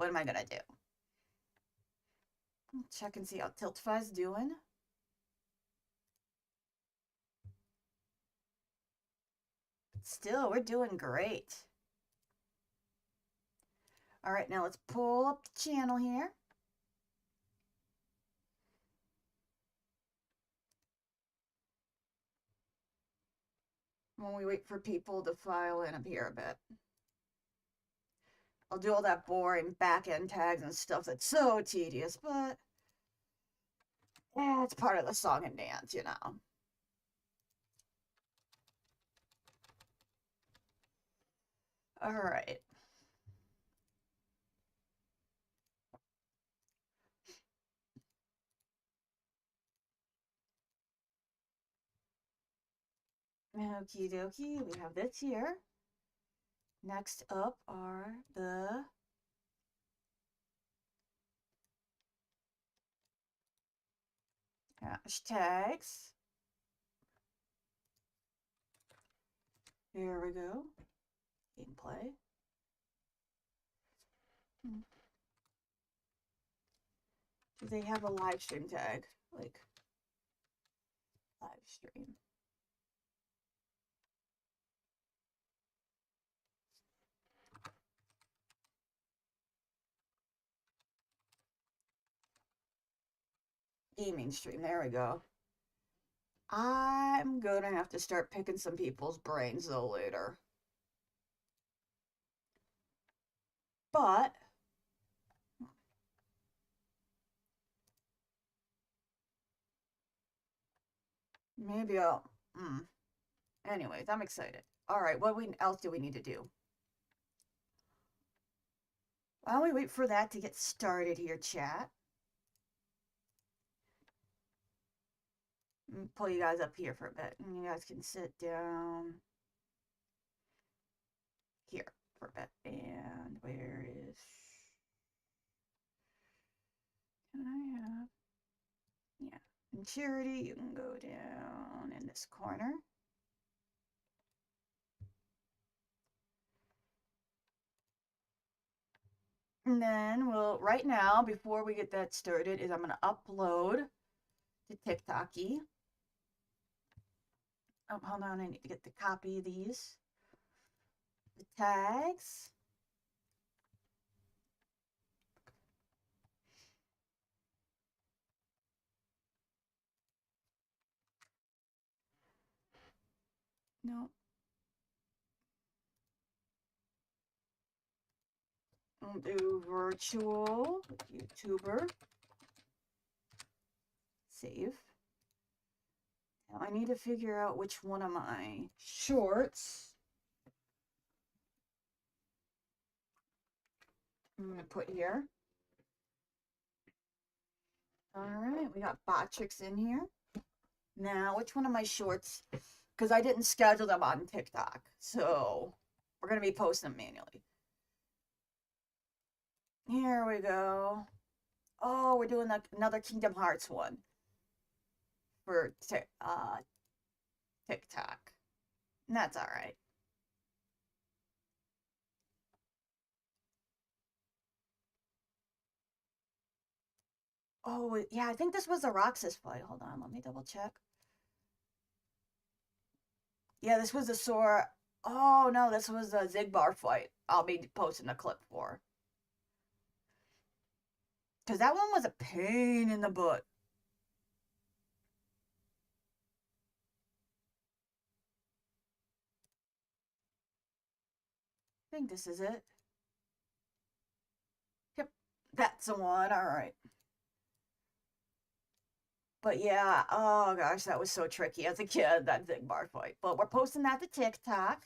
What am I gonna do? Check and see how Tiltify's doing. Still, we're doing great. All right, now let's pull up the channel here. When we wait for people to file in up here a bit. I'll do all that boring back-end tags and stuff that's so tedious, but yeah, it's part of the song and dance, you know. All right. Okie dokie, we have this here. Next up are the hashtags. Here we go. Gameplay. Do they have a live stream tag? Like, live stream. Gaming stream, there we go. I'm gonna have to start picking some people's brains though later. But maybe I'll anyways, I'm excited. All right, what else do we need to do? While we wait for that to get started here, chat. Let me pull you guys up here for a bit, and you guys can sit down here for a bit. And where is... Can I have... Yeah. In charity, you can go down in this corner. And then we'll, right now, before we get that started, is I'm going to upload to TikTok-y. Oh, hold on, I need to get the copy of these. The tags. No. I'll do virtual YouTuber. Save. Now I need to figure out which one of my shorts I'm going to put here. All right, we got bot tricks in here. Now, which one of my shorts? Because I didn't schedule them on TikTok, so we're going to be posting them manually. Here we go. Oh, we're doing another Kingdom Hearts one for TikTok. And that's all right. Oh, yeah, I think this was a Roxas fight. Hold on, let me double check. Yeah, this was a Sora. Oh, no, this was a Zigbar fight. I'll be posting a clip for. Because that one was a pain in the butt. I think this is it. Yep, that's the one. All right. But yeah, oh gosh, that was so tricky as a kid, that Zigbar fight. But we're posting that to TikTok.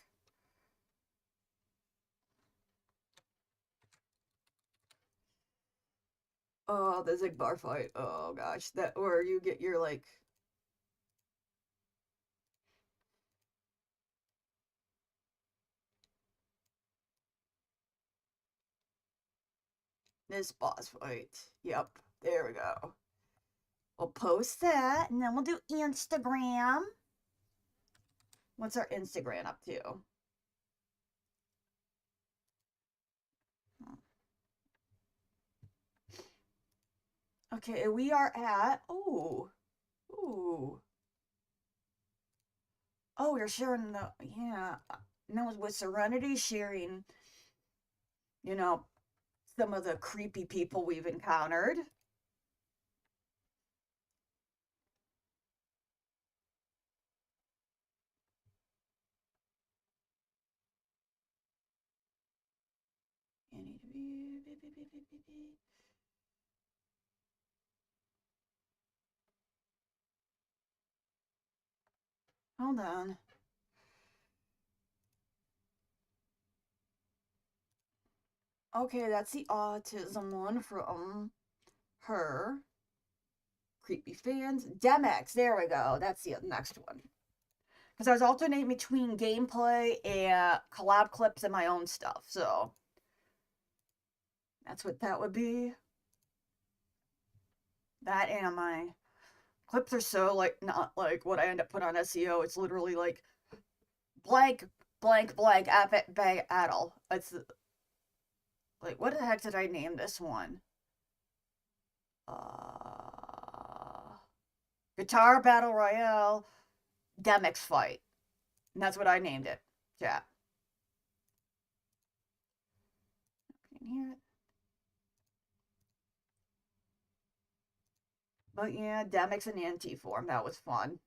Oh, the Zigbar fight. Oh gosh, that where you get your like this boss fight. Yep, there we go. We'll post that, and then we'll do Instagram. What's our Instagram up to? Okay, we are at, ooh, ooh. Oh, you're sharing the, yeah. Now with Serenity sharing, you know, some of the creepy people we've encountered. Hold on. Okay, that's the autism one from her. Creepy fans. Demex, there we go. That's the next one. Because I was alternating between gameplay and collab clips and my own stuff, so that's what that would be. That and my clips are so like not like what I end up put on SEO. It's literally like blank, blank, blank, epic battle. It's like what the heck did I name this one? Uh, Guitar Battle Royale, Demix Fight. And that's what I named it. Yeah. Can you hear it? But yeah, Demix and Anti form. That was fun.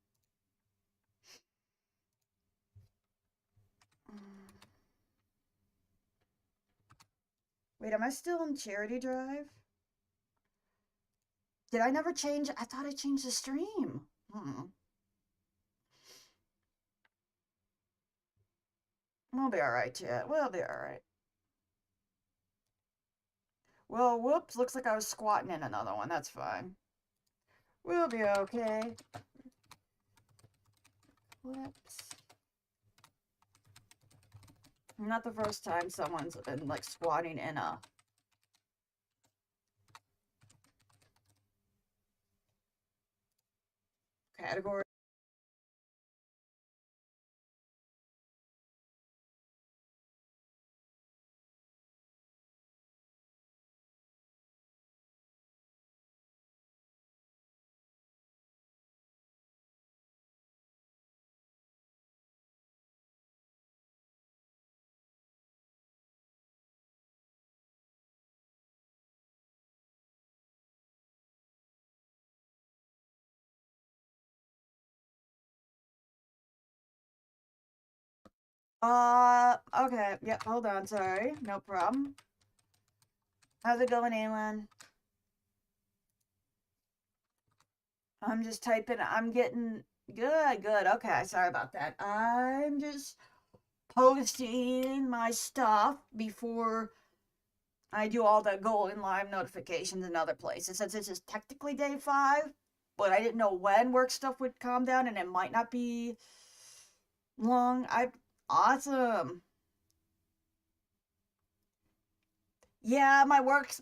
Wait, am I still in Charity Drive? Did I never change? I thought I changed the stream. We'll be alright, chat. We'll be alright. Well, whoops. Looks like I was squatting in another one. That's fine. We'll be okay. Whoops. Not the first time someone's been like squatting in a category. Okay. Yep, hold on. Sorry. No problem. How's it going, Alan? I'm just typing. I'm getting good, good. Okay, sorry about that. I'm just posting my stuff before I do all the golden live notifications in other places. Since this is technically day 5, but I didn't know when work stuff would calm down, and it might not be long. Awesome. Yeah, my work's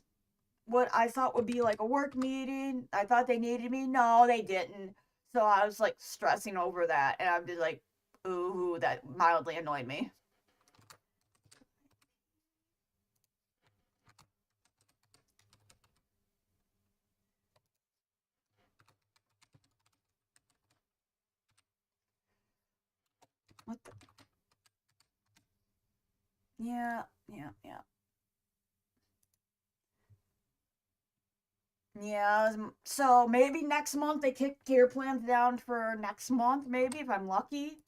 what I thought would be like a work meeting. I thought they needed me. No, they didn't. So I was like stressing over that, and I'm just like, ooh, that mildly annoyed me. What the? Yeah, yeah, yeah. Yeah, so maybe next month they kick care plans down for next month, maybe if I'm lucky.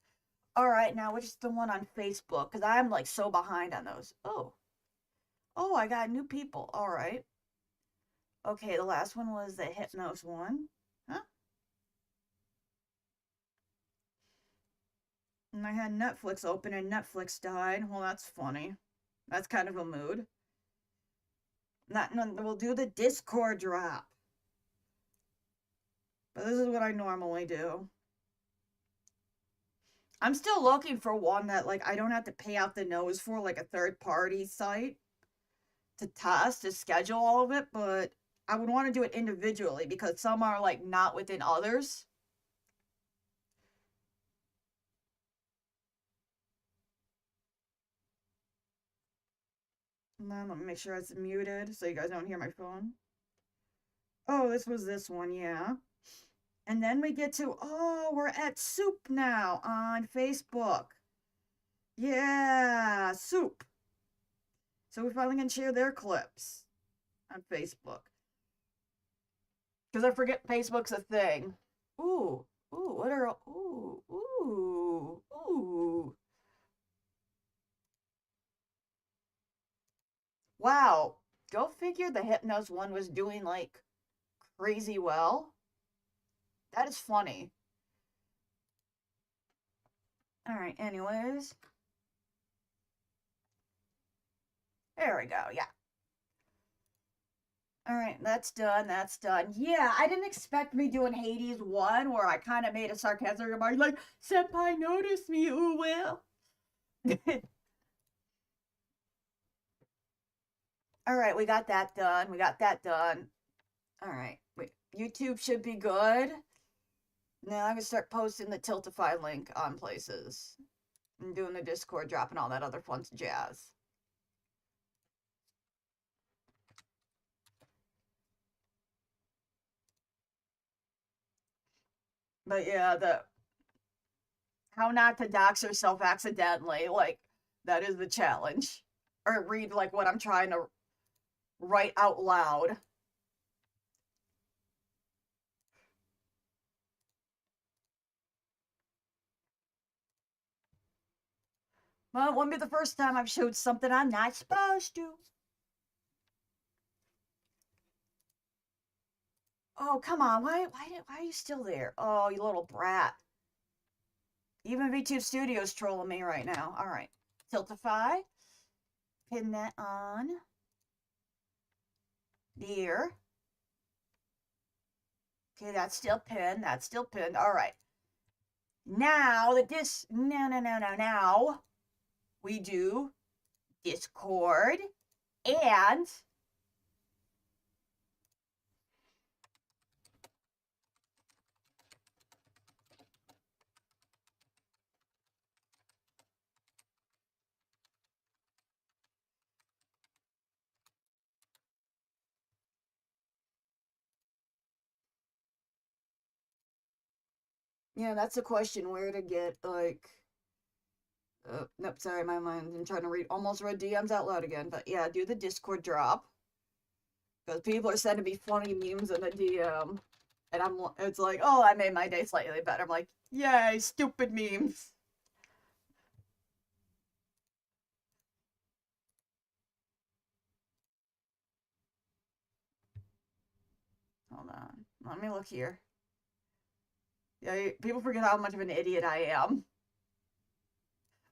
All right, now which is the one on Facebook? Because I'm like so behind on those. Oh, I got new people. All right. Okay, the last one was the Hypnos one. Huh? And I had Netflix open and Netflix died. Well, that's funny. That's kind of a mood. Not, no, we'll do the Discord drop. But this is what I normally do. I'm still looking for one that like I don't have to pay out the nose for, like a third party site to test to schedule all of it, but I would want to do it individually because some are like not within others. And then let me make sure it's muted so you guys don't hear my phone. Oh, this was this one, yeah. And then we get to, oh, we're at Soup now on Facebook. Yeah, Soup. So we're finally going to share their clips on Facebook. Because I forget Facebook's a thing. Ooh, ooh, what are, ooh. Wow. Go figure the Hypnos one was doing like crazy well. That is funny. All right, anyways. There we go. Yeah. All right, that's done. That's done. Yeah, I didn't expect me doing Hades 1 where I kind of made a sarcastic remark like, Senpai noticed me, ooh, well. All right, we got that done. We got that done. All right, wait. YouTube should be good. Now I'm going to start posting the Tiltify link on places and doing the Discord, dropping all that other fun jazz. But yeah, the how not to dox yourself accidentally, like that is the challenge. Or read like what I'm trying to write out loud. Well, it won't be the first time I've showed something I'm not supposed to. Oh, come on. Why are you still there? Oh, you little brat. Even VTube Studios trolling me right now. All right. Tiltify. Pin that on. There. Okay, that's still pinned. That's still pinned. All right. Now the now we do Discord and yeah, that's a question where to get like nope, sorry, my mind. I'm trying to almost read DMs out loud again. But yeah, do the Discord drop. Because people are sending me funny memes in the DM. And it's like, oh, I made my day slightly better. I'm like, yay, stupid memes. Hold on. Let me look here. Yeah, people forget how much of an idiot I am.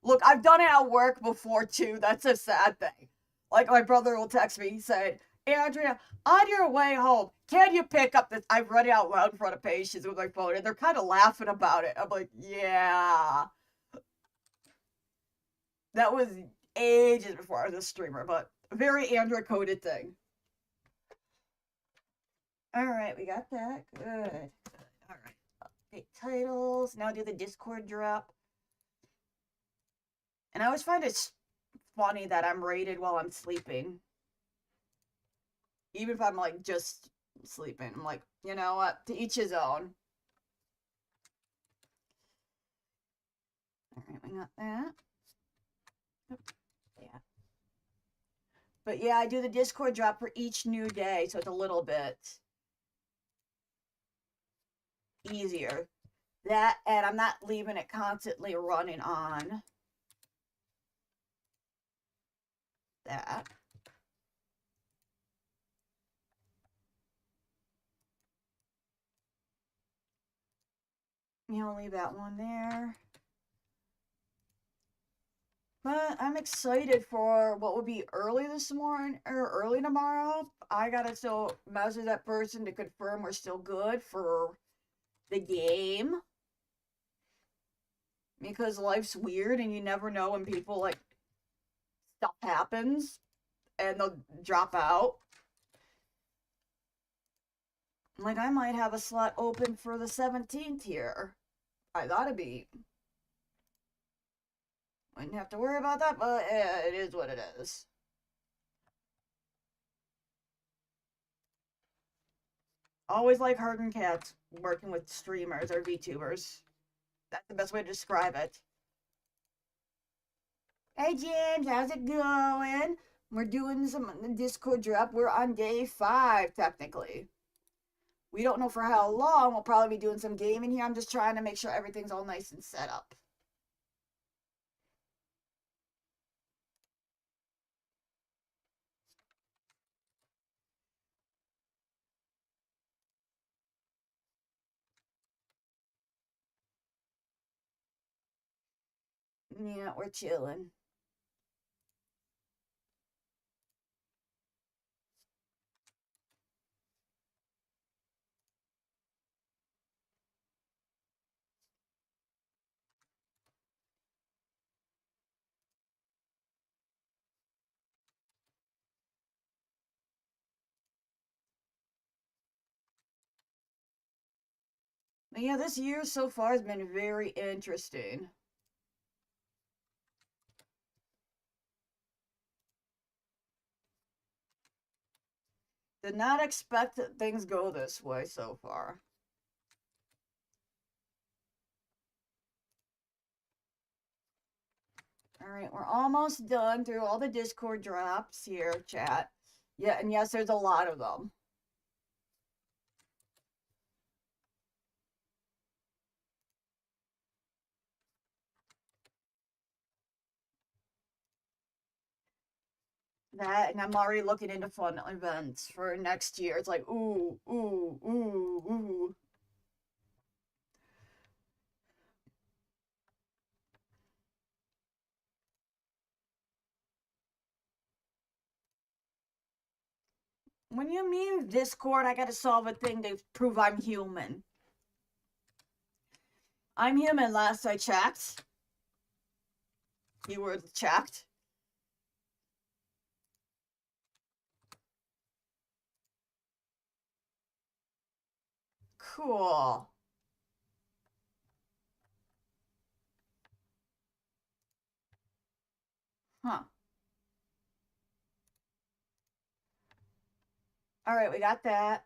Look, I've done it at work before too. That's a sad thing. Like my brother will text me, he said, Andrea, on your way home, can you pick up this? I've read it out loud in front of patients with my phone, and they're kind of laughing about it. I'm like, yeah. That was ages before I was a streamer, but a very Android coded thing. All right, we got that. Good. All right. Update titles. Now do the Discord drop. And I always find it funny that I'm rated while I'm sleeping. Even if I'm like just sleeping. I'm like, you know what? To each his own. All right, we got that. Yeah. But yeah, I do the Discord drop for each new day, so it's a little bit easier. That, and I'm not leaving it constantly running on that. You know, leave that one there. But I'm excited for what will be early this morning or early tomorrow. I gotta still message that person to confirm we're still good for the game. Because life's weird and you never know when people like stuff happens and they'll drop out. Like I might have a slot open for the 17th here. I thought it'd be. Wouldn't have to worry about that, but it is what it is. Always like herding cats working with streamers or VTubers. That's the best way to describe it. Hey James, how's it going? We're doing some Discord drop. We're on day 5, technically. We don't know for how long. We'll probably be doing some gaming here. I'm just trying to make sure everything's all nice and set up. Yeah, we're chilling. But yeah, this year so far has been very interesting. Did not expect that things go this way so far. All right, we're almost done through all the Discord drops here, chat. Yeah, and yes, there's a lot of them. That, and I'm already looking into fun events for next year. It's like, ooh, ooh, ooh, ooh. When you mean Discord, I gotta solve a thing to prove I'm human. I'm human, last I checked. Keyword checked. Cool. Huh. All right, we got that.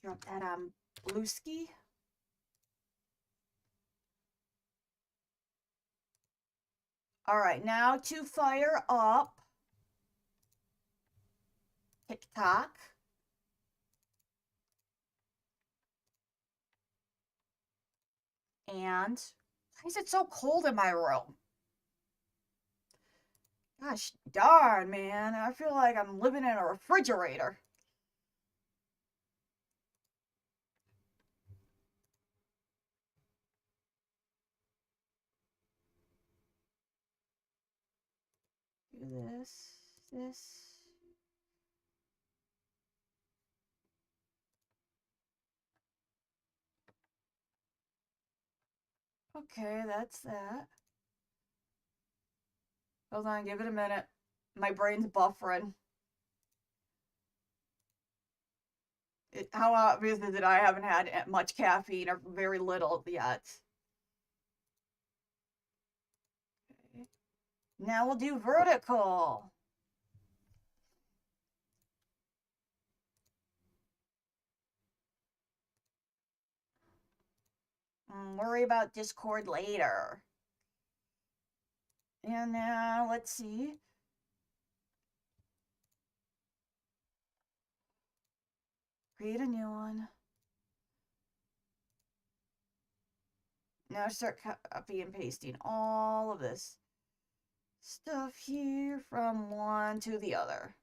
Drop that on Blueski. All right, now to fire up TikTok. And why is it so cold in my room? Gosh darn, man. I feel like I'm living in a refrigerator. Do this. Okay, that's that. Hold on, give it a minute. My brain's buffering. How obvious is it I haven't had much caffeine or very little yet? Okay. Now we'll do vertical. Worry about Discord later. And now, let's see. Create a new one. Now start copy and pasting all of this stuff here from one to the other.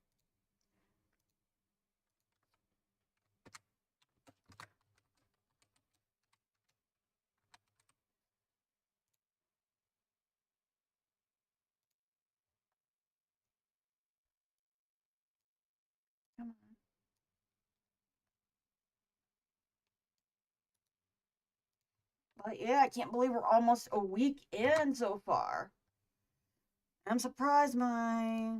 Come on. But yeah, I can't believe we're almost a week in so far. I'm surprised my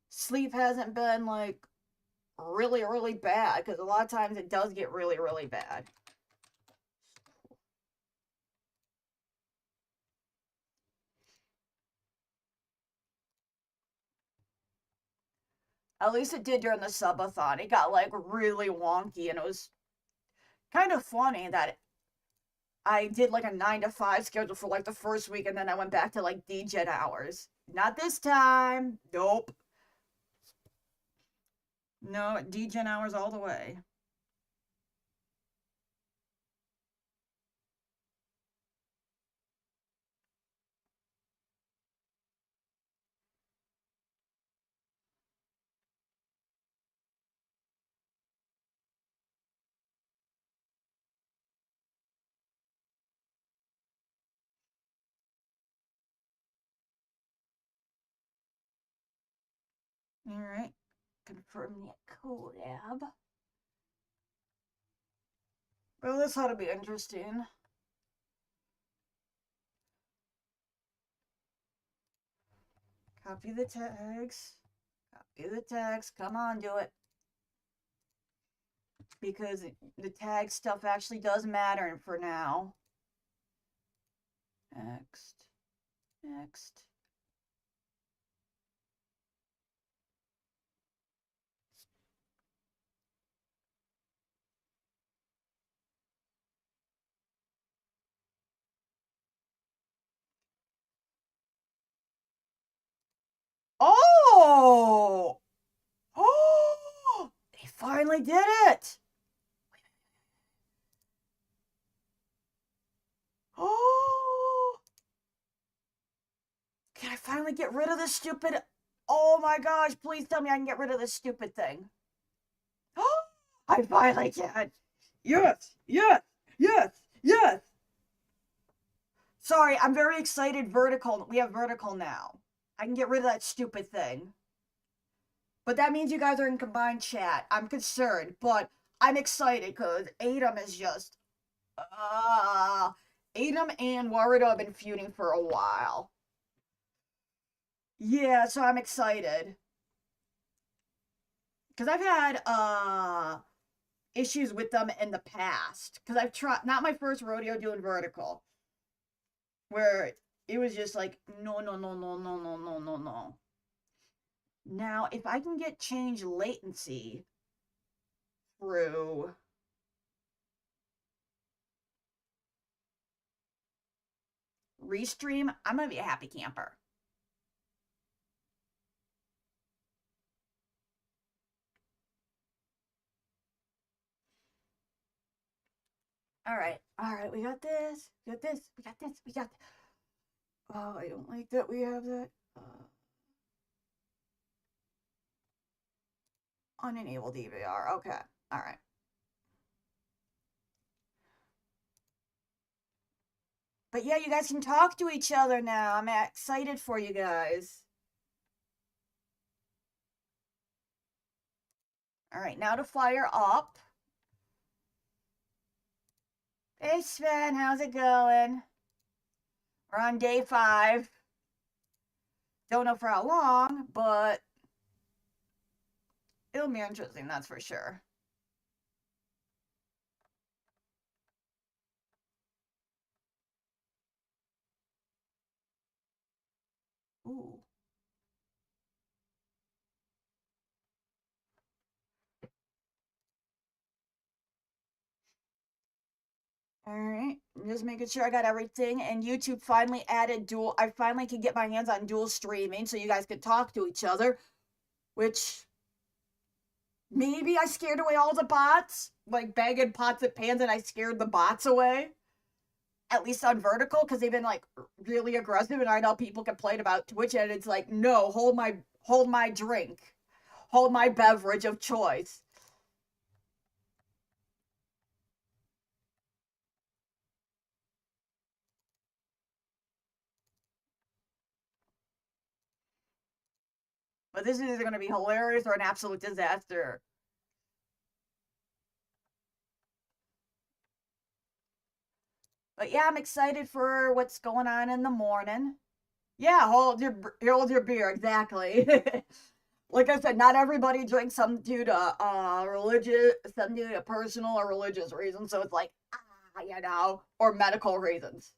sleep hasn't been like really, really bad, because a lot of times it does get really, really bad. At least it did during the subathon. It got like really wonky, and it was kind of funny that I did like a 9 to 5 schedule for like the first week, and then I went back to like DGen hours. Not this time. Nope. No, DGen hours all the way. All right. Confirm the collab. Well, this ought to be interesting. Copy the tags. Copy the tags. Come on, do it. Because the tag stuff actually does matter for now. Next. Next. Oh! Oh! They finally did it! Oh! Can I finally get rid of this stupid... Oh my gosh, please tell me I can get rid of this stupid thing. Oh! I finally can! Yes! Yes! Yes! Yes! Sorry, I'm very excited. Vertical. We have vertical now. I can get rid of that stupid thing. But that means you guys are in combined chat. I'm concerned, but I'm excited because Adam is just... Adam and Warrido have been feuding for a while. Yeah, so I'm excited. Because I've had issues with them in the past. Because I've tried... Not my first rodeo doing vertical. Where it was just like, no, no, no, no, no, no, no, no, no. Now, if I can get change latency through Restream, I'm going to be a happy camper. All right, we got this, we got this, we got this, we got this. Oh, I don't like that we have that. Unenable DVR, okay, all right. But yeah, you guys can talk to each other now. I'm excited for you guys. All right, now to fire up. Hey Sven, how's it going? We're on day 5. Don't know for how long, but it'll be interesting, that's for sure. Ooh. All right, just making sure I got everything. And YouTube finally added dual. I finally can get my hands on dual streaming, so you guys could talk to each other. Which maybe I scared away all the bots, like bagging pots and pans, and I scared the bots away. At least on vertical, because they've been like really aggressive, and I know people complain about Twitch, and it's like, no, hold my drink, hold my beverage of choice. But this is either going to be hilarious or an absolute disaster. But yeah, I'm excited for what's going on in the morning. Yeah, hold your beer, exactly. Like I said, not everybody drinks, some due to religious, some due to personal or religious reasons. So it's like, or medical reasons.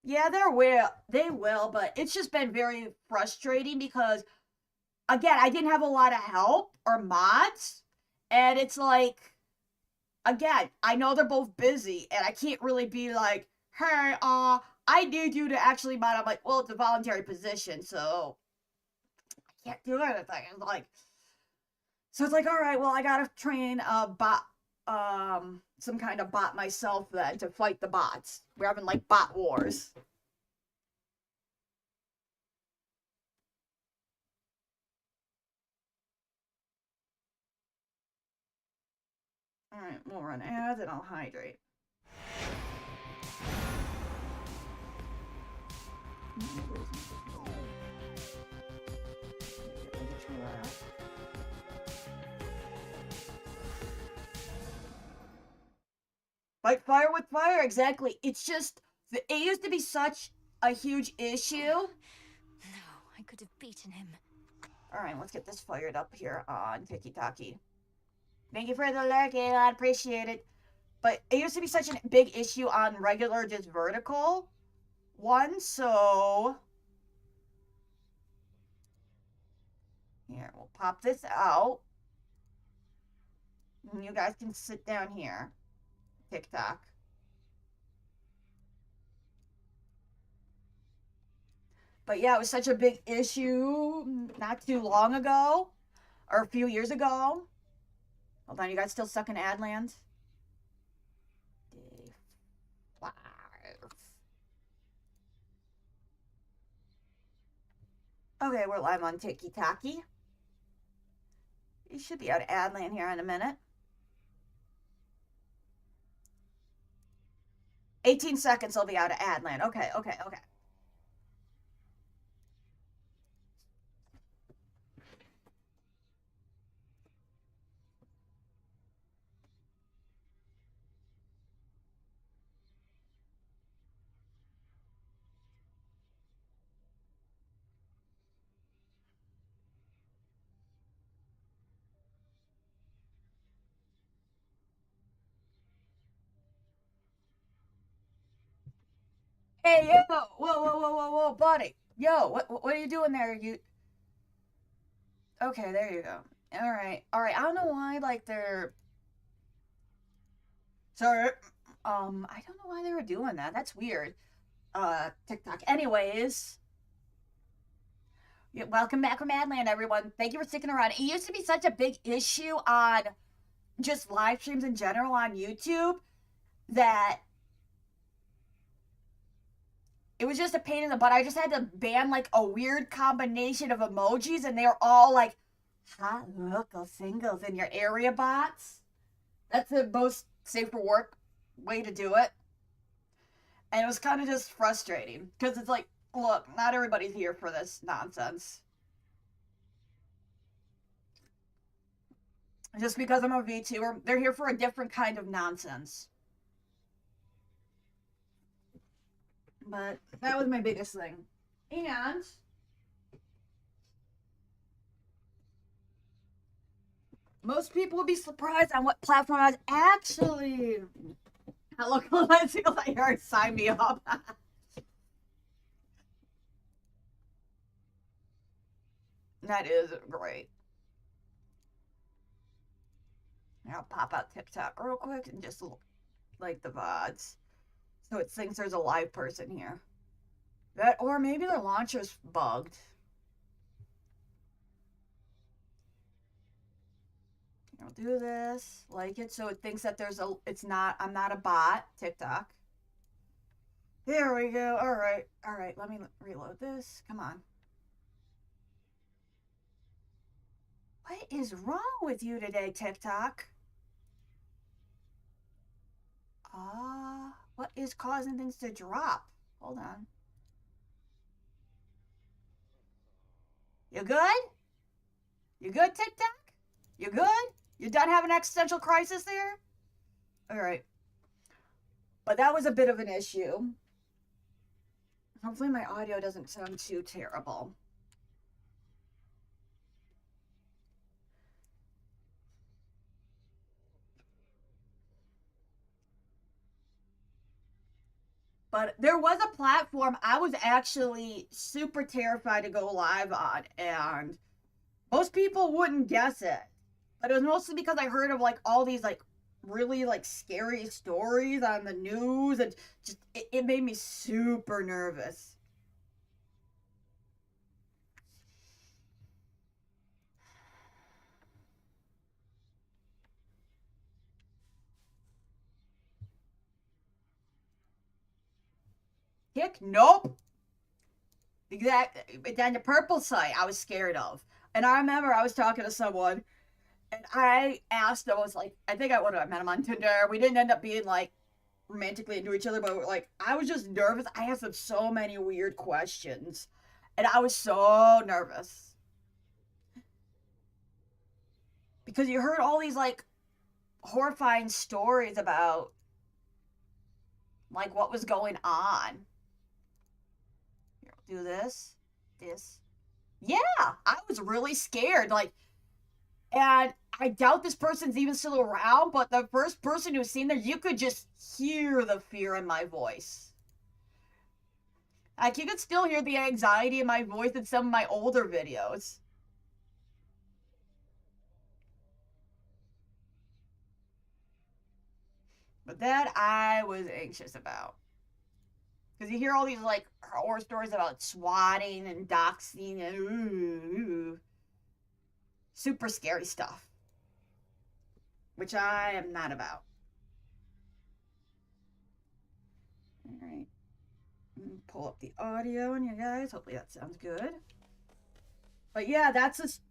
Yeah, they will, but it's just been very frustrating because again, I didn't have a lot of help or mods, and it's like again, I know they're both busy, and I can't really be like, hey, I need you to actually mod. I'm like, well, it's a voluntary position, so I can't do anything. It's like, so it's like, all right, well, I gotta train a bot, some kind of bot myself then to fight the bots. We're having like bot wars. All right, we'll run ads and I'll hydrate. Fight fire with fire, exactly. It's just it used to be such a huge issue. No, I could have beaten him. All right, let's get this fired up here on TikTok. Thank you for the lurking, I appreciate it. But it used to be such a big issue on regular, just vertical one. So here, we'll pop this out. And you guys can sit down here, TikTok. But yeah, it was such a big issue not too long ago, or a few years ago. Hold on, you guys still stuck in Adland? Day 5. Okay, we're live on TikTok. You should be out of Adland here in a minute. 18 seconds, I'll be out of Adland. Okay. Hey, yo! Whoa, buddy! Yo, what are you doing there? You okay? There you go. All right. I don't know why, like they're sorry. I don't know why they were doing that. That's weird. TikTok. Anyways, yeah, welcome back from Adland, everyone. Thank you for sticking around. It used to be such a big issue on just live streams in general on YouTube that it was just a pain in the butt. I just had to ban like a weird combination of emojis, and they're all like hot local singles in your area bots. That's the most safe for work way to do it. And it was kind of just frustrating because it's like, look, not everybody's here for this nonsense. Just because I'm a VTuber, they're here for a different kind of nonsense. But that was my biggest thing. And most people would be surprised on what platform I was actually. Look, let's see if I heard sign me up. That is great. I'll pop out TikTok real quick and just like the VODs. So it thinks there's a live person here. That, or maybe the launcher's bugged. I'll do this, like it, so it thinks that it's not, I'm not a bot, TikTok. There we go. All right, let me reload this. Come on. What is wrong with you today, TikTok? What is causing things to drop? Hold on. You good? You good, TikTok? You good? You done having an existential crisis there? All right. But that was a bit of an issue. Hopefully my audio doesn't sound too terrible. But there was a platform I was actually super terrified to go live on, and most people wouldn't guess it. But it was mostly because I heard of like all these like really like scary stories on the news, and just it made me super nervous. Hick, nope. Exact. Then the purple site I was scared of. And I remember I was talking to someone, and I asked them, I was like, I think I would have met him on Tinder. We didn't end up being like romantically into each other, but like I was just nervous. I asked him so many weird questions, and I was so nervous because you heard all these like horrifying stories about like what was going on. Here, do this. Yeah, I was really scared. Like, and I doubt this person's even still around, but the first person who's seen there, you could just hear the fear in my voice. Like, you could still hear the anxiety in my voice in some of my older videos. But that I was anxious about. Because you hear all these, like, horror stories about swatting and doxing and super scary stuff. Which I am not about. Alright. Pull up the audio on you guys. Hopefully that sounds good. But yeah, that's just.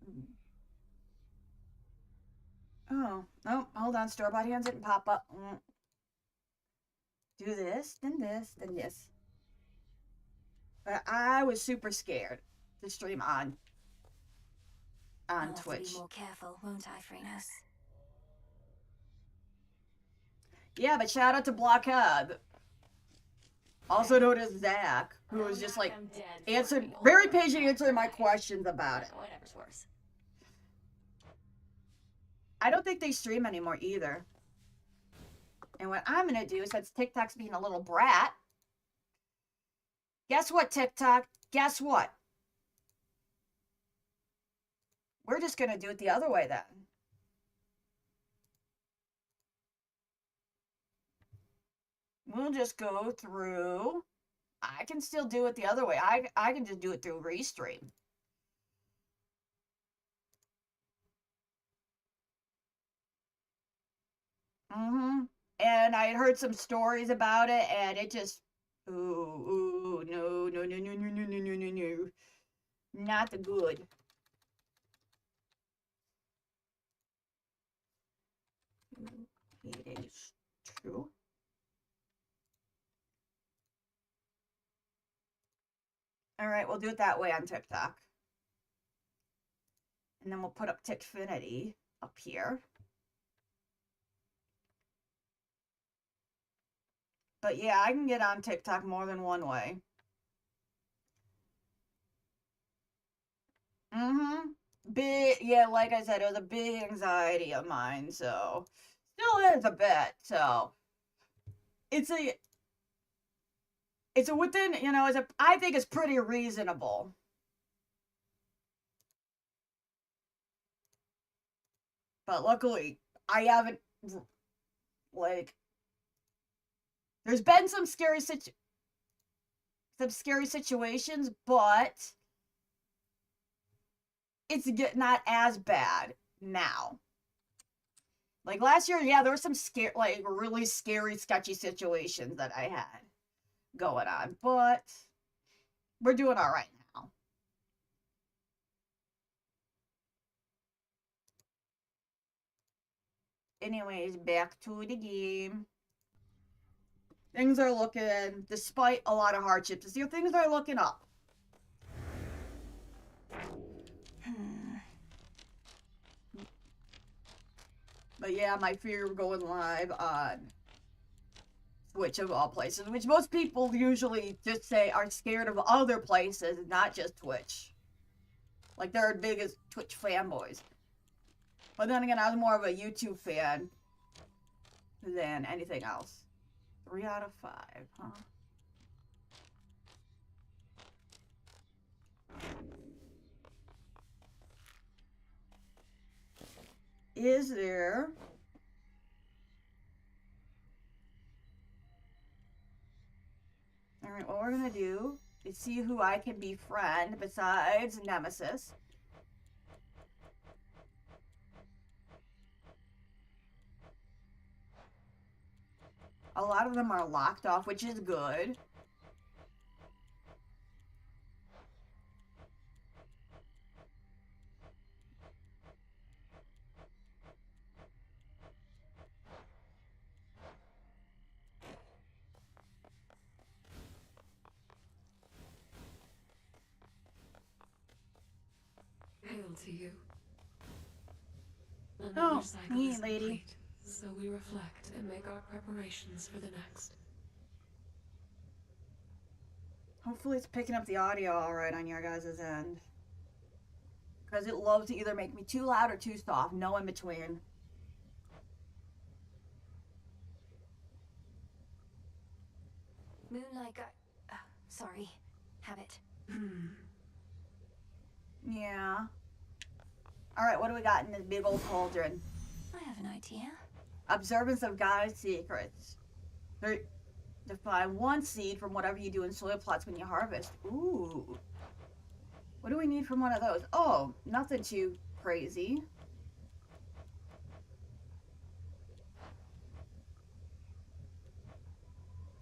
Oh, hold on. Store-bought hands didn't pop up. Do this, then this, then this. But I was super scared to stream on I'll Twitch. have to be more careful, won't I, Freenos? Yeah, but shout out to Blockhead, also known as Zach, who was just like answered very patient answering my questions about it. Whatever's worse. I don't think they stream anymore either. And what I'm gonna do, since TikTok's being a little brat, guess what, TikTok? Guess what? We're just gonna do it the other way then. We'll just go through. I can still do it the other way. I can just do it through Restream. And I had heard some stories about it, and it just, no, not the good. It is true. All right, we'll do it that way on TikTok. And then we'll put up Tickfinity up here. But yeah, I can get on TikTok more than one way. Big, yeah, like I said, it was a big anxiety of mine, so still is a bit. So it's a within, I think it's pretty reasonable. But luckily, I haven't, like, there's been some scary situations, but it's not as bad now. Like last year, yeah, there were some really scary, sketchy situations that I had going on, but we're doing all right now. Anyways, back to the game. Things are looking, despite a lot of hardships, things are looking up. But yeah, my fear of going live on Twitch of all places, which most people usually just say are scared of other places, not just Twitch. Like they're the biggest Twitch fanboys. But then again, I was more of a YouTube fan than anything else. 3 out of 5, huh? is there? Alright, what we're gonna do is see who I can befriend besides Nemesis. A lot of them are locked off, which is good. Hail to you. Oh, Another cycle hey, is lady. complete, so we reflect and make our preparations for the next. Hopefully it's picking up the audio alright on your guys' end. Because it loves to either make me too loud or too soft. No in between. Moonlight sorry. Habit. Yeah. Alright, what do we got in this big old cauldron? I have an idea. Observance of God's secrets. Define one seed from whatever you do in soil plots when you harvest. Ooh. What do we need from one of those? Oh, nothing too crazy.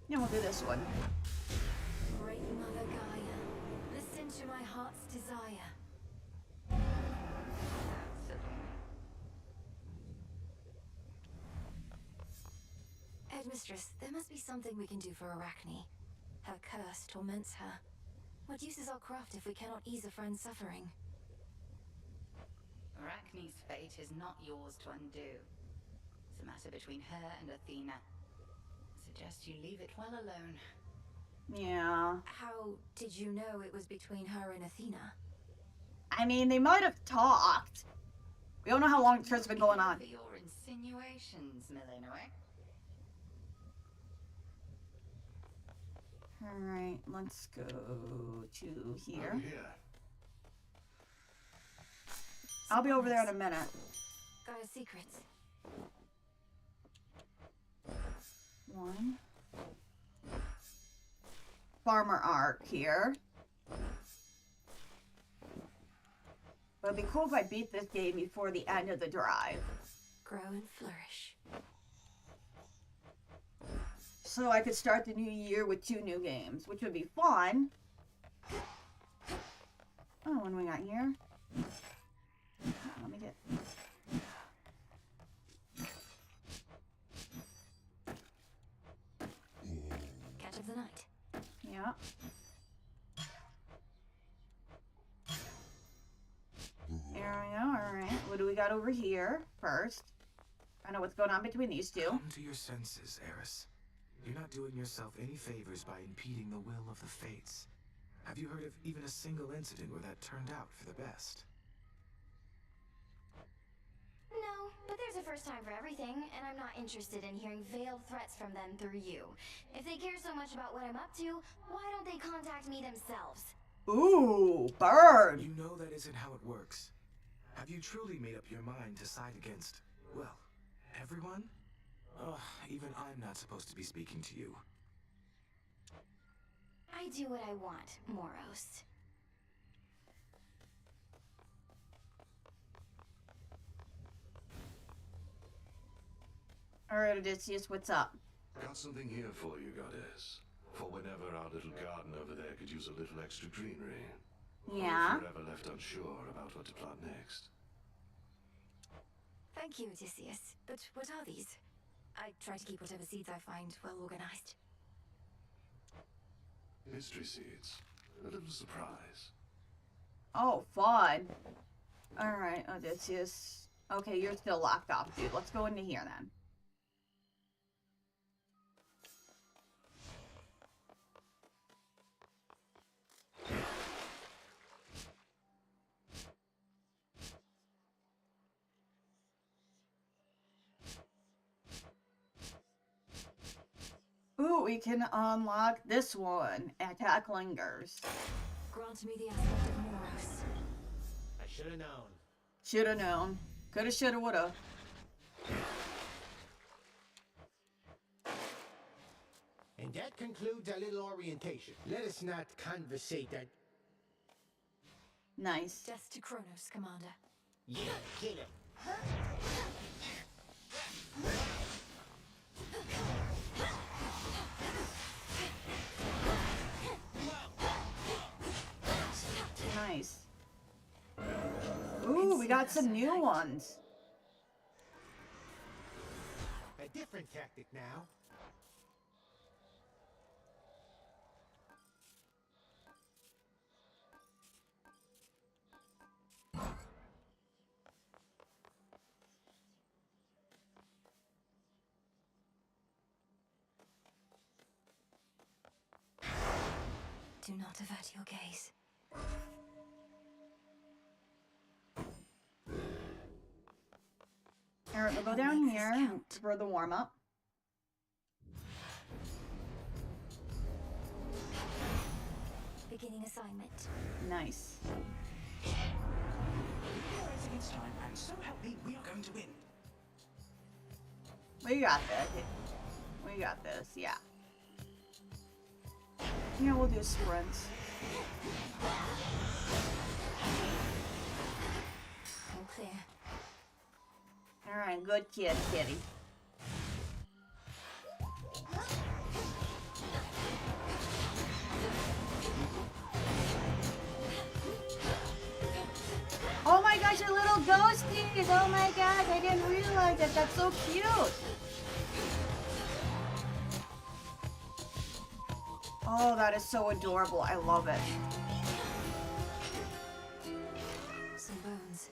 Yeah, we'll do this one. Great Mother Gaia, listen to my heart's desire. Headmistress, there must be something we can do for Arachne. Her curse torments her. What use is our craft if we cannot ease a friend's suffering? Arachne's fate is not yours to undo. It's a matter between her and Athena. I suggest you leave it well alone. Yeah. How did you know it was between her and Athena? I mean, they might have talked. We don't know how long the trip's been going on. For your insinuations, Millennium. Alright, let's go to here. I'm here. I'll be over there in a minute. Gaia's secrets. One. Farmer arc here. But it'd be cool if I beat this game before the end of the drive. Grow and flourish. So I could start the new year with 2 new games, which would be fun. Oh, what do we got here? Let me get... Catch of the night. Yeah. There we go, alright. What do we got over here first? I know what's going on between these two. Come to your senses, Eris. You're not doing yourself any favors by impeding the will of the fates. Have you heard of even a single incident where that turned out for the best? No, but there's a first time for everything, and I'm not interested in hearing veiled threats from them through you. If they care so much about what I'm up to, why don't they contact me themselves? Ooh, burn! You know that isn't how it works. Have you truly made up your mind to side against, well, everyone? Ugh, even I'm not supposed to be speaking to you. I do what I want, Moros. Alright, Odysseus, what's up? Got something here for you, goddess. For whenever our little garden over there could use a little extra greenery. Yeah? Or if you're ever left unsure about what to plant next. Thank you, Odysseus. But what are these? I try to keep whatever seeds I find well organized. Mystery seeds. A little surprise. Oh, fun. Alright, Odysseus. Okay, you're still locked off, dude. Let's go into here then. Ooh, we can unlock this one. Attack lingers. Grant me the aspect of Moros. I should have known. Shoulda known. Coulda, shoulda, woulda. And that concludes our little orientation. Let us not conversate that. Nice. Death to Kronos, Commander. Yeah, kill him. Nice. Ooh, we got some new ones. A different tactic now. Do not avert your gaze. Alright, we'll go down here for the warm-up. Beginning assignment. Nice. Realizing it's time, and so help me, we are going to win. We got this. We got this, yeah. Yeah, we'll do sprints. All clear. Alright, good kid, kitty. Oh my gosh, your little ghosties! Oh my gosh, I didn't realize that. That's so cute. Oh, that is so adorable. I love it. Some bones.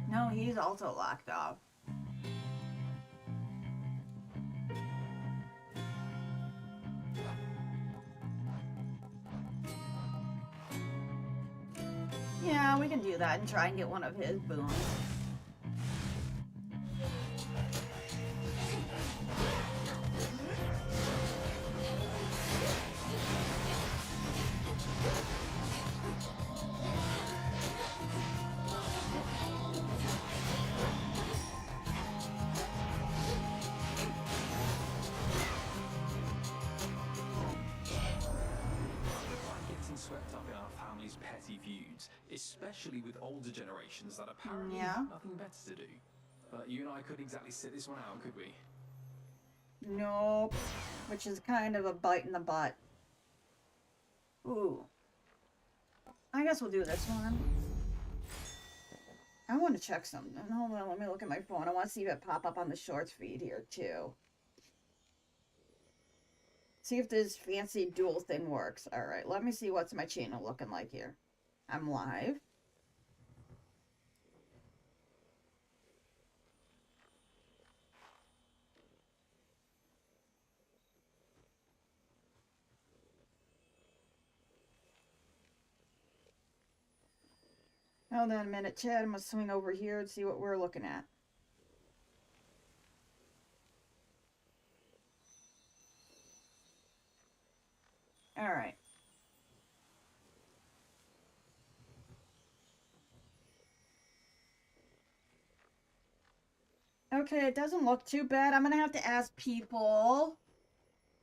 No, he's also locked up. Yeah, we can do that and try and get one of his boons. Getting swept up in our family's petty feuds, especially with older generations that apparently Yeah. have nothing better to do. But you and I couldn't exactly sit this one out, could we? Nope. Which is kind of a bite in the butt. Ooh. I guess we'll do this one. I want to check something. Hold on, let me look at my phone. I want to see if it pop up on the shorts feed here too. See if this fancy dual thing works. Alright, let me see what's my channel looking like here. I'm live. Hold on a minute, Chad. I'm going to swing over here and see what we're looking at. All right. Okay, it doesn't look too bad. I'm going to have to ask people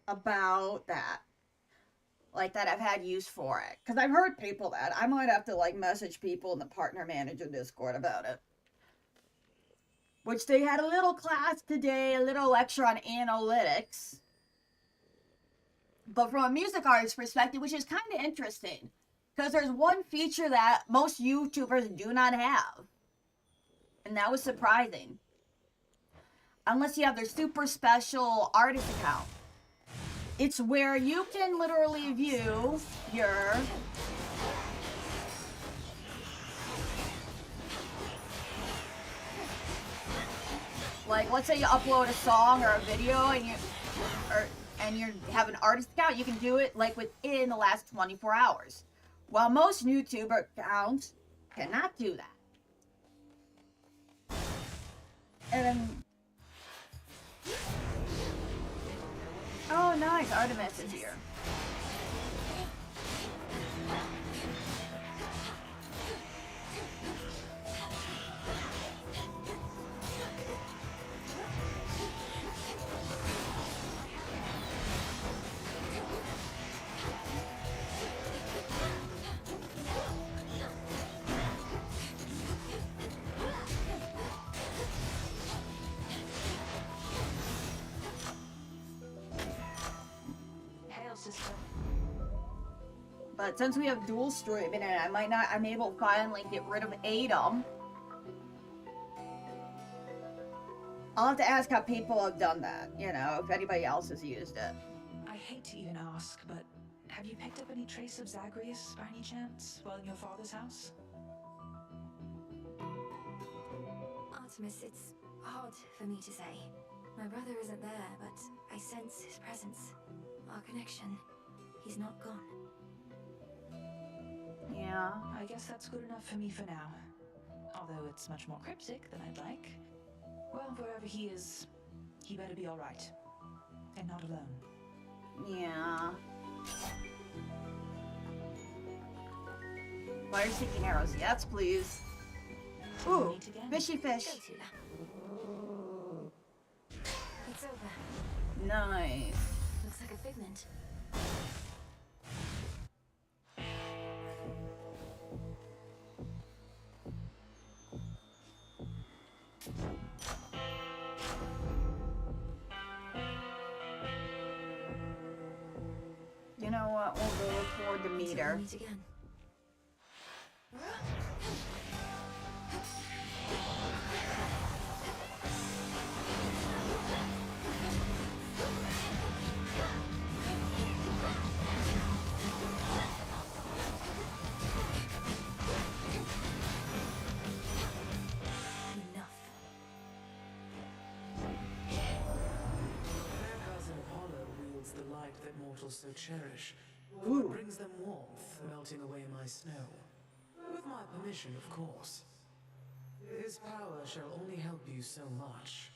about that. Like, that I've had use for it. Because I've heard people that. I might have to, like, message people in the Partner Manager Discord about it. Which they had a little class today, a little lecture on analytics. But from a music artist perspective, which is kind of interesting. Because there's one feature that most YouTubers do not have. And that was surprising. Unless you have their super special artist account. It's where you can literally view your like, let's say you upload a song or a video and you have an artist account, you can do it like within the last 24 hours. While most YouTuber accounts cannot do that. And oh, nice. Artemis is here. But since we have dual streaming and I'm able to finally get rid of Adam. I'll have to ask how people have done that, you know, if anybody else has used it. I hate to even ask, but have you picked up any trace of Zagreus by any chance while in your father's house? Artemis, it's hard for me to say. My brother isn't there, but I sense his presence. Our connection. He's not gone. Yeah. I guess that's good enough for me for now. Although it's much more cryptic than I'd like. Well, wherever he is, he better be alright. And not alone. Yeah. Fire-seeking arrows, yes, please. Ooh, fishy fish. It's over. Nice. Looks like a figment. You know what? We'll go for the meter. Meet again. The light that mortals so cherish. What brings them warmth, melting away my snow? With my permission, of course. His power shall only help you so much.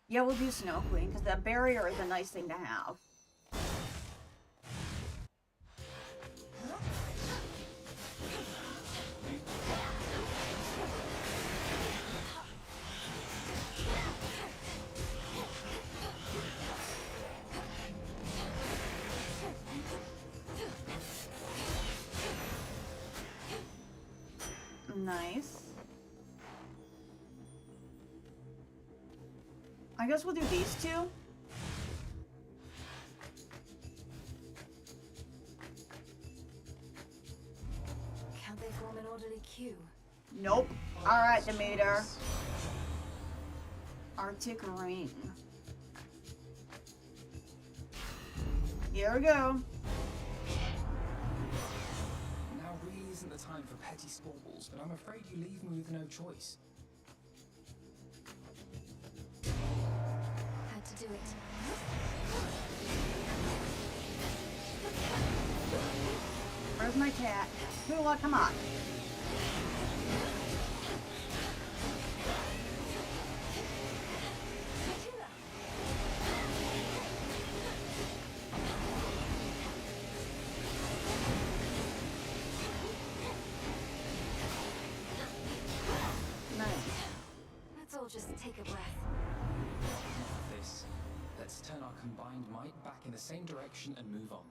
Yeah, we'll do Snow Queen, because that barrier is a nice thing to have. Nice. I guess we'll do these two. Can't they form an orderly queue? Nope. Alright, Demeter. Arctic Ring. Here we go. Now really isn't the time for petty squabbles, but I'm afraid you leave me with no choice. Had to do it. Where's my cat? Hula, come on. Let's all just take a breath. This. Let's turn our combined might back in the same direction and move on.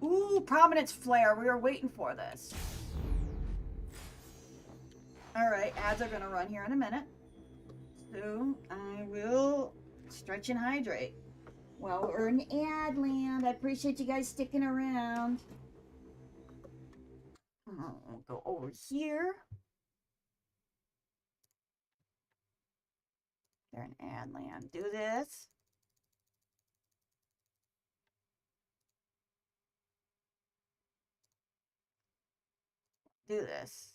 Ooh, Prominence Flare. We were waiting for this. Alright, ads are going to run here in a minute. So, I will stretch and hydrate. Well, we're in ad land. I appreciate you guys sticking around. We'll go over here. They're in ad land. Do this. Do this.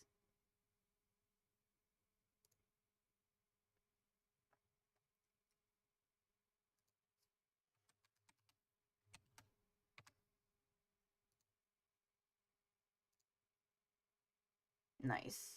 Nice.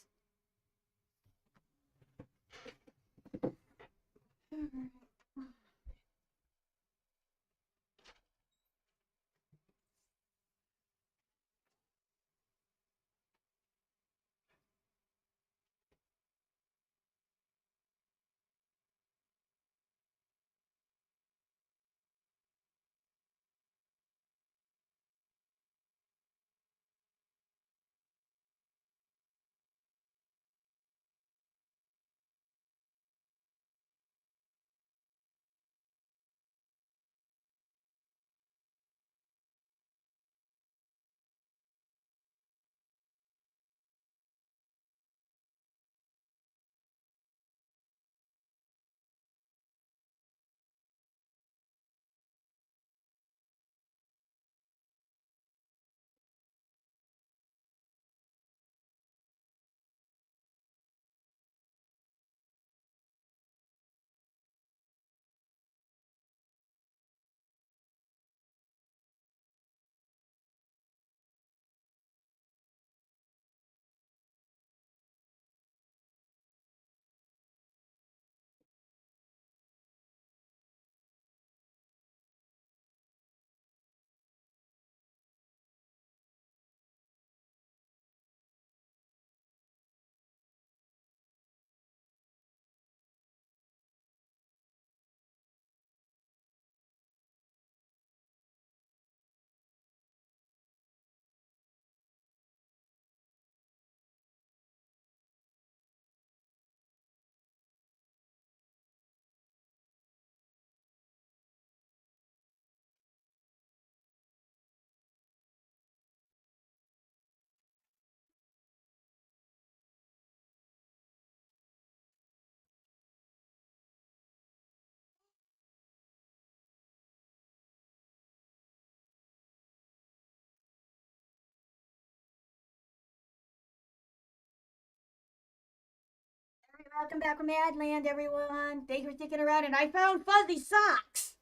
Welcome back from Madland, everyone. Thanks for sticking around, and I found fuzzy socks.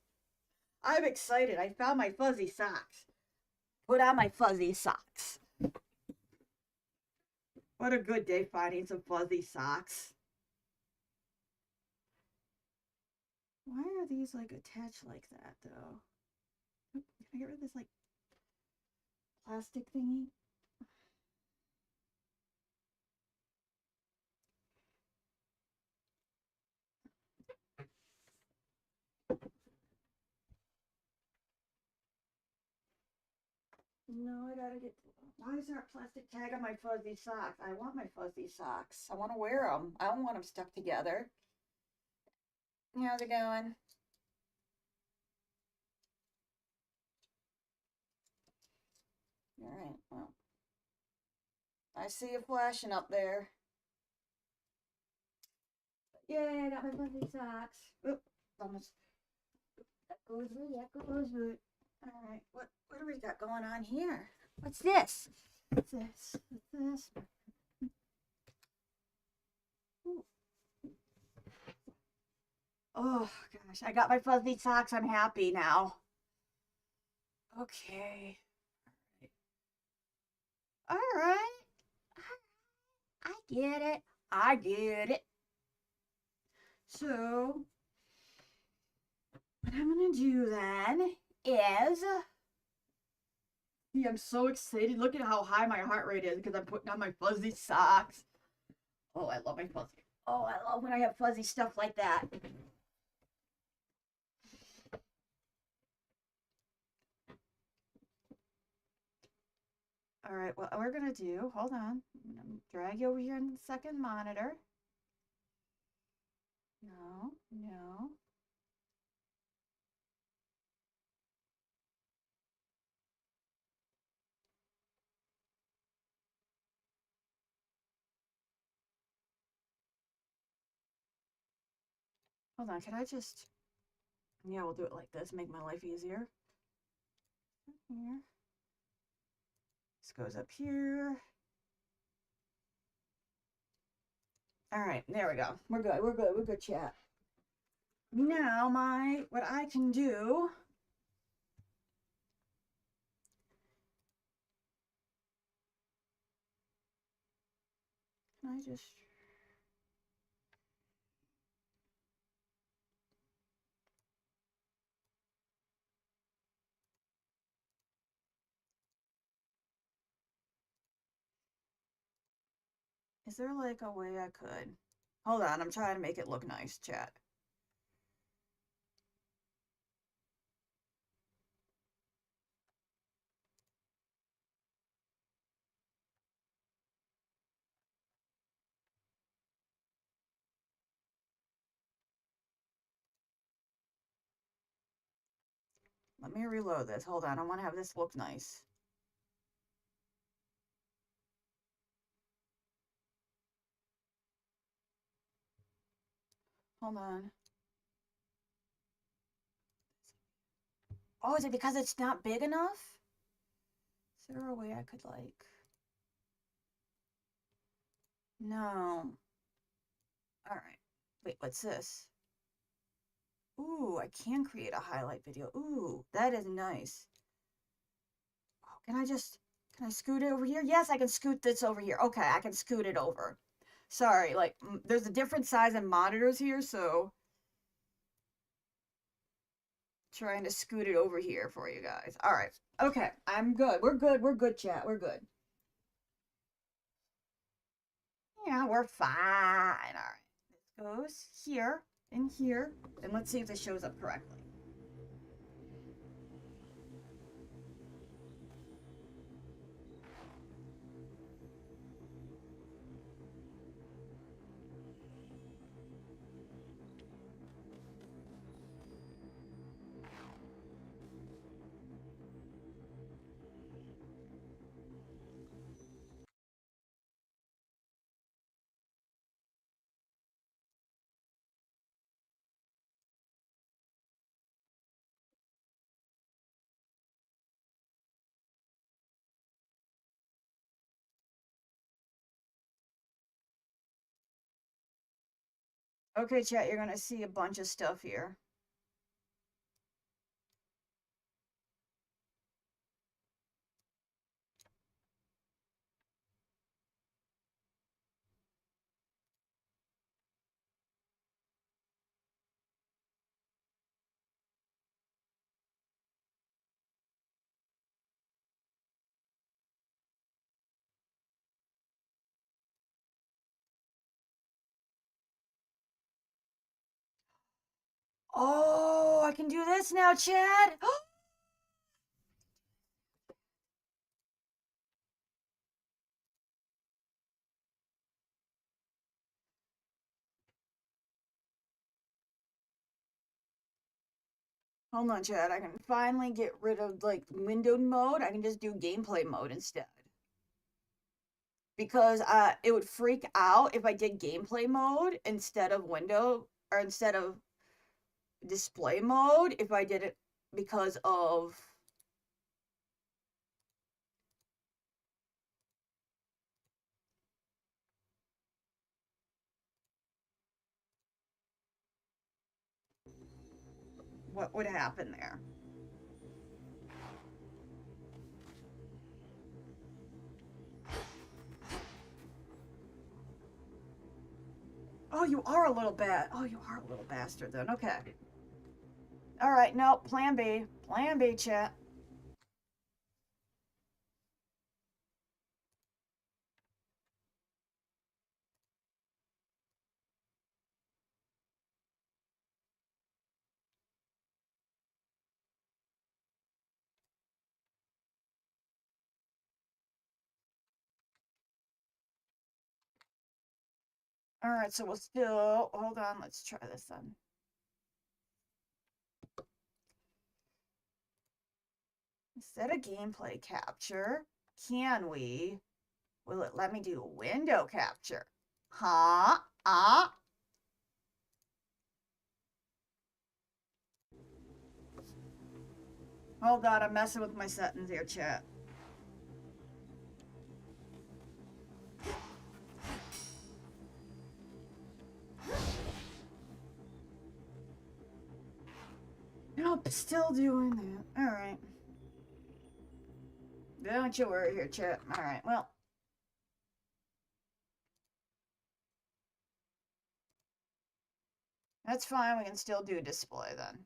I'm excited. I found my fuzzy socks. Put on my fuzzy socks. What a good day finding some fuzzy socks. Why are these like attached like that though? Can I get rid of this like plastic thingy? No, I gotta get. Why is there a plastic tag on my fuzzy socks? I want my fuzzy socks. I want to wear them. I don't want them stuck together. How's it going? All right. Well, I see you flashing up there. Yay! I got my fuzzy socks. Oop, almost. That goes with. That goes with. All right. What do we got going on here? What's this? What's this? What's this? Ooh. Oh gosh, I got my fuzzy socks. I'm happy now. Okay. All right. I get it. I get it. So, what I'm gonna do then is. I'm so excited. Look at how high my heart rate is because I'm putting on my fuzzy socks. Oh, I love my fuzzy. Oh, I love when I have fuzzy stuff like that. All right, what we're gonna do, hold on. I'm gonna drag you over here in the second monitor. No, no. Hold on, can I just, yeah, we'll do it like this, make my life easier. Here. This goes up here. All right, there we go. We're good, we're good, we're good, chat. Now, what I can do, can I just, is there like a way I could, hold on, I'm trying to make it look nice, chat. Let me reload this. Hold on. I want to have this look nice. Hold on. Oh, is it because it's not big enough? Is there a way I could like... No. All right. Wait, what's this? Ooh, I can create a highlight video. Ooh, that is nice. Oh, can I scoot it over here? Yes, I can scoot this over here. Okay, I can scoot it over. Sorry, like, there's a different size of monitors here, so... Trying to scoot it over here for you guys. All right. Okay, I'm good. We're good. We're good, chat. We're good. Yeah, we're fine. All right. This goes here and here. And let's see if this shows up correctly. Okay, chat, you're gonna see a bunch of stuff here. Oh, I can do this now, Chad. Hold on, Chad. I can finally get rid of like windowed mode. I can just do gameplay mode instead. Because it would freak out if I did gameplay mode instead of window or instead of display mode if I did it because of what would happen there. Oh, you are a little bad. Oh, you are a little bastard then. Okay. All right, no, plan B. Plan B, chat. All right, so we'll still hold on. Let's try this then. Instead of gameplay capture, can we? Will it let me do window capture? Huh? Hold on, I'm messing with my settings here, chat. Nope, still doing that. All right. Don't you worry here, chat. All right, well. That's fine, we can still do display then.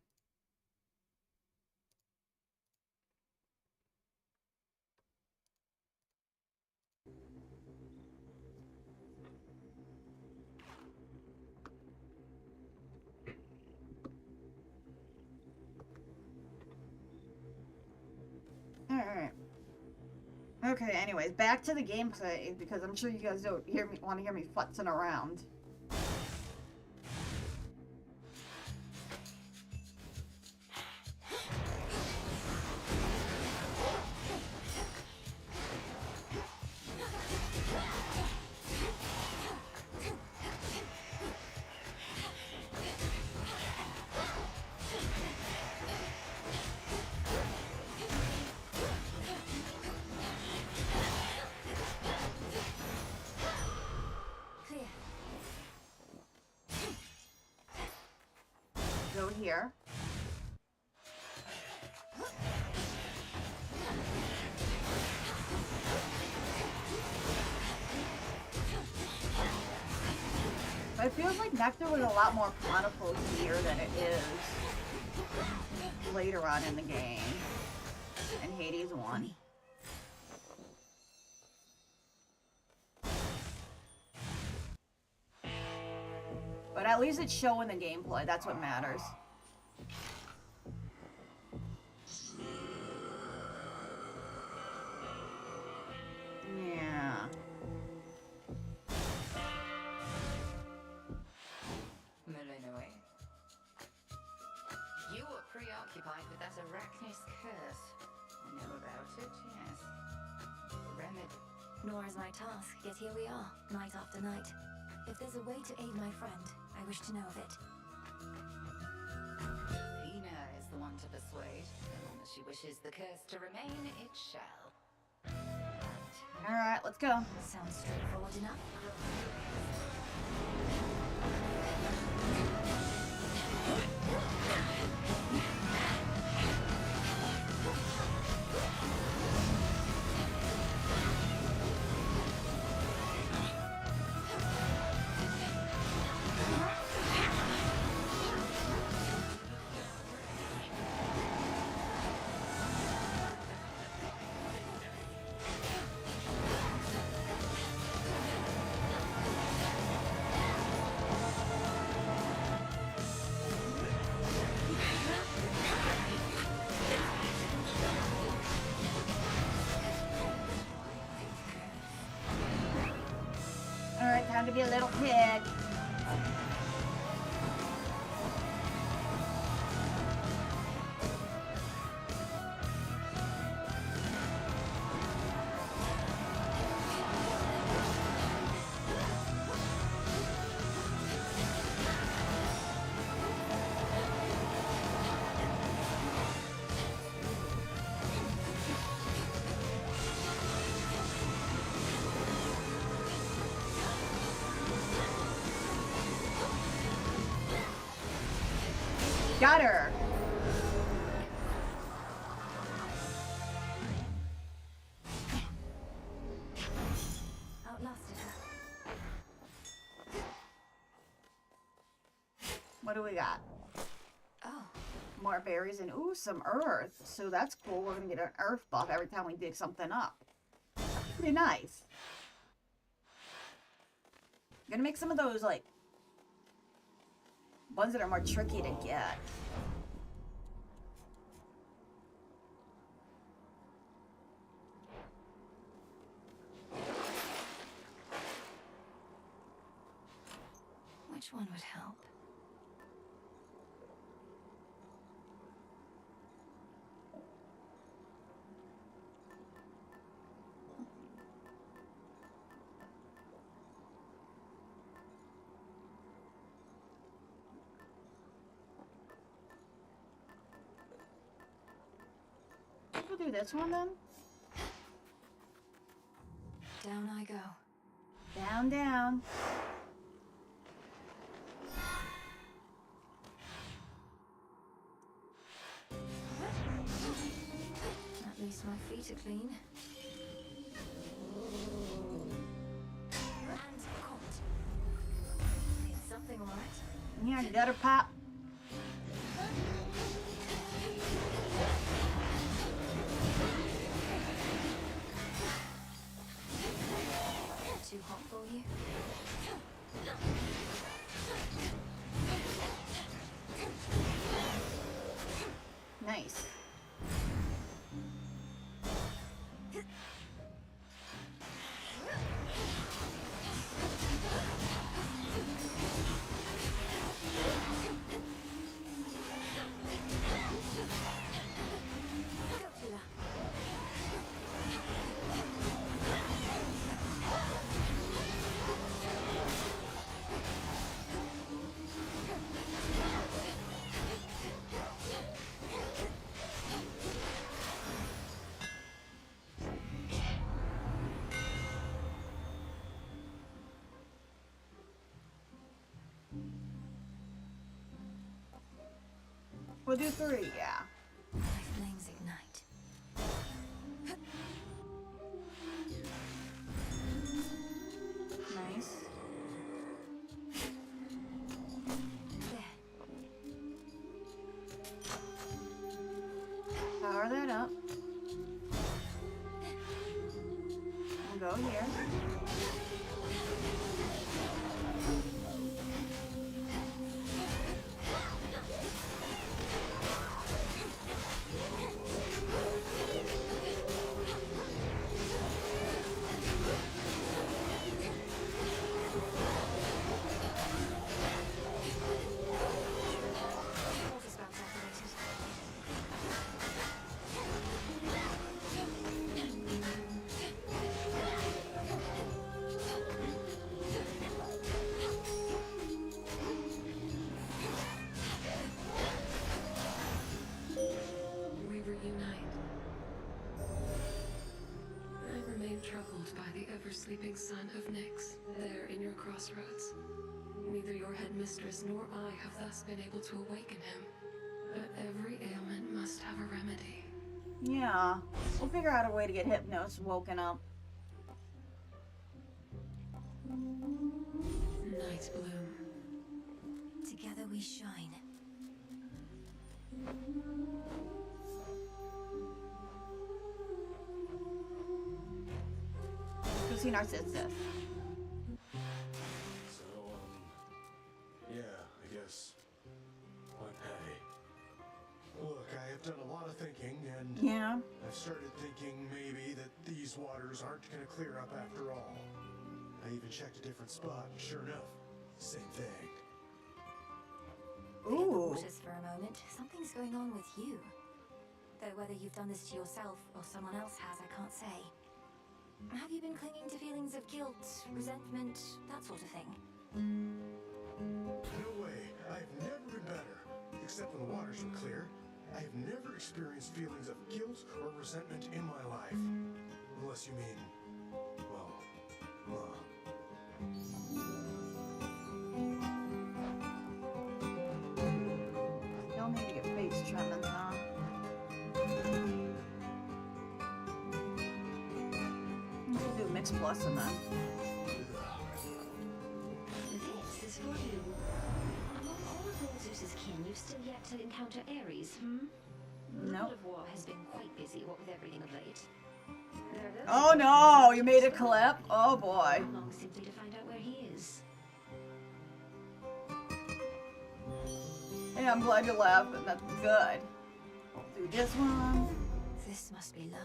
Alright. Okay, anyways, back to the gameplay, because I'm sure you guys don't want to hear me futzing around. Go here. But it feels like Nectar was a lot more plentiful here than it is later on in the game. And Hades won. But at least it's showing the gameplay. That's what matters. Yeah. Millenoi. You were preoccupied with that arachnist curse. I know about it, yes. The remedy. Nor is my task, yet here we are, night after night. If there's a way to aid my friend, I wish to know of it. Athena is the one to persuade. As long as she wishes the curse to remain, it shall. Alright, let's go. Sounds straightforward enough. Alright, time to be a little pig. Got her. Outlasted her. What do we got? Oh, More berries and ooh, some earth. So that's cool. We're gonna get an earth buff every time we dig something up. Pretty nice. Gonna make some of those like ones that are more tricky to get. which one would help? We'll do this one then. Down I go. Down, down. At least my feet are clean. And caught. It's something, alright. Yeah, gutter pop. Too hot for you? Nice. We'll do 3, yeah. My flames ignite. Nice. There. Power that up. We'll go here. Water spout's activated. We reunite. I remain troubled by the ever-sleeping son of Nyx, there in your crossroads. Neither your headmistress nor I have thus been able to awaken him. But every ailment must have a remedy. Yeah, we'll figure out a way to get Hypnos woken up. Night Bloom. Together we shine. Go see Narcissus. So, yeah, I guess. What pay? Look, I have done a lot of thinking, and Yeah. I've started thinking maybe that these waters aren't going to clear up after all. I even checked a different spot, and sure enough, same thing. Ooh. Waters for a moment. Something's going on with you. Though whether you've done this to yourself or someone else has, I can't say. Have you been clinging to feelings of guilt, resentment, that sort of thing? No way. I've never been better. Except when the waters were clear. I have never experienced feelings of guilt or resentment in my life. Unless you mean, well, Y'all need to get face trimming, huh? We'll do mixed plus and then. This is for you. Among all of Lord Zeus's kin, you've still yet to encounter Ares, The Nope. God of War has been quite busy, what with everything of late. There are those Oh who no, think you made a it's clip? Oh boy. How long simply to find out where he is. Hey, I'm glad you laughed, and that's good. We'll do this one. This must be love.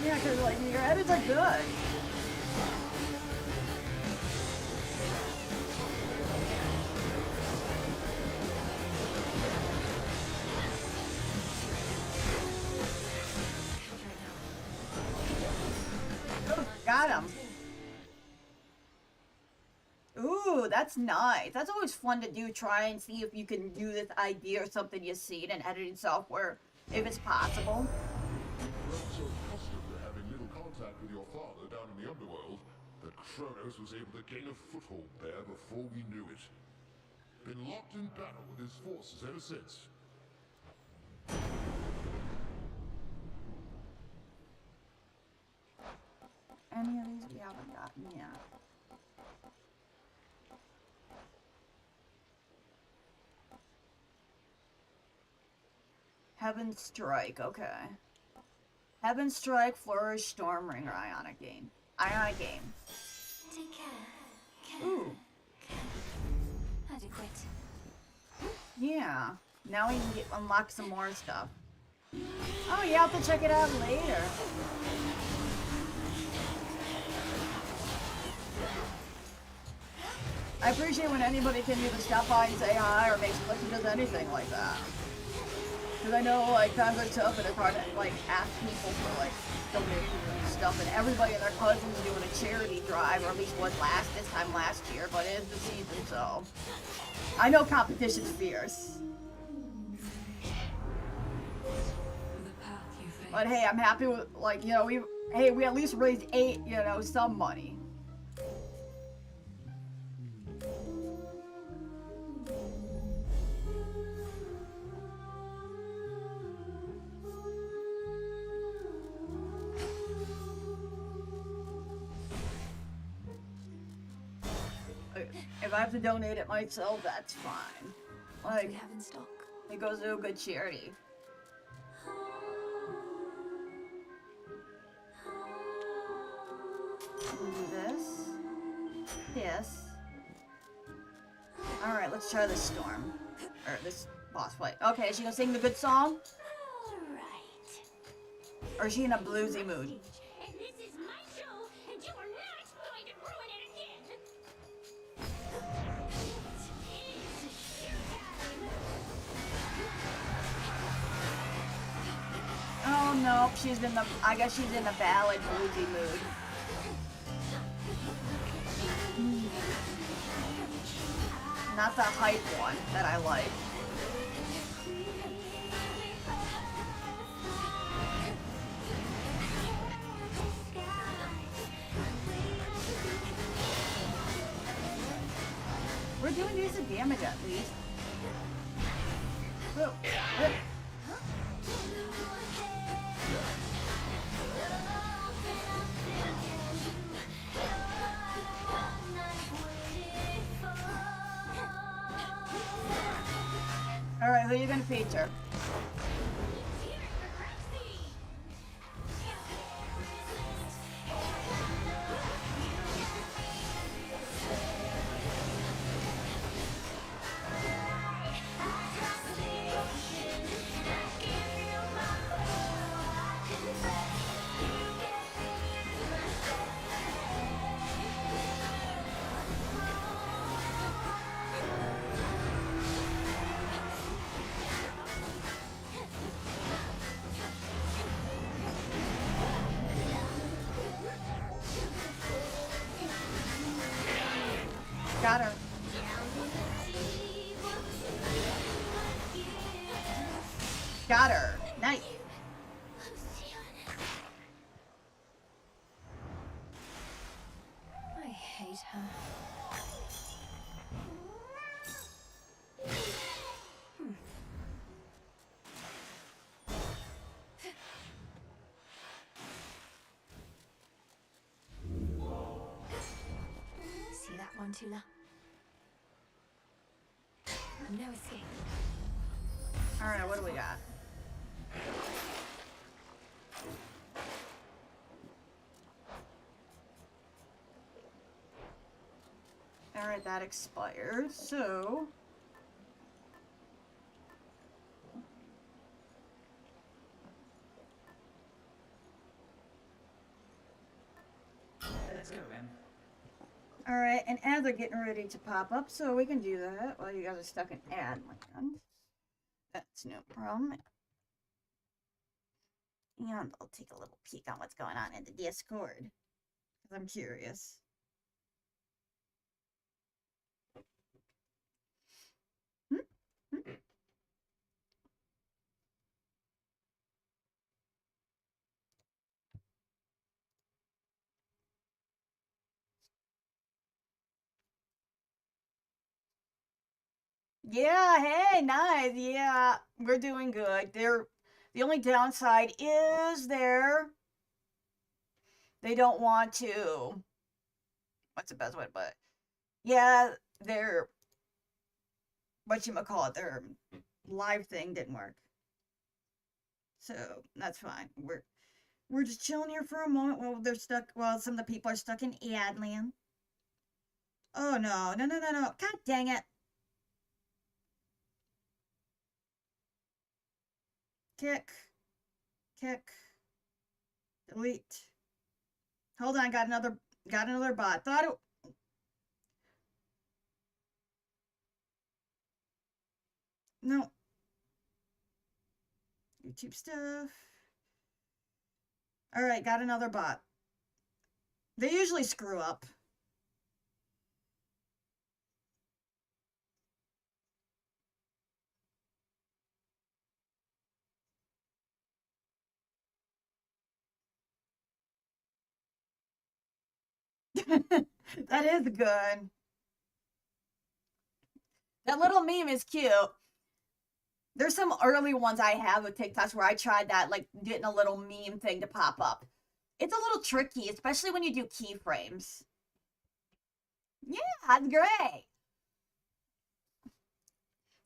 Yeah, because like your edits are good. Oh, got him. Ooh, that's nice. That's always fun to do. Try and see if you can do this idea or something you see in an editing software, if it's possible. We're so accustomed to having little contact with your father down in the Underworld that Kronos was able to gain a foothold there before we knew it. Been locked in battle with his forces ever since. Any of these we haven't gotten yet. Heaven Strike, okay. Heaven Strike, Flourish, Storm Ring, or Ionic Game. Ionic Game. Take care. Ooh. Adequate. Yeah. Now we can unlock some more stuff. Oh, you have to check it out later. I appreciate when anybody can either stop by and say hi or make look does anything like that. Because I know like times are tough and it's hard to like ask people for like donations and stuff, and everybody and their cousins doing a charity drive, or at least was this time last year, but it is the season, so I know competition's fierce. But hey, I'm happy with like, you know, we at least raised 8, you know, some money. If I have to donate it myself, that's fine. Like, We have in stock. it goes to a good charity. We'll do this. Yes. Alright, let's try this storm. Or this boss fight. Okay, is she gonna sing the good song? Alright. Or is she in a bluesy mood? And this is my show, and you are not going to ruin it again! Oh no, I guess she's in a ballad bluesy mood. Not the hype one that I like. We're doing decent damage at least. Whoa. Whoa. Alright, who are you gonna feature? Got her. Got her. Nice. I hate her. See that one, Tula? No escape. Alright, what do we got? Alright, that expired, so... Let's go, Em. Alright, and ads are getting ready to pop up, so we can do that while you guys are stuck in ad land. That's no problem. And I'll take a little peek on what's going on in the Discord, because I'm curious. Yeah, hey, nice. Yeah, we're doing good. The only downside is they don't want to. What's the best way to put it? Yeah, their whatchamacallit, their live thing didn't work. So that's fine. We're just chilling here for a moment while some of the people are stuck in ad land. Oh no, no, no, no, no. God dang it. Kick. Delete. Hold on, got another bot. Thought it. No. YouTube stuff. Alright, got another bot. They usually screw up. That is good. That little meme is cute. There's some early ones I have with TikToks where I tried that, like getting a little meme thing to pop up. It's a little tricky, especially when you do keyframes. Yeah, that's great.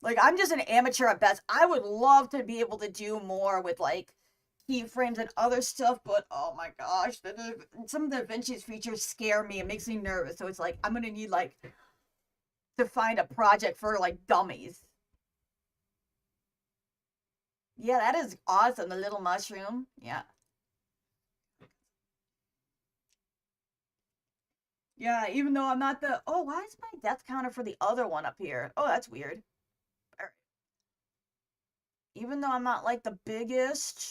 Like, I'm just an amateur at best. I would love to be able to do more with, like, keyframes and other stuff, but oh my gosh, some of the DaVinci's features scare me. It makes me nervous. So it's like, I'm gonna need, like, to find a project for, like, dummies. Yeah, that is awesome. The little mushroom. Yeah. Yeah, even though I'm not the... Oh, why is my death counter for the other one up here? Oh, that's weird. Right. Even though I'm not, like, the biggest...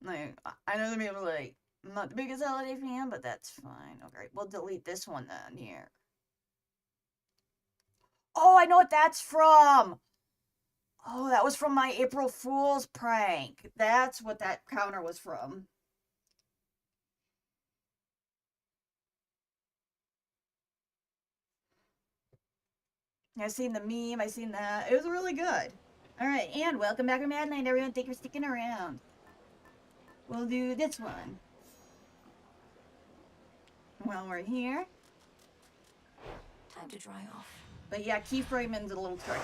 Like, I know maybe, like, I'm not the biggest holiday fan, but that's fine. Okay, we'll delete this one then here. Oh, I know what that's from. Oh, that was from my April Fool's prank. That's what that counter was from. I seen the meme. I seen that. It was really good. All right, and welcome back to Mad Night, everyone. Thank you for sticking around. We'll do this one while we're here. Time to dry off. But yeah, keyframing's a little tricky.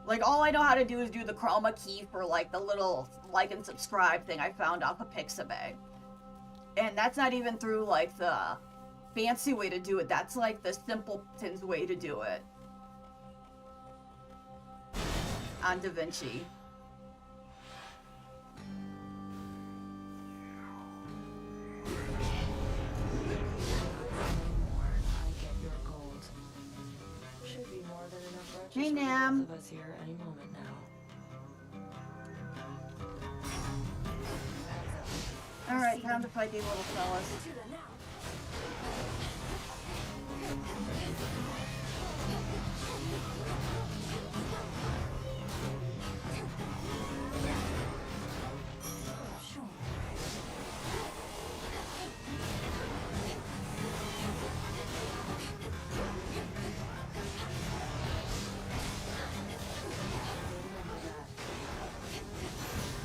Like, all I know how to do is do the chroma key for, like, the little like and subscribe thing I found off of Pixabay. And that's not even through, like, the fancy way to do it. That's, like, the simpleton's way to do it. On DaVinci. Hey, Nam. Of us here any moment now. Alright, time to fight these little fellas.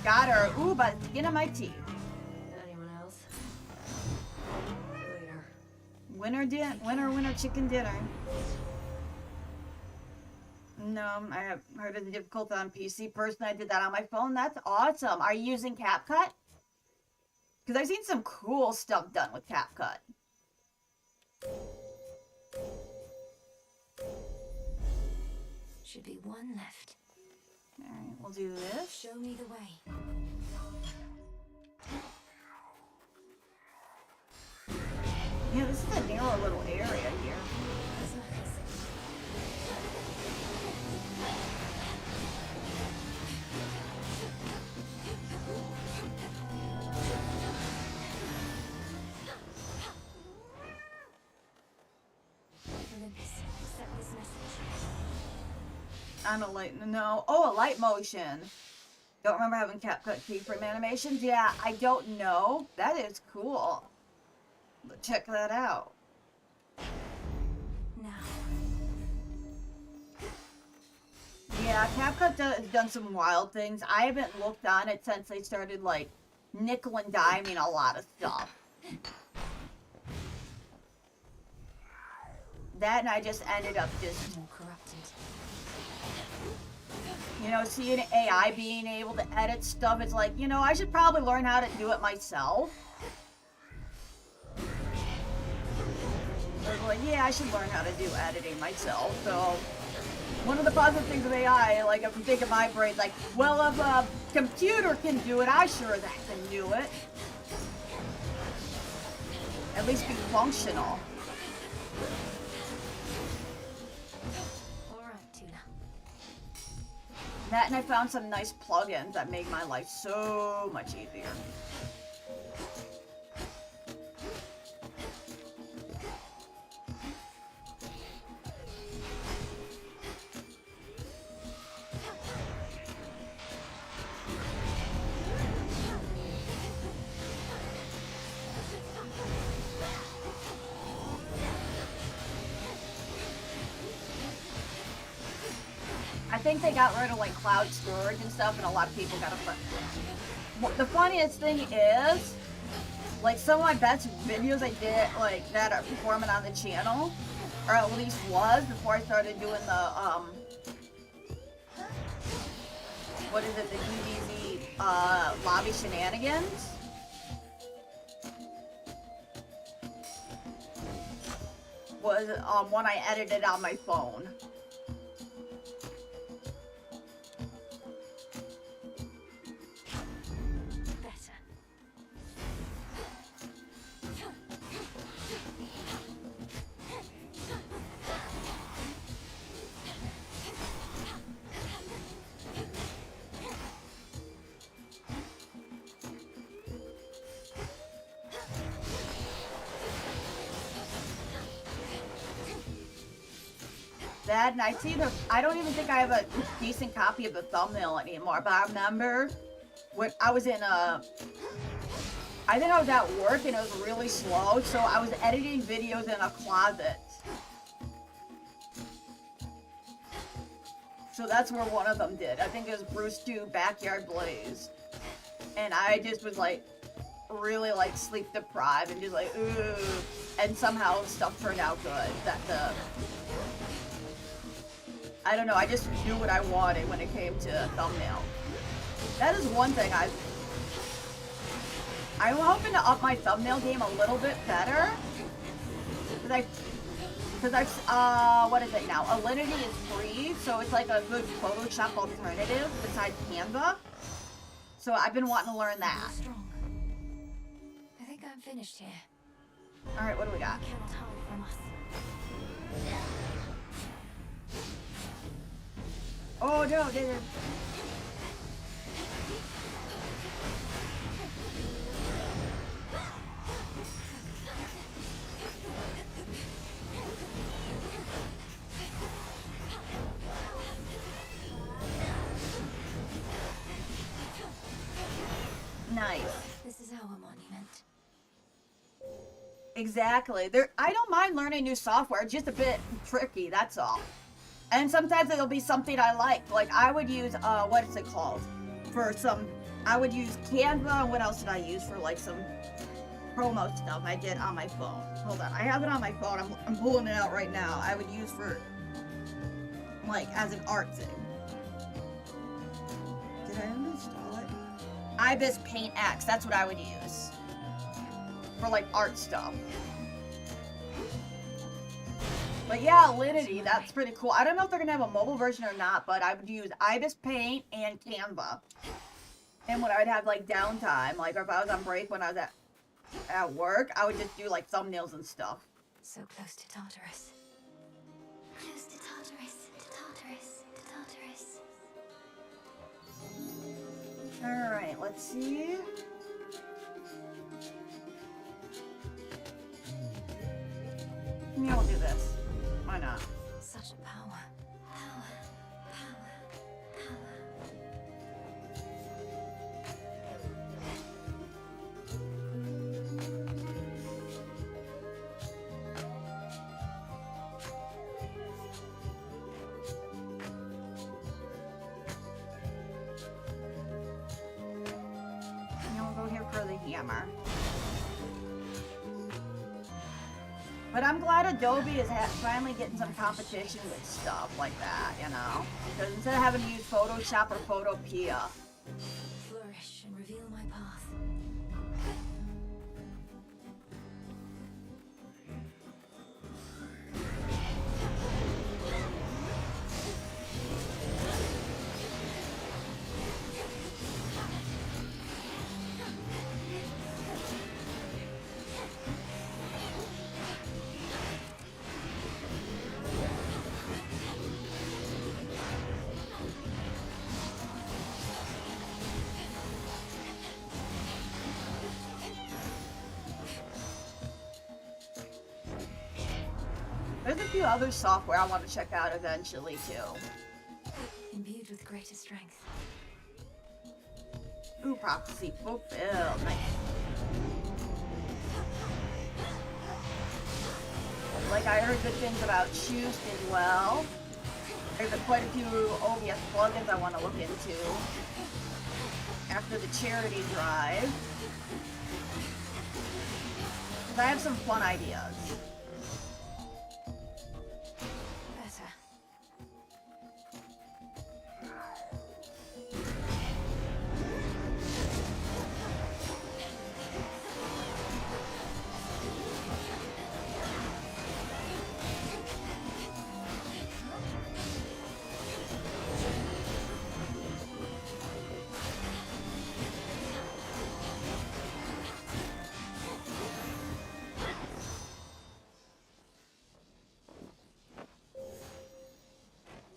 Got her. Ooh, by the skin of my teeth. Anyone else? Later. Winner chicken dinner. No, I have heard of the difficulty on PC. Personally, I did that on my phone. That's awesome. Are you using CapCut? Because I've seen some cool stuff done with CapCut. Should be one left. Alright, we'll do this. Show me the way. Yeah, this is a narrow little area here. On a light, no. Oh, a light motion. Don't remember having CapCut keyframe animations? Yeah, I don't know. That is cool. But check that out. Now. Yeah, CapCut has done some wild things. I haven't looked on it since they started, like, nickel and diming a lot of stuff. That and I just ended up just... More corrupted. You know, seeing AI being able to edit stuff, it's like, you know, I should probably learn how to do it myself. I was like, yeah, I should learn how to do editing myself. So, one of the positive things with AI, like, if you think of my brain, like, well, if a computer can do it, I sure as heck can do it. At least be functional. That and I found some nice plugins that made my life so much easier. I think they got rid of like cloud storage and stuff, and a lot of people got a. The funniest thing is, like, some of my best videos I did, like, that are performing on the channel, or at least was before I started doing the what is it, the DBZ lobby shenanigans. Was one I edited on my phone. That, and I see the. I don't even think I have a decent copy of the thumbnail anymore. But I remember when I was in I think I was at work and it was really slow, so I was editing videos in a closet. So that's where one of them did. I think it was Bruce 2 Backyard Blaze. And I just was like, really like sleep deprived and just like, ooh. And somehow stuff turned out good. I don't know, I just knew what I wanted when it came to thumbnail. That is one thing I'm hoping to up my thumbnail game a little bit better. What is it now? Alinity is free, so it's like a good Photoshop alternative besides Canva. So I've been wanting to learn that. I think I'm finished here. Alright, what do we got? You cannot hide from us. Oh no, dude. Nice. This is our monument. Exactly. I don't mind learning new software. It's just a bit tricky, that's all. And sometimes it'll be something I like. Like I would use what is it called? I would use Canva, and what else did I use for like some promo stuff I did on my phone? Hold on, I have it on my phone. I'm pulling it out right now. I would use for like as an art thing. Did I uninstall it? Ibis Paint X, that's what I would use. For like art stuff. But yeah, Alinity, that's pretty cool. I don't know if they're gonna have a mobile version or not, but I would use Ibis Paint and Canva. And when I would have like downtime, like if I was on break when I was at work, I would just do like thumbnails and stuff. So close to Tartarus. Close to Tartarus, to Tartarus, to Tartarus. Alright, let's see. Yeah, we'll do this. Why not? Such a power. Now we'll go here for the hammer. But I'm glad Adobe is finally getting some competition with stuff like that, you know? Because instead of having to use Photoshop or Photopea. Flourish and reveal my path. There's a few other software I want to check out eventually too. Imbued with greater strength. Ooh, prophecy fulfilled. Nice. Like I heard good things about Shoes did well. There's quite a few OBS plugins I want to look into after the charity drive. 'Cause I have some fun ideas. Better.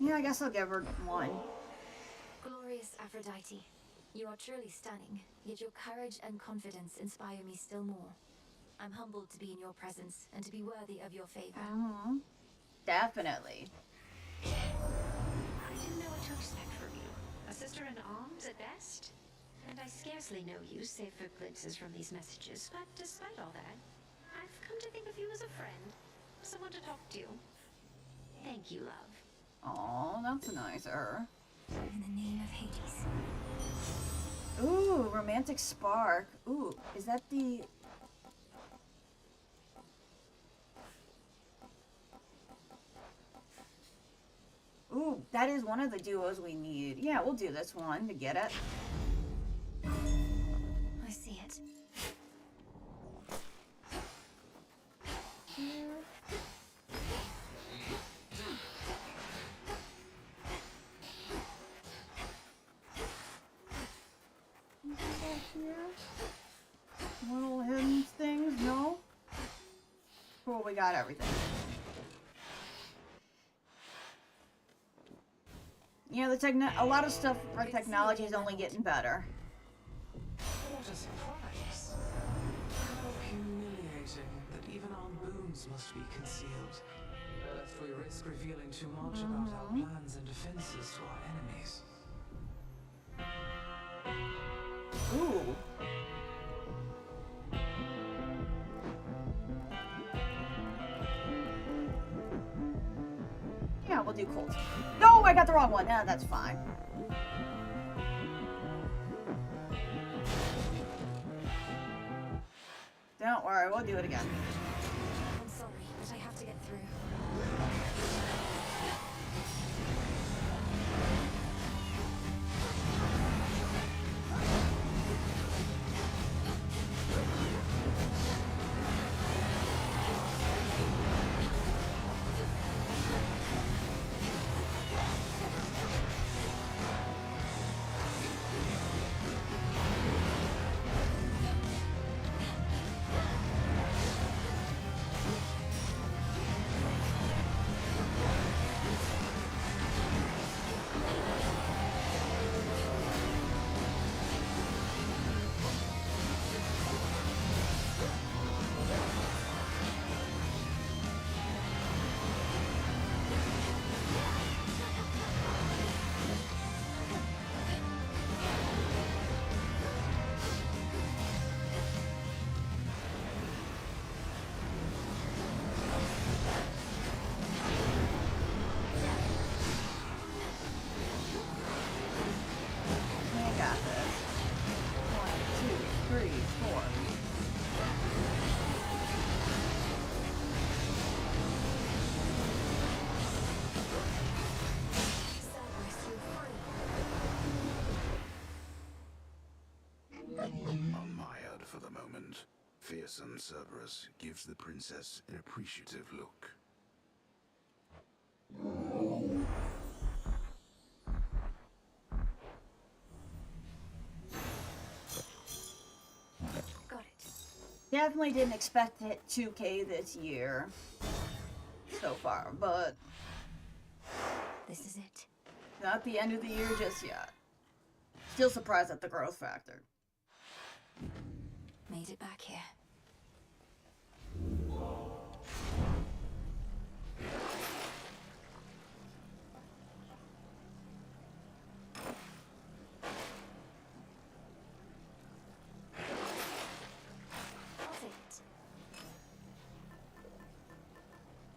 Yeah, I guess I'll give her one. Glorious Aphrodite, you are truly stunning, yet your courage and confidence inspire me still more. I'm humbled to be in your presence and to be worthy of your favor. Definitely. to expect from you. A sister in arms at best? And I scarcely know you, save for glimpses from these messages, but despite all that, I've come to think of you as a friend. Someone to talk to. Thank you, love. Oh, that's nicer. In the name of Hades. Ooh, romantic spark. Ooh, is that the... Ooh, that is one of the duos we need. Yeah, we'll do this one to get it. I see it. Little hidden things, no? Cool, we got everything. Yeah, a lot of stuff for technology is only getting better. What a surprise. How humiliating that even our boons must be concealed, lest we risk revealing too much about our plans and defenses to our enemies. Ooh. Yeah, we'll do Colt. No, I got the wrong one. Yeah, that's fine. Don't worry, we'll do it again. I'm sorry, but I have to get through. Admired for the moment, fearsome Cerberus gives the princess an appreciative look. Got it. Definitely didn't expect to hit 2K this year so far, but This is it. not the end of the year just yet. Still surprised at the growth factor. Made it back here. I'll take it.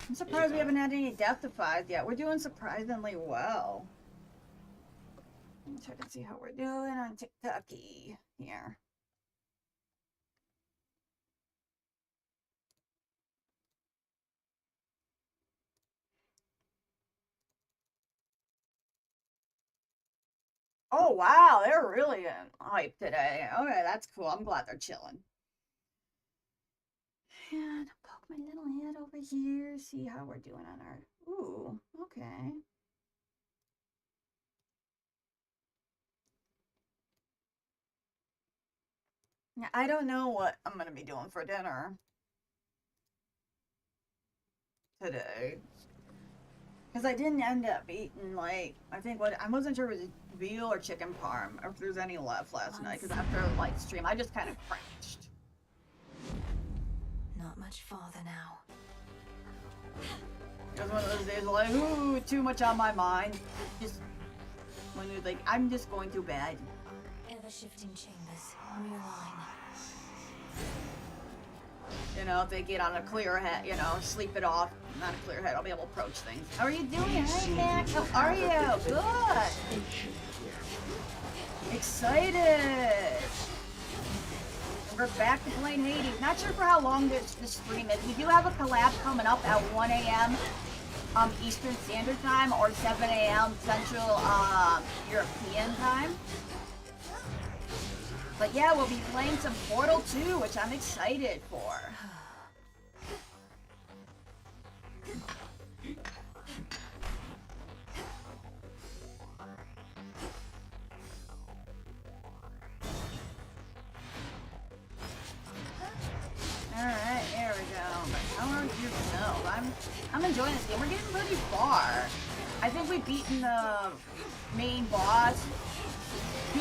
I'm surprised we haven't had any death defies yet. We're doing surprisingly well. Let me check and see how we're doing on TikTok-y here. Oh wow, they're really hyped today. Okay, that's cool. I'm glad they're chilling. And poke my little head over here, see how we're doing on our... Ooh, okay. Now, I don't know what I'm going to be doing for dinner today. Because I didn't end up eating, like, I think I wasn't sure if it was veal or chicken parm, or if there's any left last night. Because after the live stream, I just kind of crashed. Not much farther now. It was one of those days like, ooh, too much on my mind. Just when you're like, I'm just going to bed. Ever-shifting chambers, realign. You know, if they get on a clear head, you know, sleep it off. Not a clear head, I'll be able to approach things. How are you doing? Hi, Max. How are you? Good. Excited. We're back to playing Hades. Not sure for how long this stream is. We do have a collab coming up at 1 a.m. Eastern Standard Time or 7 a.m. Central European Time. But yeah, we'll be playing some Portal 2, which I'm excited for. Alright, there we go. How are yourself? I'm enjoying this game. We're getting pretty far. I think we've beaten the main boss 2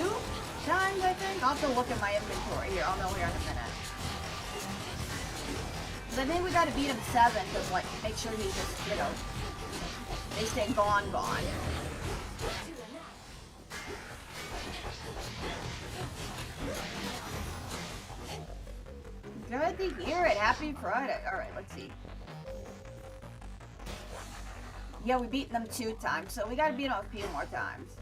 times, I think. I'll have to look at my inventory here. I'll know here in a minute. Because I think we gotta beat him 7 to, like, make sure he just, you know, they stay gone. Good to hear it. Happy Friday. Alright, let's see. Yeah, we beat them 2 times, so we gotta beat them a few more times.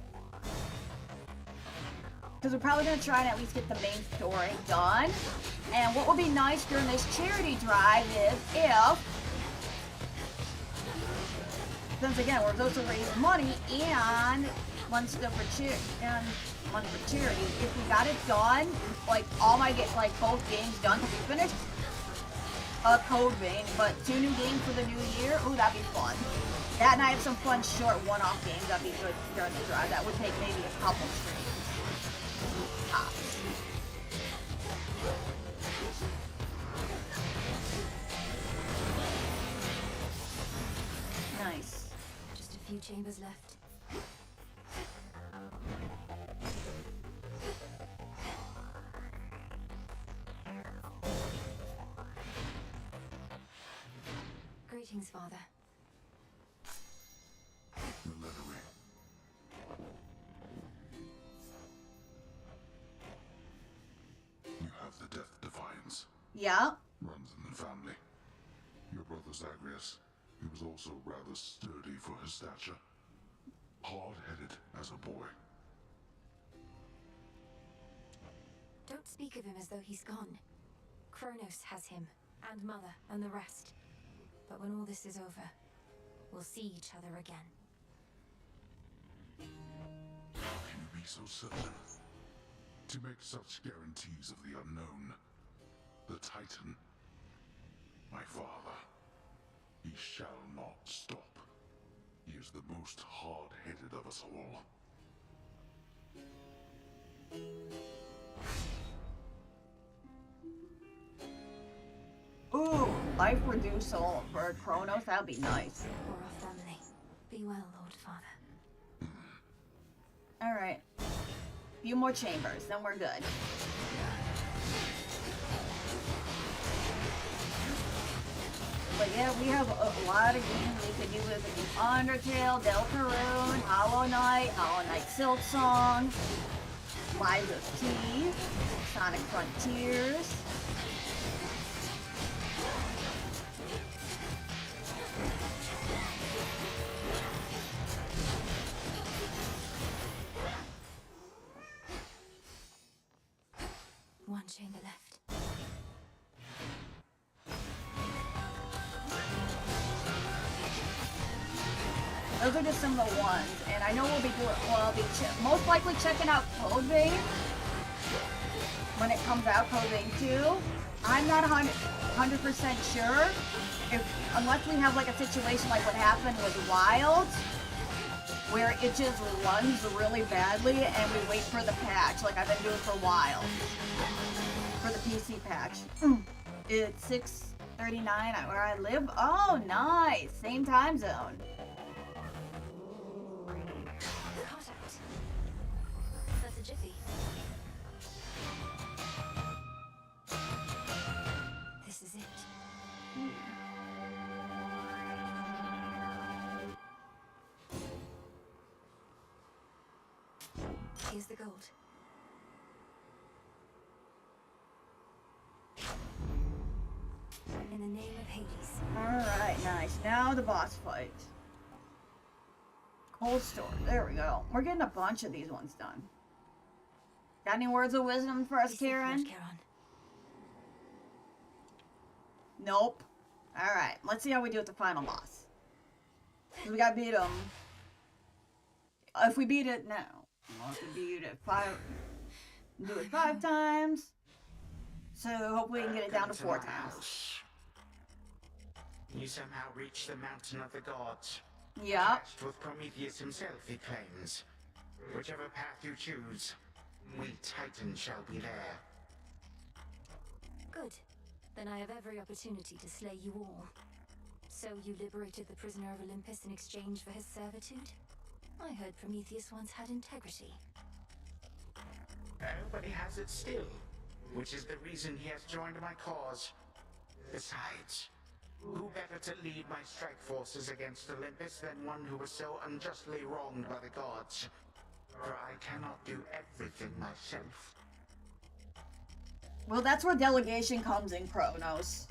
Because we're probably going to try and at least get the main story done. And what would be nice during this charity drive is if, since again, we're supposed to raise money and money for charity, if we got it done, like all my both games done, because we finished Code Vein, but 2 new games for the new year, ooh, that'd be fun. That and I have some fun short one-off games that'd be good during the drive. That would take maybe a couple streams. Nice. Just a few chambers left. Greetings, Father. Yeah. Runs in the family. Your brother Zagreus, he was also rather sturdy for his stature. Hard-headed as a boy. Don't speak of him as though he's gone. Kronos has him, and Mother, and the rest. But when all this is over, we'll see each other again. How can you be so certain? To make such guarantees of the unknown. The Titan, my father, he shall not stop. He is the most hard-headed of us all. Ooh, life reducible for Kronos, that'd be nice. For our family. Be well, Lord Father. Alright. Few more chambers, then we're good. But yeah, we have a lot of games we could do with it. Undertale, Deltarune, Hollow Knight Silksong, Lies of T, Sonic Frontiers. One chamber left. Those are just some of the ones, and I know we'll be doing, well, I'll be most likely checking out Code Vein when it comes out, Code Vein 2. I'm not 100% sure, unless we have like a situation like what happened with Wild, where it just runs really badly and we wait for the patch, like I've been doing for Wild, for the PC patch. It's 6:39 where I live. Oh, nice, same time zone. That's a jiffy. This is it. Here's the gold. In the name of Hades. Alright, nice. Now the boss fight. Cold store. There we go. We're getting a bunch of these ones done. Got any words of wisdom for us, Karen? Nope. Alright, let's see how we do with the final boss. We gotta beat him. If we beat it now. Well, if we beat it do it 5 times. So hopefully we can get it down to 4 times. You somehow reached the mountain of the gods. Yeah. Attached with Prometheus himself, he claims. Whichever path you choose, we Titans shall be there. Good. Then I have every opportunity to slay you all. So you liberated the prisoner of Olympus in exchange for his servitude? I heard Prometheus once had integrity. Oh, but he has it still. Which is the reason he has joined my cause. Besides, who better to lead my strike forces against Olympus than one who was so unjustly wronged by the gods? For I cannot do everything myself. Well, that's where delegation comes in, Kronos.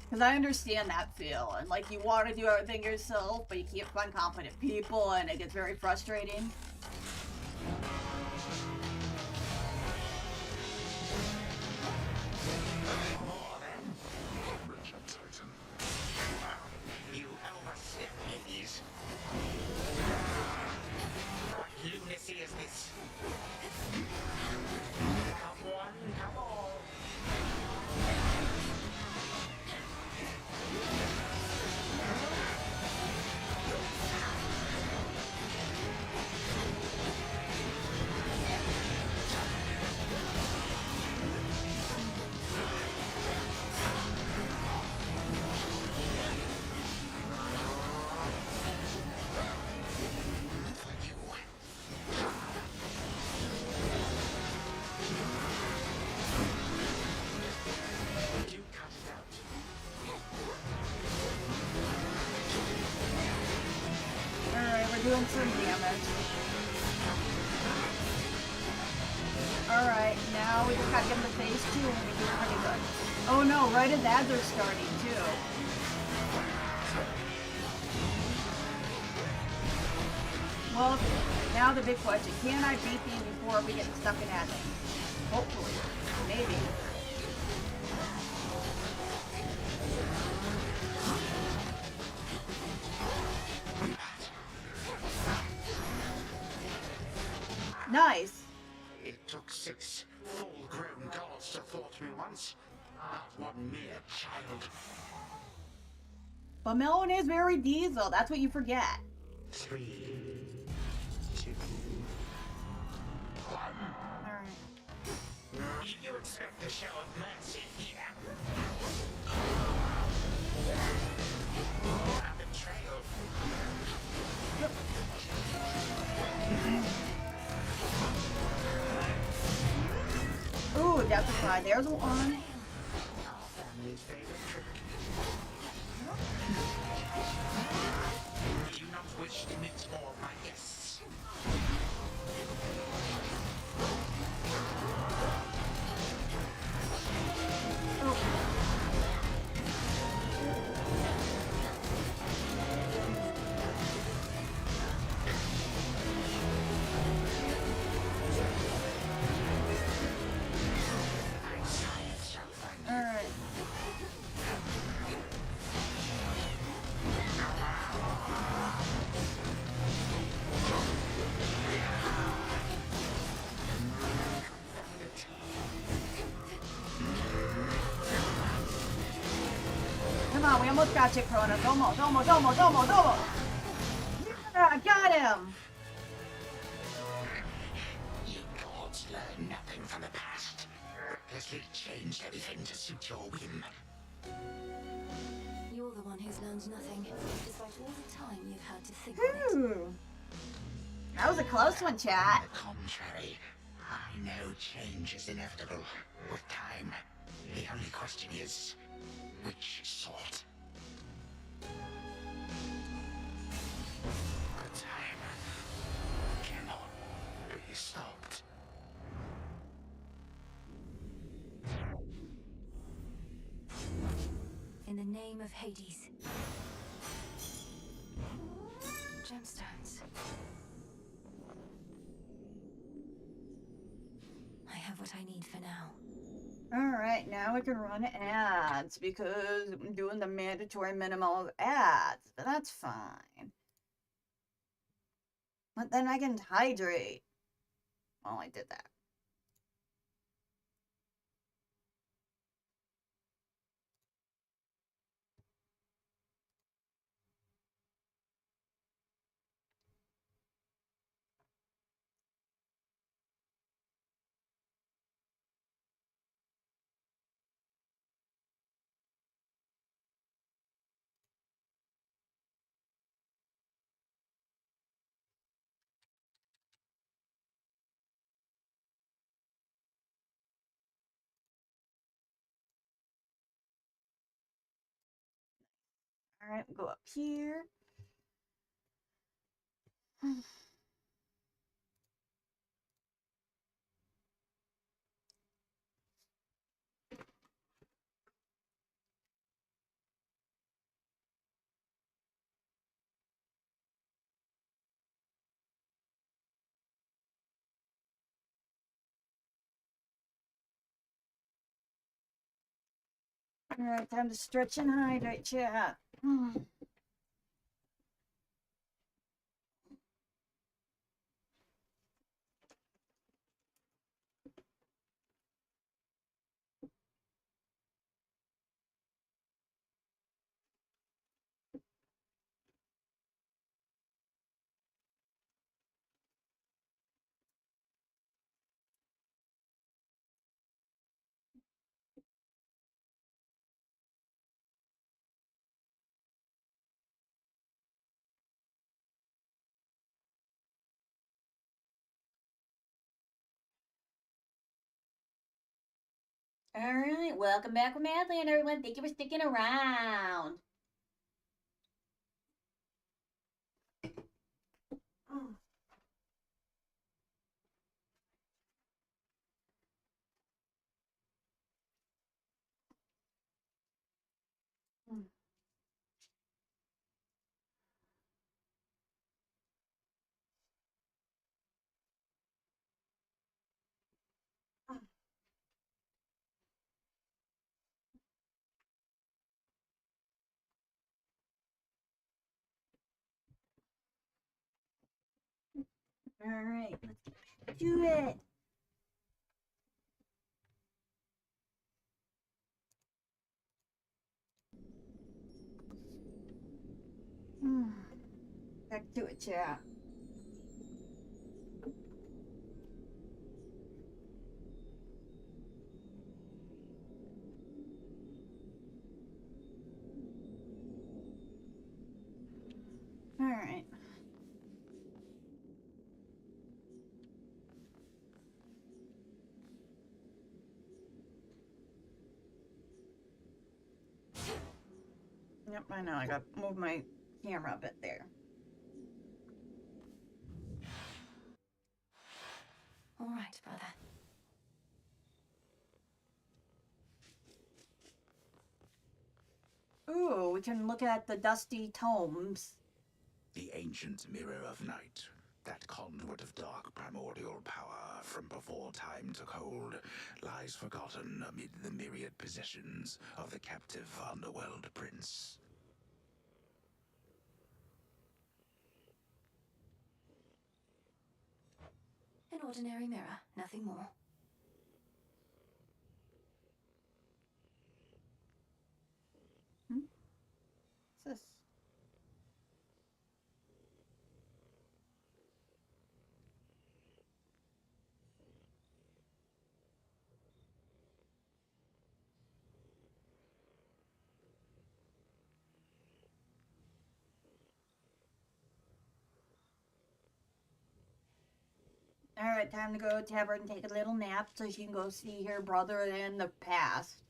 Because I understand that feel, and like you want to do everything yourself, but you can't find competent people, and it gets very frustrating. You overstep, Hades. What lunacy is this? Come one, come all. Doing some damage. Alright, now we just gotta get him to phase 2 and we do pretty good. Oh no, right as ads are starting too. Well, now the big question, can I beat these before we get stuck in ads? Hopefully. Maybe. Nice. It took 6 full-grown gods to thwart me once, not one mere child. But Melon is very diesel. That's what you forget. 3, 2, 1. Alright. You expect a show of mercy here? A betrayal. Ooh, that's a fly. There's one. Our family's favorite trick. Do you not wish to meet more of my guests? Alright. Come on, we almost got you, Kronos. Almost. Yeah, I got him. You gods learn nothing from the past. Recklessly changed everything to suit your whim. You're the one who's learned nothing, despite all the time you've had to think on it. Ooh. That was a close one, chat. On the contrary, I know change is inevitable. With time, the only question is, which sort? The time cannot in the name of Hades. Gemstones. I have what I need for now. Alright, now we can run ads because I'm doing the mandatory minimum of ads. But that's fine. But then I can hydrate. Well, I did that. Alright, we'll go up here. Alright, time to stretch and hydrate, chat. Alright, welcome back from Madland, everyone. Thank you for sticking around. Alright, let's get to it. Back to it, chat. Alright. Yep, I know. I got to move my camera a bit there. All right, brother. Ooh, we can look at the dusty tomes. The ancient mirror of night, that conduit of dark primordial power from before time took hold, lies forgotten amid the myriad possessions of the captive Underworld prince. An ordinary mirror, nothing more. What's this? Alright, time to go to Tavern and take a little nap so she can go see her brother in the past.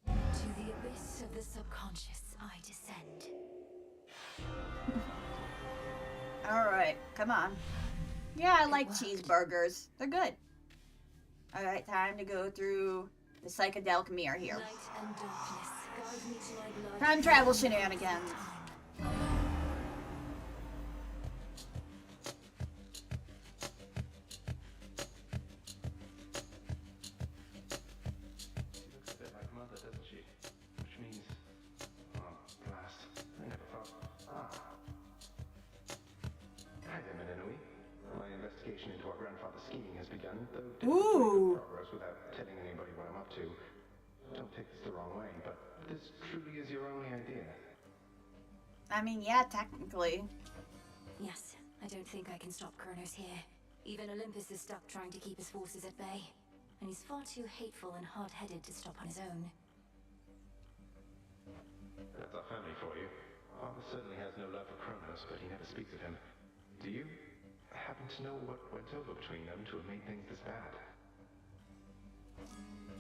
To the abyss of the subconscious, I descend. Alright, come on. Yeah, I like cheeseburgers. They're good. Alright, time to go through the psychedelic mirror here. Light and darkness, guides me to my blood. Time travel shenanigans. She looks a bit like Mother, doesn't she? Which means... Oh, blast. I never thought... Ah. Hi there, Minanui. My investigation into our grandfather's scheming has begun, though difficult to make good progress without telling anybody what I'm up to. Don't take this the wrong way, but this truly is your only idea. I mean, yeah, technically. Yes, I don't think I can stop Kronos here. Even Olympus is stuck trying to keep his forces at bay. And he's far too hateful and hard-headed to stop on his own. That's our family for you. Father certainly has no love for Kronos, but he never speaks of him. Do you happen to know what went over between them to have made things this bad?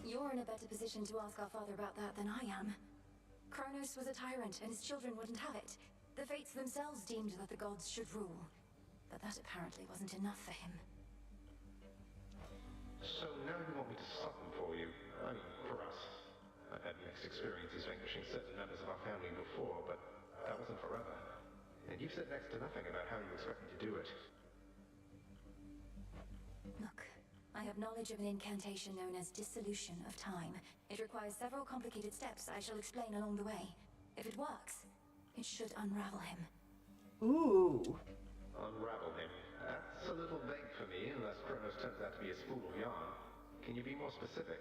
You're in a better position to ask our father about that than I am. Kronos was a tyrant, and his children wouldn't have it. The Fates themselves deemed that the gods should rule. But that apparently wasn't enough for him. So now you want me to stop them for you? I mean, for us. I've had mixed experiences vanquishing certain members of our family before, but that wasn't forever. And you've said next to nothing about how you expect me to do it. Look, I have knowledge of an incantation known as dissolution of time. It requires several complicated steps I shall explain along the way. If it works, it should unravel him. Ooh. Unravel him? That's a little vague for me, unless Kronos turns out to be a spool of yarn. Can you be more specific?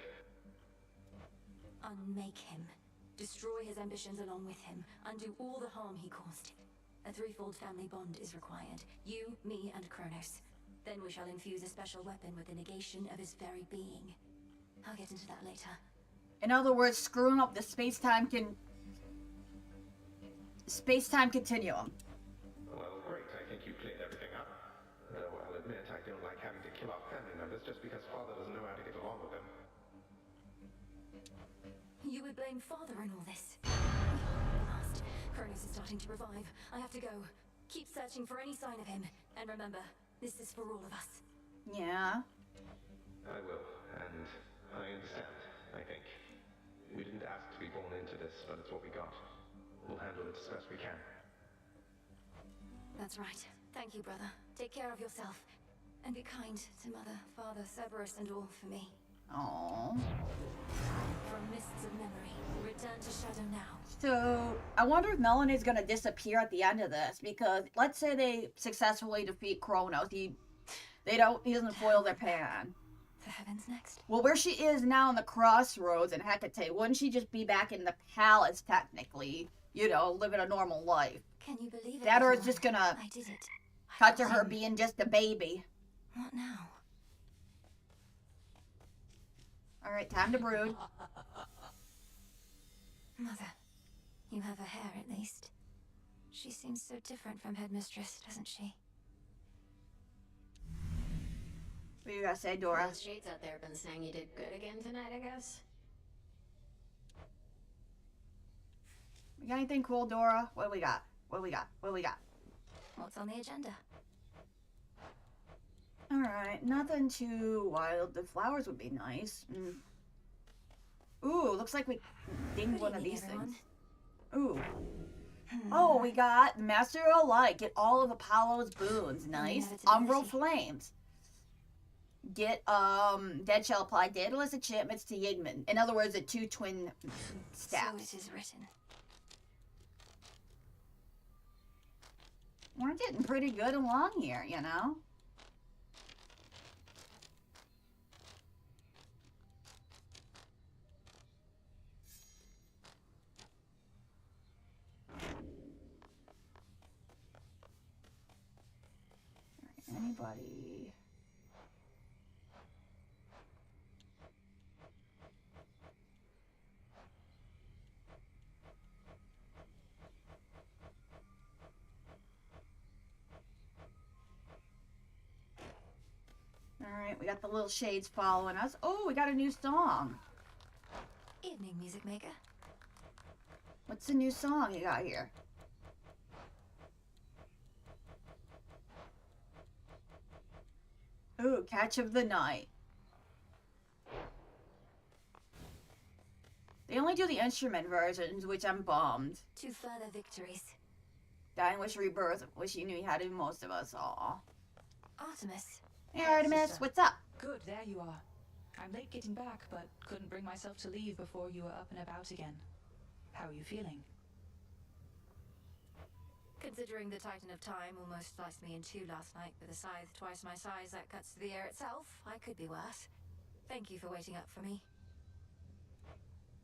Unmake him. Destroy his ambitions along with him. Undo all the harm he caused. A threefold family bond is required. You, me, and Kronos. Then we shall infuse a special weapon with the negation of his very being. I'll get into that later. In other words, screwing up the space-time continuum. Well, great. I think you cleared everything up. Though I'll admit I don't like having to kill off family members just because Father doesn't know how to get along with them. You would blame Father in all this. Last, Kronos is starting to revive. I have to go. Keep searching for any sign of him. And remember, this is for all of us. Yeah. I will, and I understand, I think. We didn't ask to be born into this, but it's what we got. We'll handle it as best we can. That's right. Thank you, brother. Take care of yourself. And be kind to Mother, Father, Cerberus, and all for me. Aww. From mists of memory, return to Shadow now. So, I wonder if Melanie's gonna disappear at the end of this, because let's say they successfully defeat Kronos. He doesn't foil their plan. The heavens next. Well, where she is now in the crossroads in Hecate, wouldn't she just be back in the palace, technically? You know, living a normal life. Can you believe it? That or it's just gonna I did it. cut to her being just a baby. What now? Alright, time to brood. Mother, you have a hair at least. She seems so different from Headmistress, doesn't she? What do you gotta say, Dora? Those shades out there have been saying you did good again tonight, I guess. You got anything cool, Dora? What do we got? What do we got? What do we got? What's on the agenda? Alright, nothing too wild. The flowers would be nice. Ooh, looks like we dinged one of these things. Ooh. Oh, we got Master of Light. Get all of Apollo's boons. Nice. Umbral Flames. Get, Dead Shall apply Daedalus enchantments to Yigman. In other words, the two twin staffs. So it is written. We're getting pretty good along here, you know? Anybody? Alright, we got the little shades following us. Oh, we got a new song. Evening, music maker. What's the new song you got here? Ooh, Catch of the Night. They only do the instrument versions, which I'm bummed. To further victories. Dying Wish Rebirth, wish you knew you had it most of us. Aw. Artemis. Hey Artemis, Sister. what's up? Good, there you are. I'm late getting back, but couldn't bring myself to leave before you were up and about again. How are you feeling? Considering the Titan of Time almost sliced me in two last night with a scythe twice my size that cuts to the air itself, I could be worse. Thank you for waiting up for me.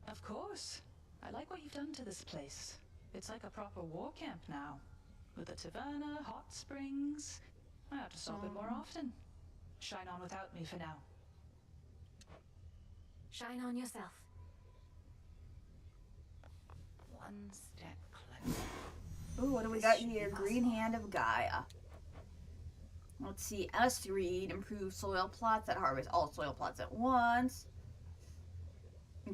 Of course. I like what you've done to this place. It's like a proper war camp now. With a taverna, hot springs. I ought to stop it more often. Shine on without me for now. Shine on yourself. One step closer. Ooh, what do we got here? Green Hand of Gaia. Let's see. S3, improve soil plots that harvest all soil plots at once.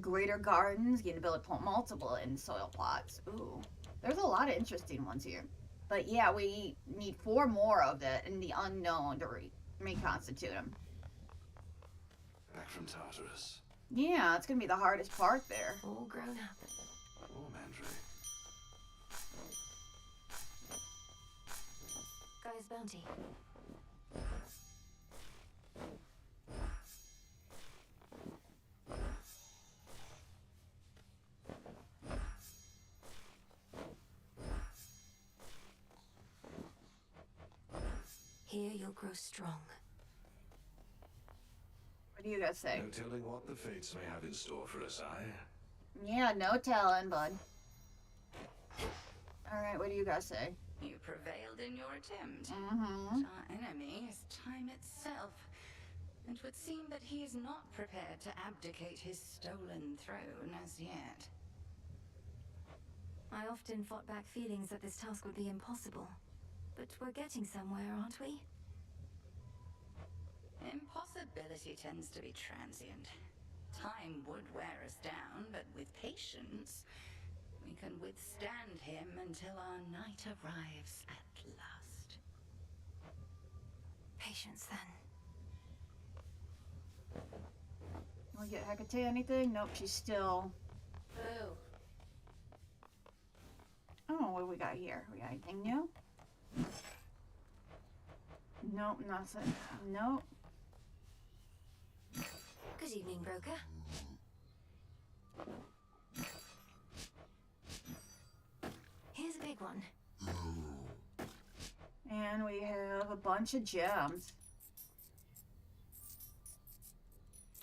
Greater Gardens, gain ability to plant multiple in soil plots. Ooh, there's a lot of interesting ones here. But yeah, we need 4 more of that in the unknown to reconstitute them. Back from Tartarus. Yeah, it's gonna be the hardest part there. All grown up. Oh, Mandrake. Guy's bounty. Here you'll grow strong. What do you guys say? No telling what the fates may have in store for us, Yeah, no telling, bud. Alright, what do you guys say? You prevailed in your attempt. Mm-hmm. Our enemy is time itself. And it would seem that he is not prepared to abdicate his stolen throne as yet. I often fought back feelings that this task would be impossible. But we're getting somewhere, aren't we? Impossibility tends to be transient. Time would wear us down, but with patience, we can withstand him until our night arrives at last. Patience, then. Will we get Hecate anything? Nope, she's still... Boo. Oh, what do we got here? We got anything new? Nope, nothing. Nope. Good evening, broker. Here's a big one. And we have a bunch of gems.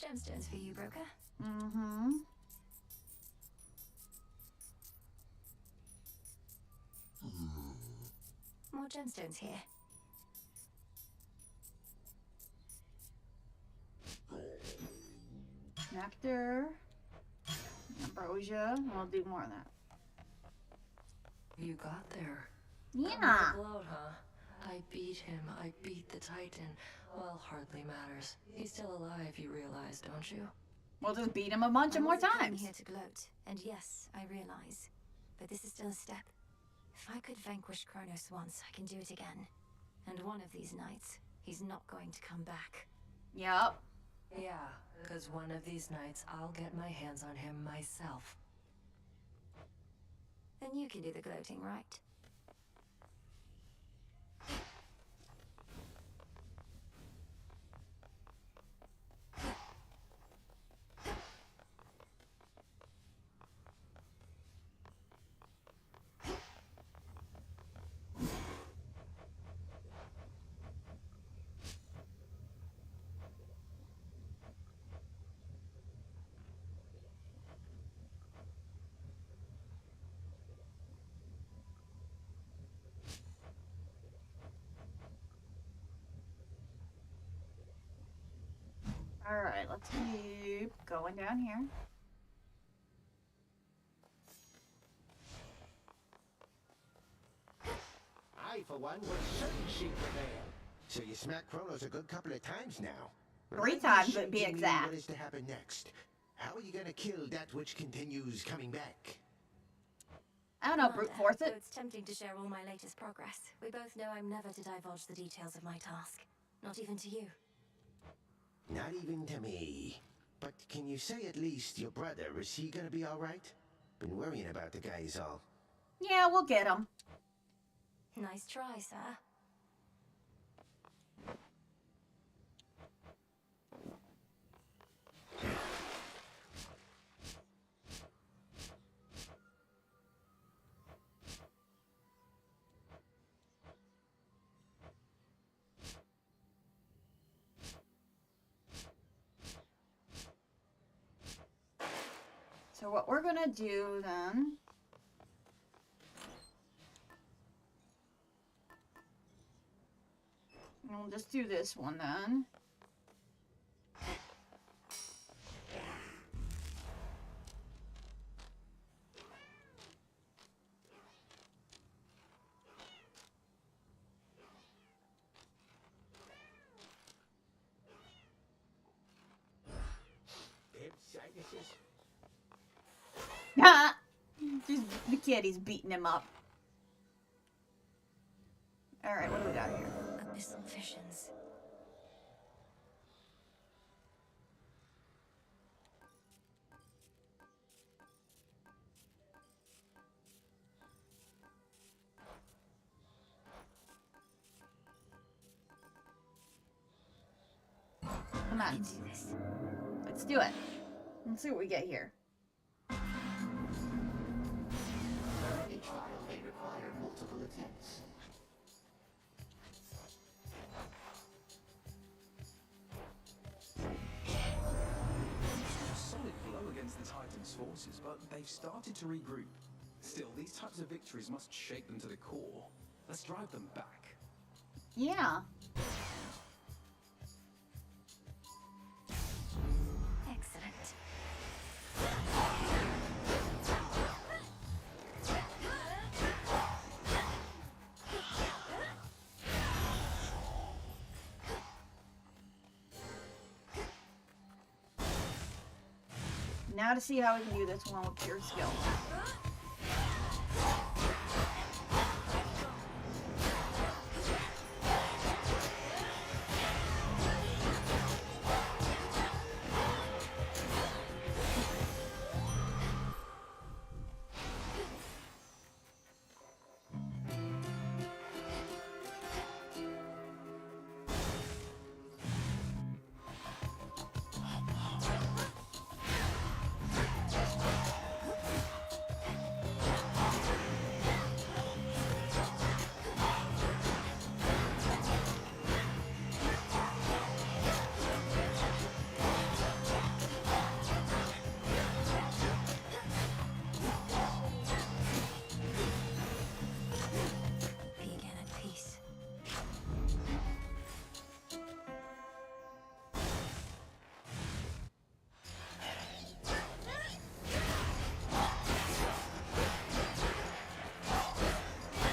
Gemstones for you, broker. Mm-hmm. More gemstones here. Nectar. Ambrosia. We'll do more of that. You got there. Yeah. Bloat, huh? I beat him. I beat the Titan. Well, hardly matters. He's still alive, you realize, don't you? We'll just beat him a bunch of more I wasn't times. here to gloat, and yes, I realize. But this is still a step. If I could vanquish Kronos once, I can do it again. And one of these nights, he's not going to come back. Yup. Yeah, because one of these nights I'll get my hands on him myself. Then you can do the gloating, right? Alright, let's keep going down here. I, for one, was certain she'd prevail. So you smacked Kronos a good couple of times now. 3 Remind times, me, to be Jimmy, exact. What is to happen next? How are you gonna kill that which continues coming back? I don't know, brute force Though it. it's tempting to share all my latest progress. We both know I'm never to divulge the details of my task. Not even to you. Not even to me. But can you say at least your brother, is he gonna be alright? Been worrying about the guy is all. Yeah, we'll get him. Nice try, sir. So what we're gonna do then, we'll just do this one then. Just the kid, he's beating him up. Alright, what do we got here? Abyssal visions. Come on. Let's do it. Let's see what we get here. Each file may require multiple attempts. A solid blow against the Titans' forces, but they've started to regroup. Still, these types of victories must shake them to the core. Let's drive them back. Yeah. Excellent. Now to see how we can do this one with pure skill.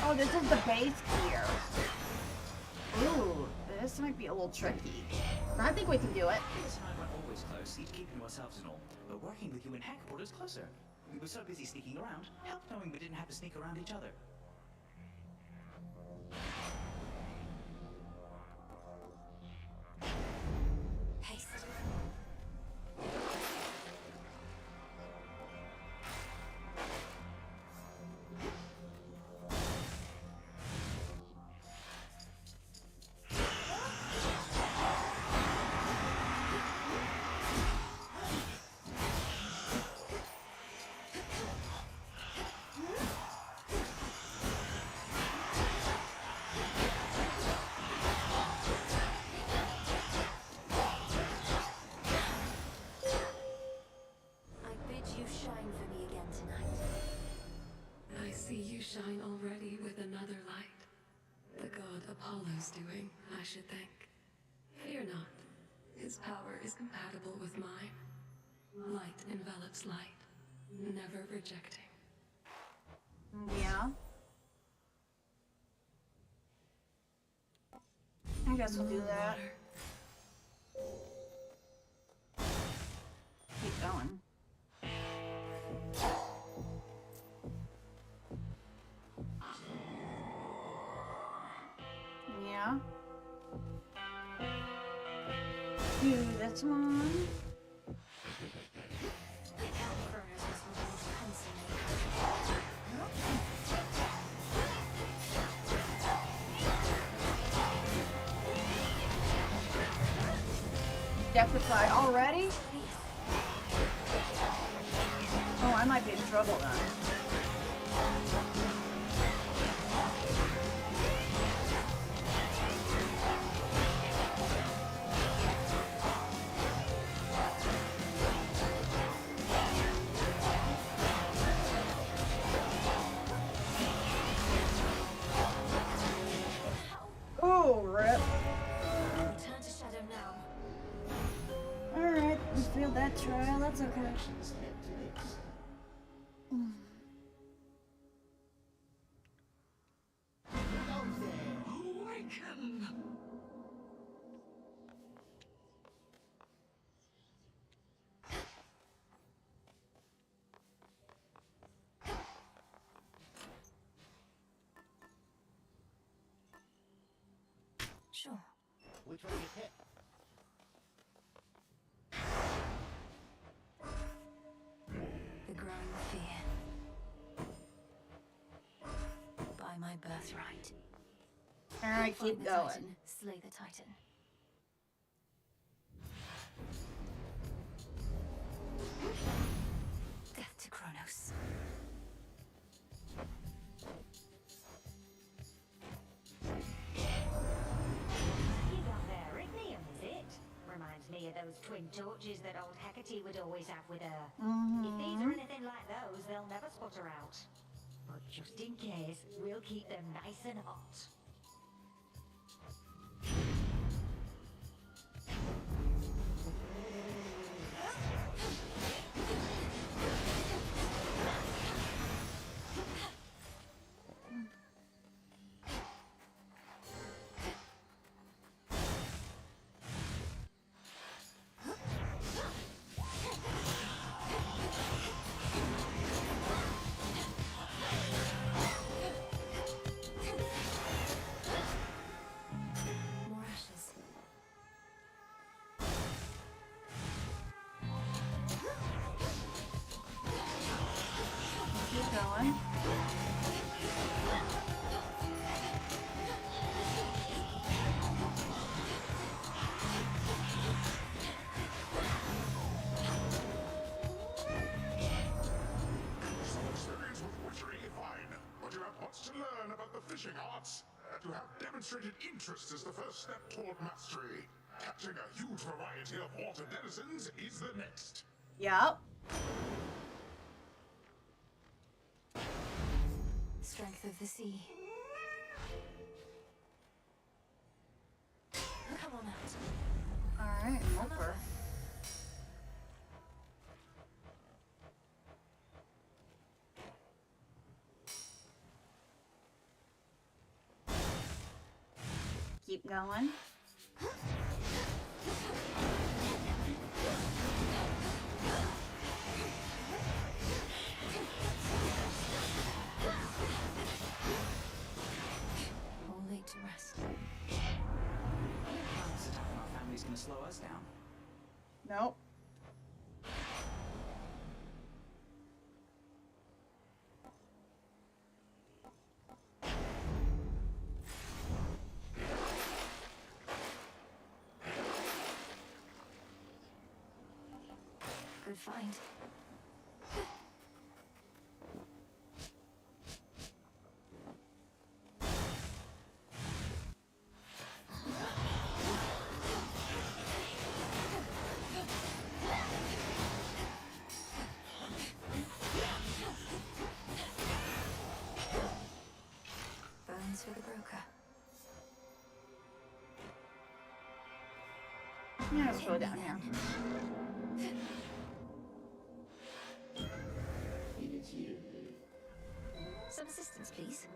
Oh, this is the base gear. Ooh, this might be a little tricky. But I think we can do it. Liz and I weren't always close, each keeping to ourselves and all. But working with you in Heck brought us closer. We were so busy sneaking around, helped knowing we didn't have to sneak around each other. Haste. Shine already with another light. The god Apollo's doing, I should think. Fear not. His power is compatible with mine. Light envelops light, never rejecting. Yeah. I guess we'll do that. Keep going. Yeah. Do this one. deathify already? Oh, I might be in trouble then. Oh, rip. Return to shadow now. Alright, we failed that trial, that's okay. Awaken! Sure. Which one do you pick? The growing fear. By my birthright. Alright, Find keep the going. Titan, slay the Titan. Death to Kronos. You got their Ignium, is it? Reminds me of those twin torches that old Hecate would always have with her. If these are anything like those, they'll never sputter out. But just in case, we'll keep them nice and hot. More ashes. Keep going. Some experience with witchery, fine. But you have much to learn about the fishing arts. To have demonstrated interest is the first step toward mastery. Catching a huge variety of water denizens is the next. Yep. Strength of the sea. Come on out. Alright, over. Keep going. All laid to rest. This attack on our family's gonna slow us down. Nope. Good find. Bones for the broker. Yeah, let's go down here. Some assistance, please.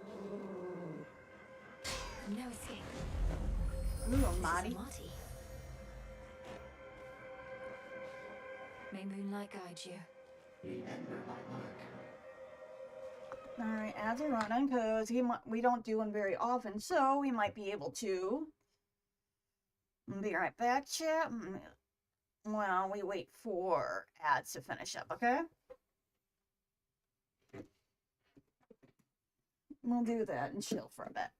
No escape. Ooh, This is Marty. Marty. May moonlight guide you. Alright, as a running, because we don't do them very often, so we might be able to. Be right back, chat. Well, we wait for ads to finish up, okay? We'll do that and chill for a bit.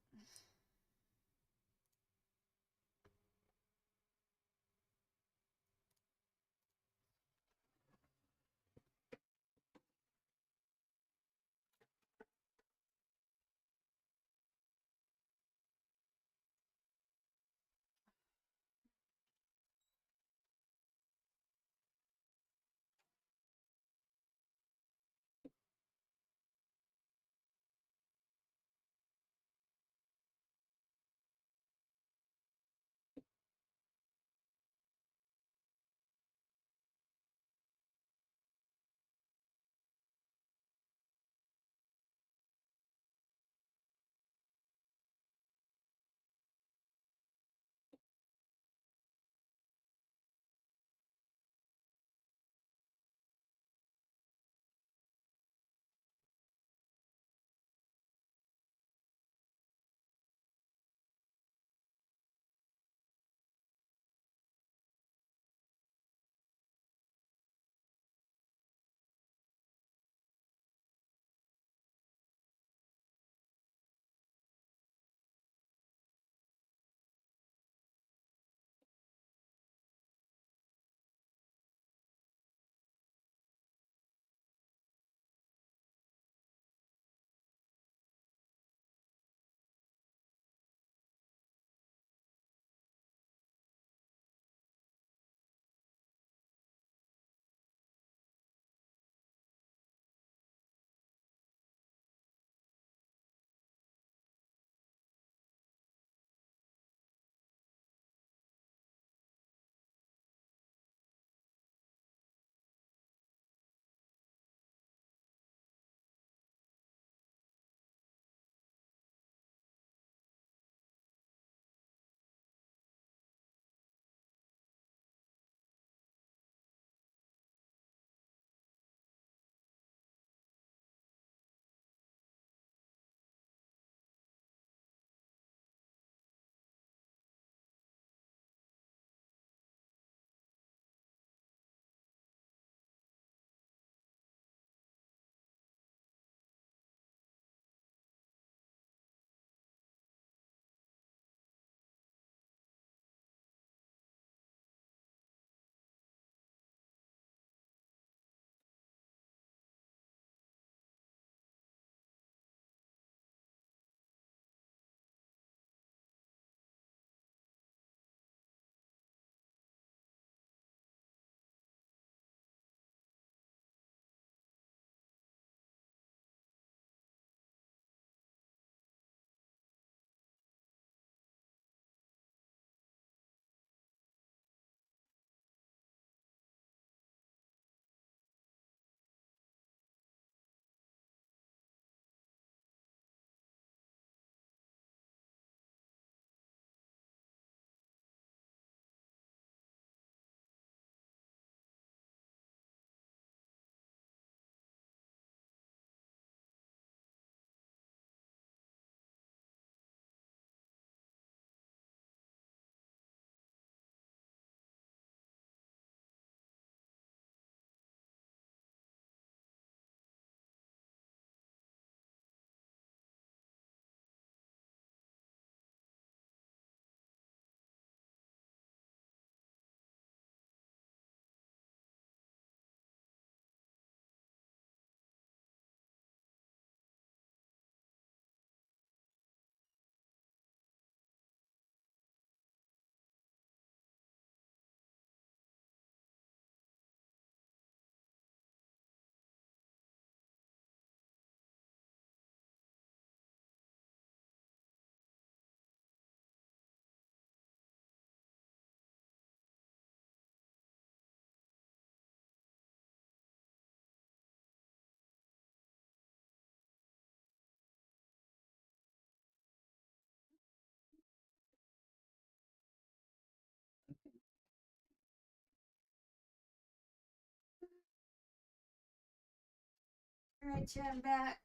Alright, chat, I'm back.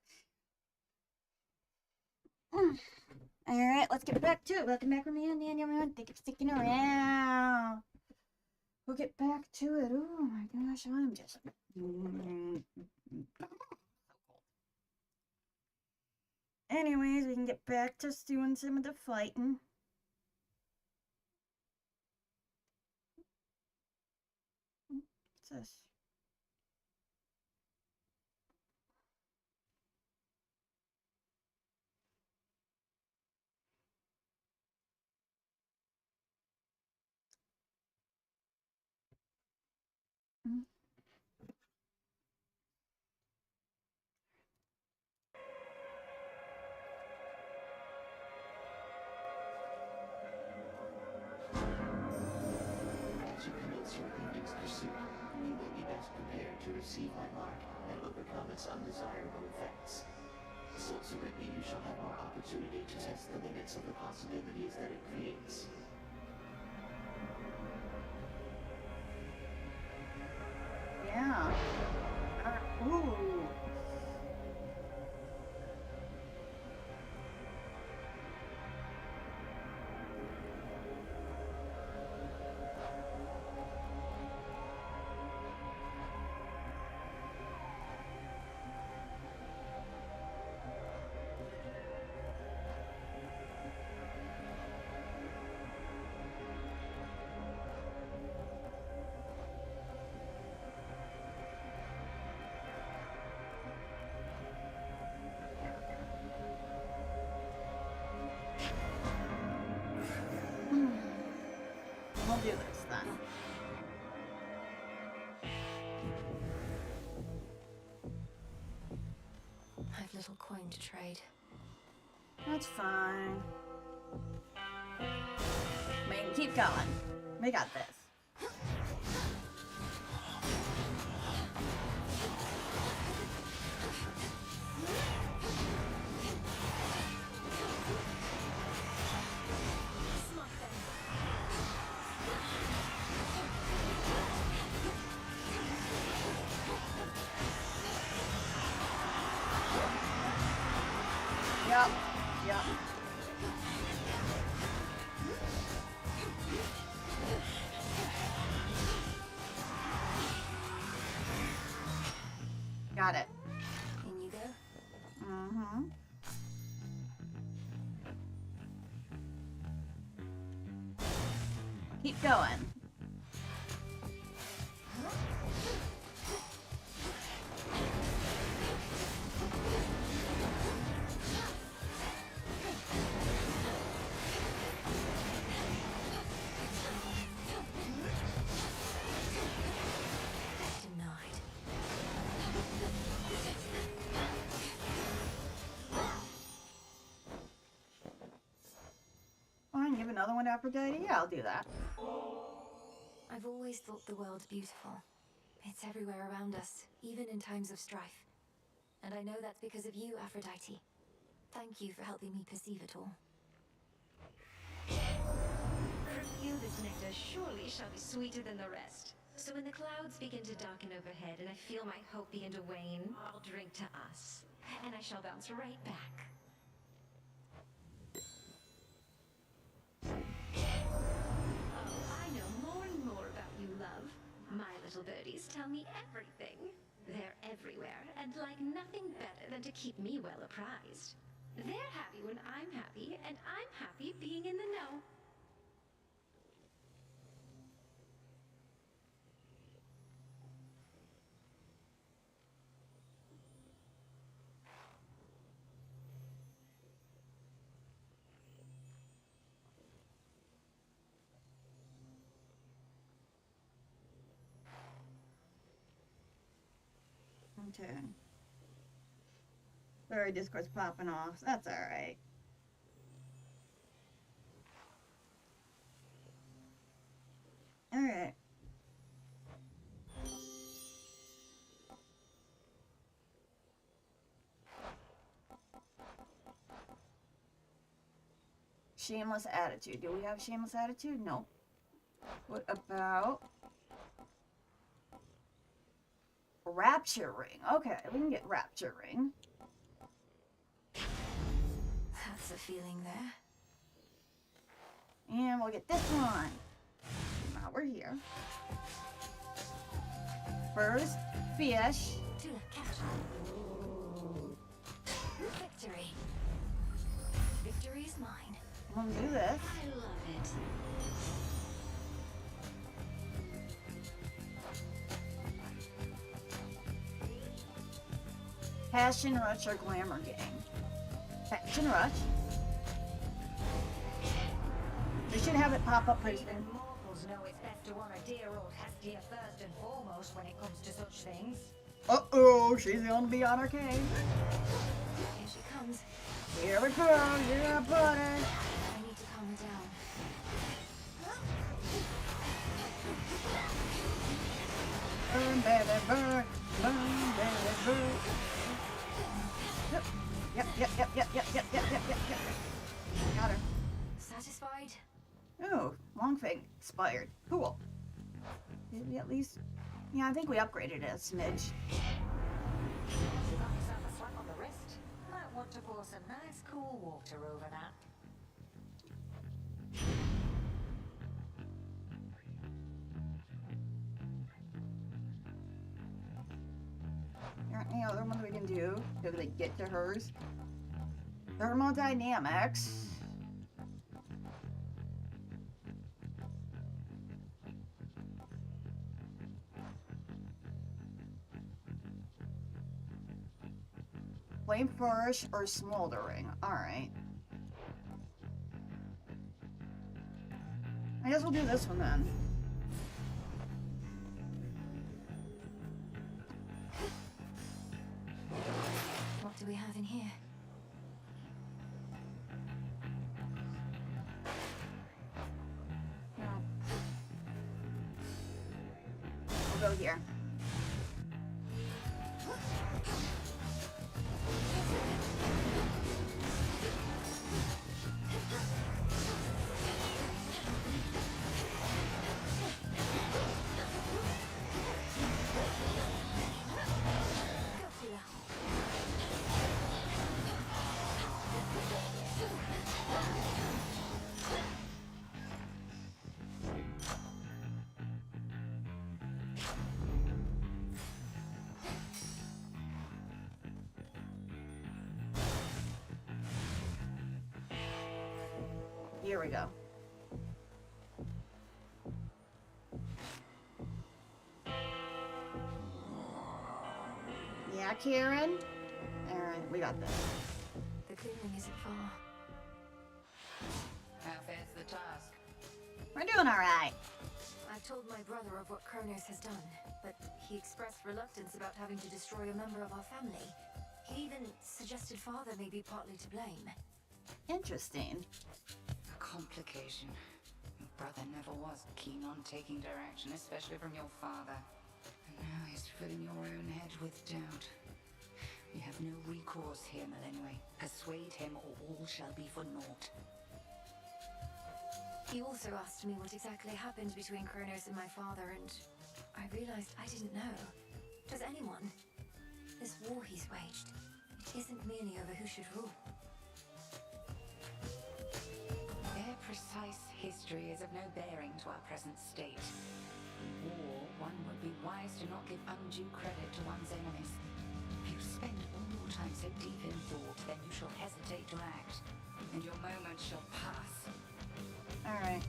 Alright, let's get back to it. Welcome back from me and Daniel. Thank you for sticking around. We'll get back to it. Oh my gosh, I'm just... Anyways, we can get back to doing some of the fighting. What's this? As you commence your evening's pursuit, you will be best prepared to receive my mark and overcome its undesirable effects. Subsequently, you shall have more opportunity to test the limits of the possibilities that it creates. Yeah. Ooh. We'll do this then. I've little coin to trade. That's fine. We can keep going. We got this. Yep. Yep. Got it. In you go. Mm-hmm. Keep going. Denied. Fine, give another one to Aphrodite. Yeah, I'll do that. I've always thought the world beautiful. It's everywhere around us, even in times of strife. And I know that's because of you, Aphrodite. Thank you for helping me perceive it all. From you, this nectar surely shall be sweeter than the rest. So when the clouds begin to darken overhead and I feel my hope begin to wane, I'll drink to us. And I shall bounce right back. Oh, I know more and more about you, love. My little birdies tell me everything. They're everywhere and like nothing better than to keep me well apprised. They're happy when I'm happy, and I'm happy being in the know. Okay. Sorry, Discord's popping off. That's alright. Alright. Shameless attitude. Do we have shameless attitude? No. What about Rapture ring. Okay, we can get rapture ring. That's a feeling there. And we'll get this one. Now we're here. First fish. Tula, catch. Victory. Victory is mine. I'm gonna do this. I love it. Passion Rush or Glamour Gang. Passion Rush. They should have it pop up pretty soon. Mortals know it's best to honor dear old Hestia first and foremost when it comes to such things. Uh-oh, she's gonna be on her cave. Here she comes. Here we go, you're gonna put her. I need to calm her down. Burn, baby, burn. Burn, baby, burn. Yep. Got her. Satisfied? Oh, Longfang expired. Cool. Did we at least... Yeah, I think we upgraded it a smidge. You got yourself a slap on the wrist. Might want to pour some nice cool water over that. There aren't any other ones we can do to like, get to hers. Thermodynamics. Flame flourish or smoldering. Alright. I guess we'll do this one then. What do we have in here? No. We'll go here. Here we go. Yeah, Karen? Alright, we got this. The clearing isn't far. How fares the task? We're doing alright. I've told my brother of what Kronos has done, but he expressed reluctance about having to destroy a member of our family. He even suggested father may be partly to blame. Interesting. A complication. Your brother never was keen on taking direction, especially from your father. And now he's filling your own head with doubt. We have no recourse here, Melenwe. Persuade him or all shall be for naught. He also asked me what exactly happened between Kronos and my father, and I realized I didn't know. Does anyone? This war he's waged, it isn't merely over who should rule. Their precise history is of no bearing to our present state. In war, one would be wise to not give undue credit to one's enemies. If you spend all your time so deep in thought, then you shall hesitate to act, and your moment shall pass. Alright.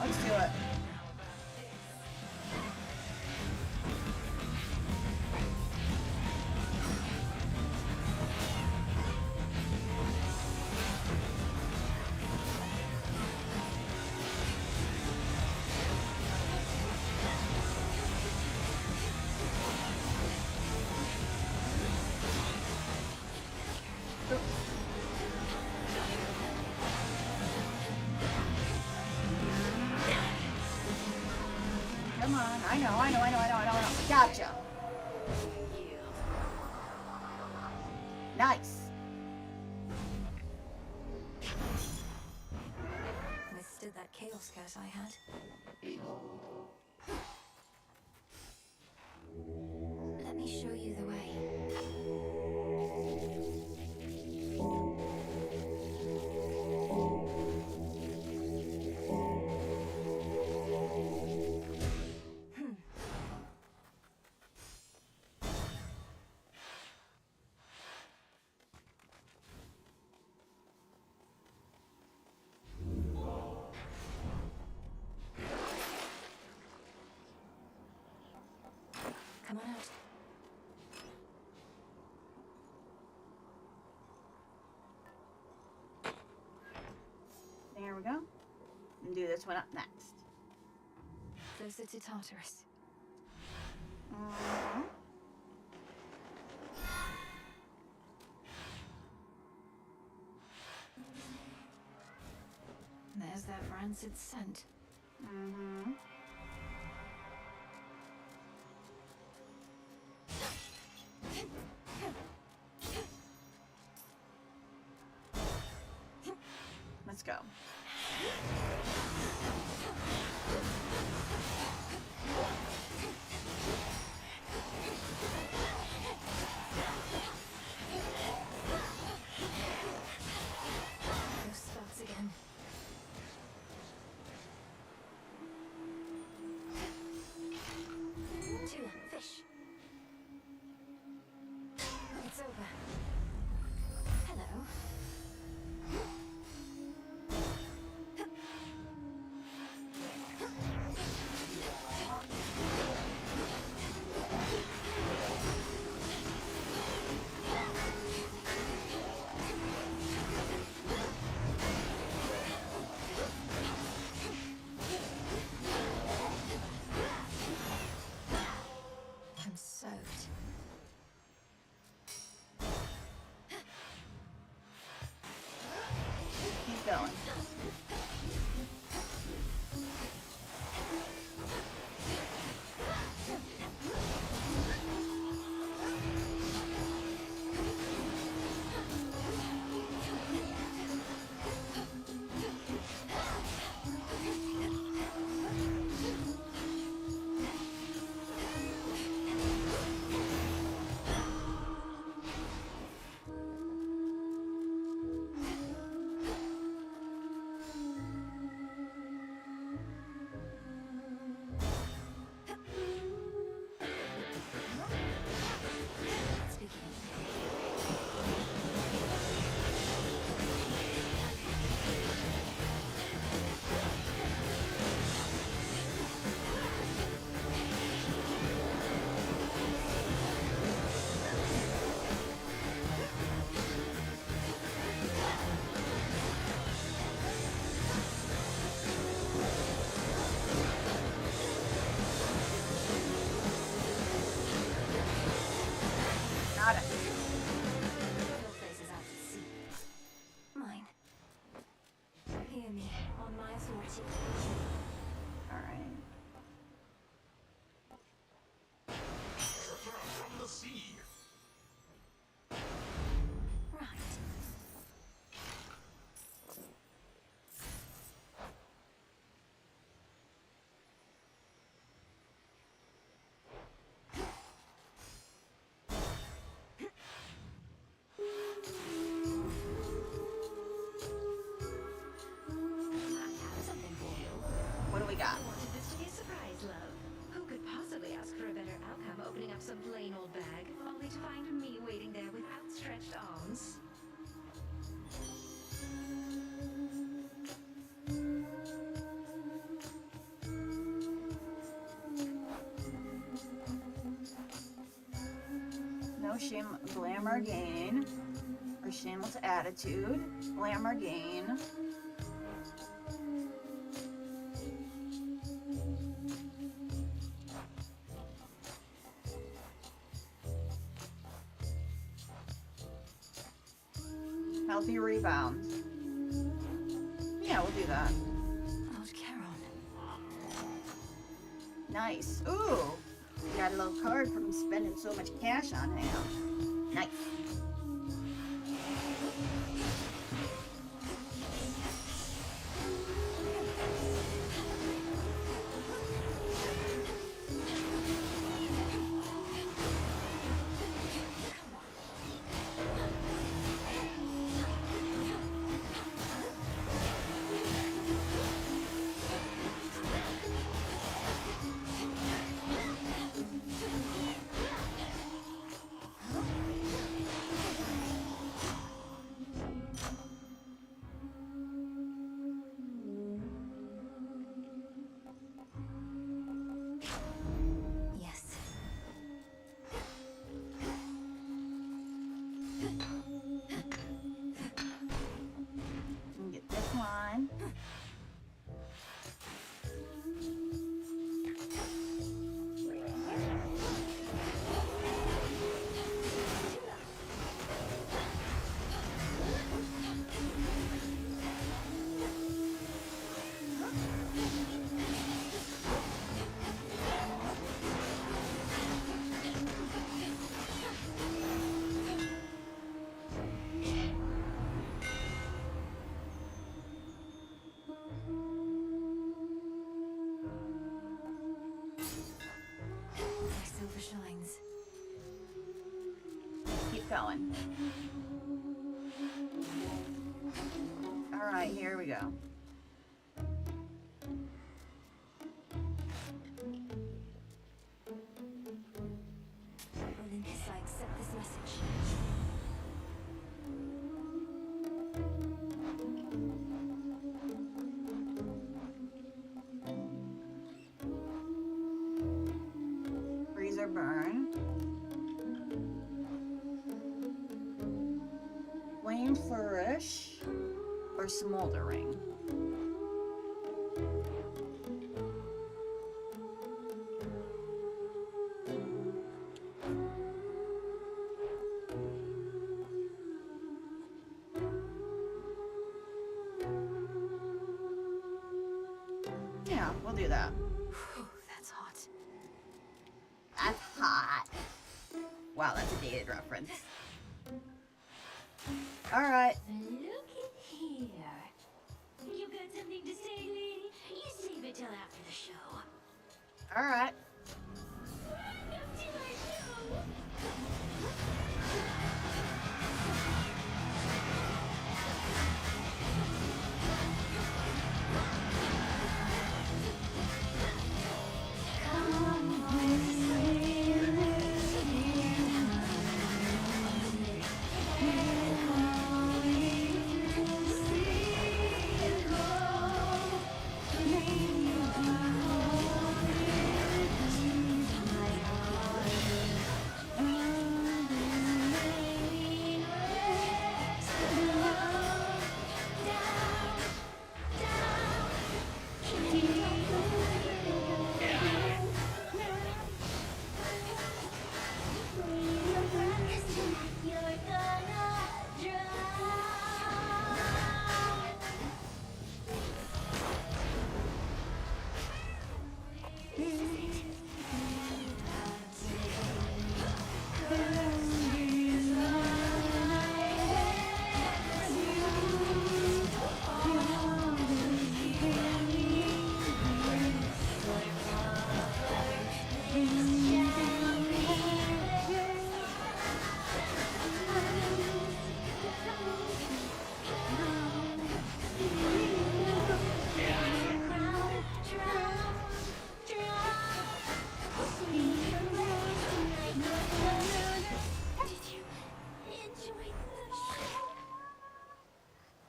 Let's do it. Come on, I know. Gotcha. Nice. Withstood that chaos curse I had. Let me show you the way. Come on out. There we go. And do this one up next. Closer to Tartarus. Mm-hmm. There's that rancid scent. Mm-hmm. Let's go. Those spots again. Tuna, fish. It's over. Hello. I'm soaked. Keep going. Got it. Your place is out to sea. Mine. Hear me on my authority. All right. From the sea. Right. What do we got? Wanted this to Glamour gain. Or shameless attitude. Glamour gain. Healthy rebound. Yeah, we'll do that. Lord Charon. Nice. Ooh, we got a little card from spending so much cash on him. Nice. Get this one. Silver shines. Keep going. All right, here we go. Olympus I accept this message. Freeze or burn. Flame flourish or smoldering. Yeah, we'll do that. That's hot. That's hot. Wow, that's a dated reference. All right. Look at here. You got something to say, lady? You save it till after the show. All right.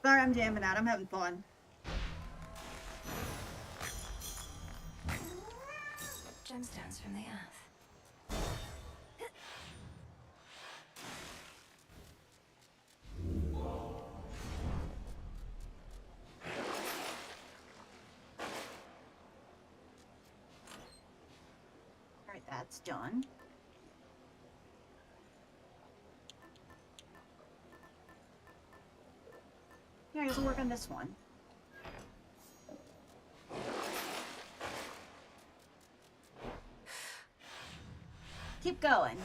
Sorry, I'm jamming out. I'm having fun. Gemstones from the earth. That's done. Yeah, I guess we'll work on this one. Keep going.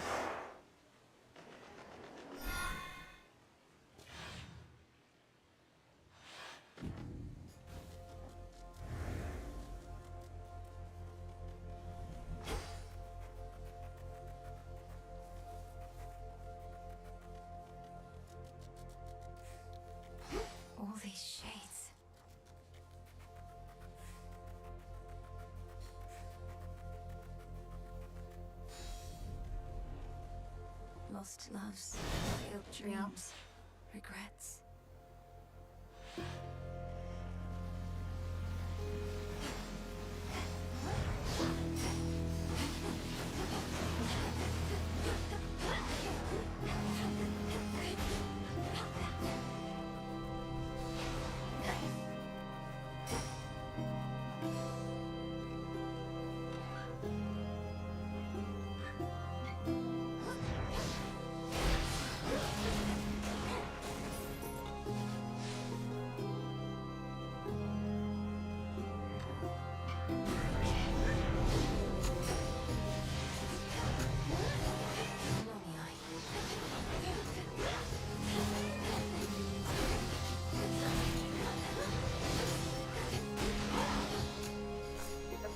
All these shades. Lost loves, failed dreams, regrets.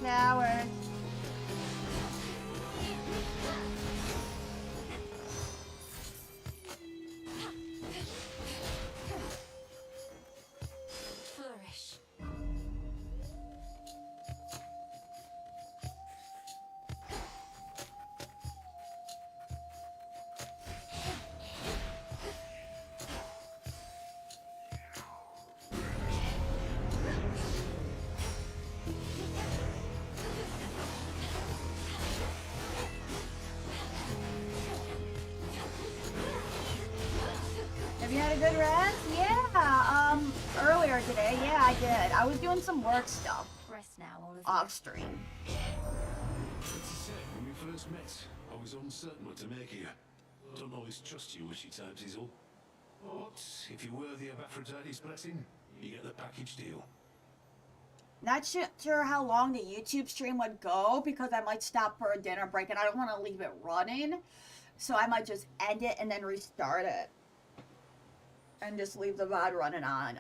Flowers. Flourish. Have you had a good rest? Yeah, earlier today, yeah, I did. I was doing some work stuff. Rest now, all of you. Off stream. As I said when we first met, I was uncertain what to make of you. Don't always trust you with your times is all. But if you're worthy of Aphrodite's blessing, you get the package deal. Not sure how long the YouTube stream would go because I might stop for a dinner break and I don't want to leave it running. So I might just end it and then restart it. And just leave the VOD running on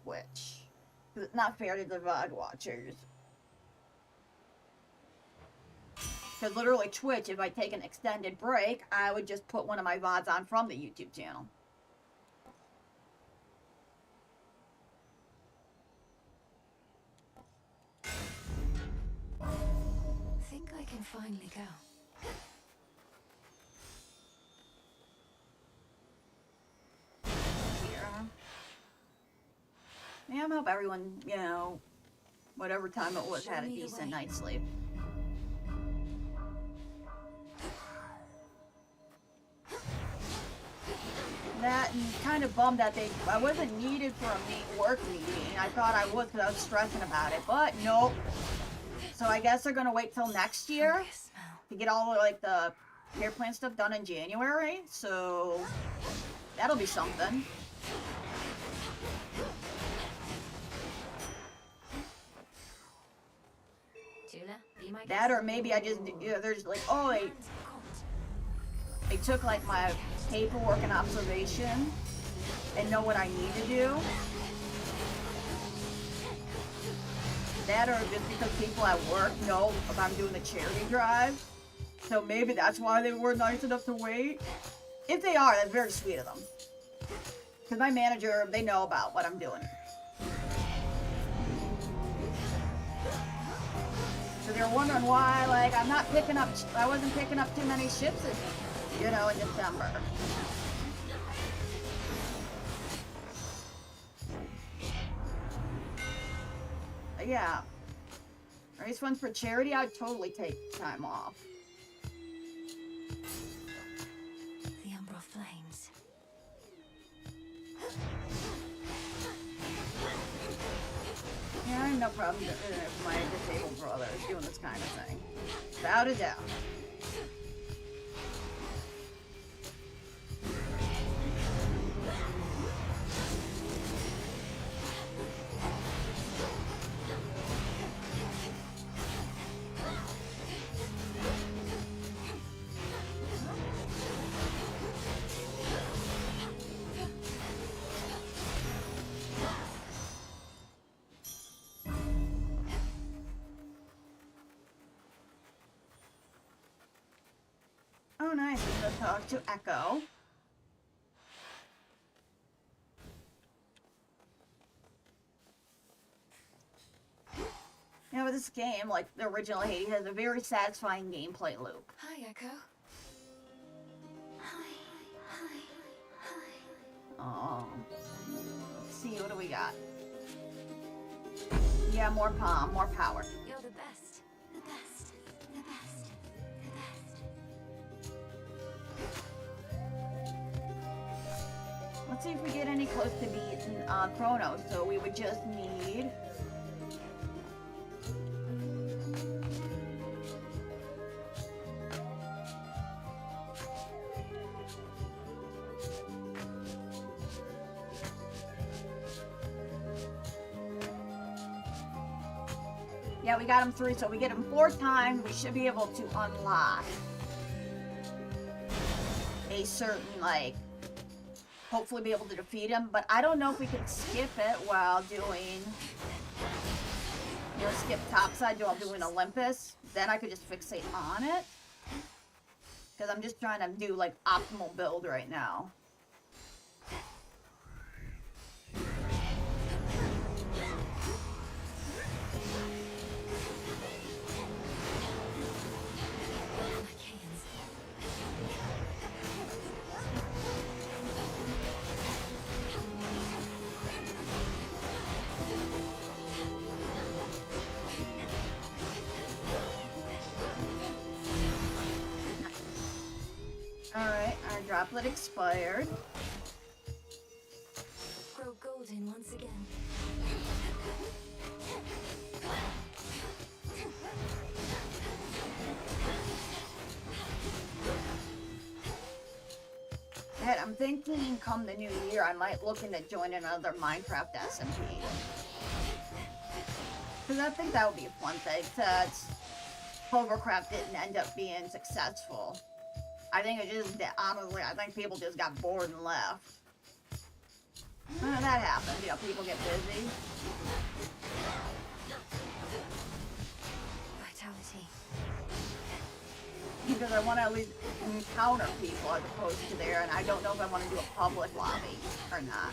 Twitch. It's not fair to the VOD watchers. Because literally Twitch, if I take an extended break, I would just put one of my VODs on from the YouTube channel. Think I can finally go. Yeah, I hope everyone, you know, whatever time it was, had a decent night's sleep. That and kind of bummed that I wasn't needed for a work meeting. I thought I would because I was stressing about it, but nope. So I guess they're gonna wait till next year to get all like the care plan stuff done in January. So that'll be something. That or maybe I just, you know, there's like, oh, they took like my paperwork and observation and know what I need to do. That or just because people at work know if I'm doing the charity drive. So maybe that's why they were nice enough to wait. If they are, that's very sweet of them. Because my manager, they know about what I'm doing. So they're wondering why, like, I wasn't picking up too many shifts, you know, in December. But yeah. Race ones for charity, I'd totally take time off. The Umbra Flames. Yeah, I no problem if my disabled brother is doing this kind of thing. Without a doubt. Oh, nice. We're going to talk to Echo. You know, this game, like the original Hades, has a very satisfying gameplay loop. Hi, Echo. Oh. Let's see, what do we got? Yeah, more palm, more power. You're the best. The best. The best. Let's see if we get any close to beating Chronos. So we would just need... Yeah, we got him 3, so we get him 4 times, we should be able to unlock a certain, like, hopefully be able to defeat him, but I don't know if we can skip it while doing, you know, skip topside while doing Olympus. Then I could just fixate on it, because I'm just trying to do, like, optimal build right now. Alright, our droplet expired. Grow golden once again. Heck, I'm thinking come the new year I might look into joining another Minecraft SMP. Because I think that would be a fun thing, since Hovercraft didn't end up being successful. I think it just, honestly, I think people just got bored and left. That happens, you know, people get busy. Vitality. Because I want to at least encounter people as opposed to there, and I don't know if I want to do a public lobby or not.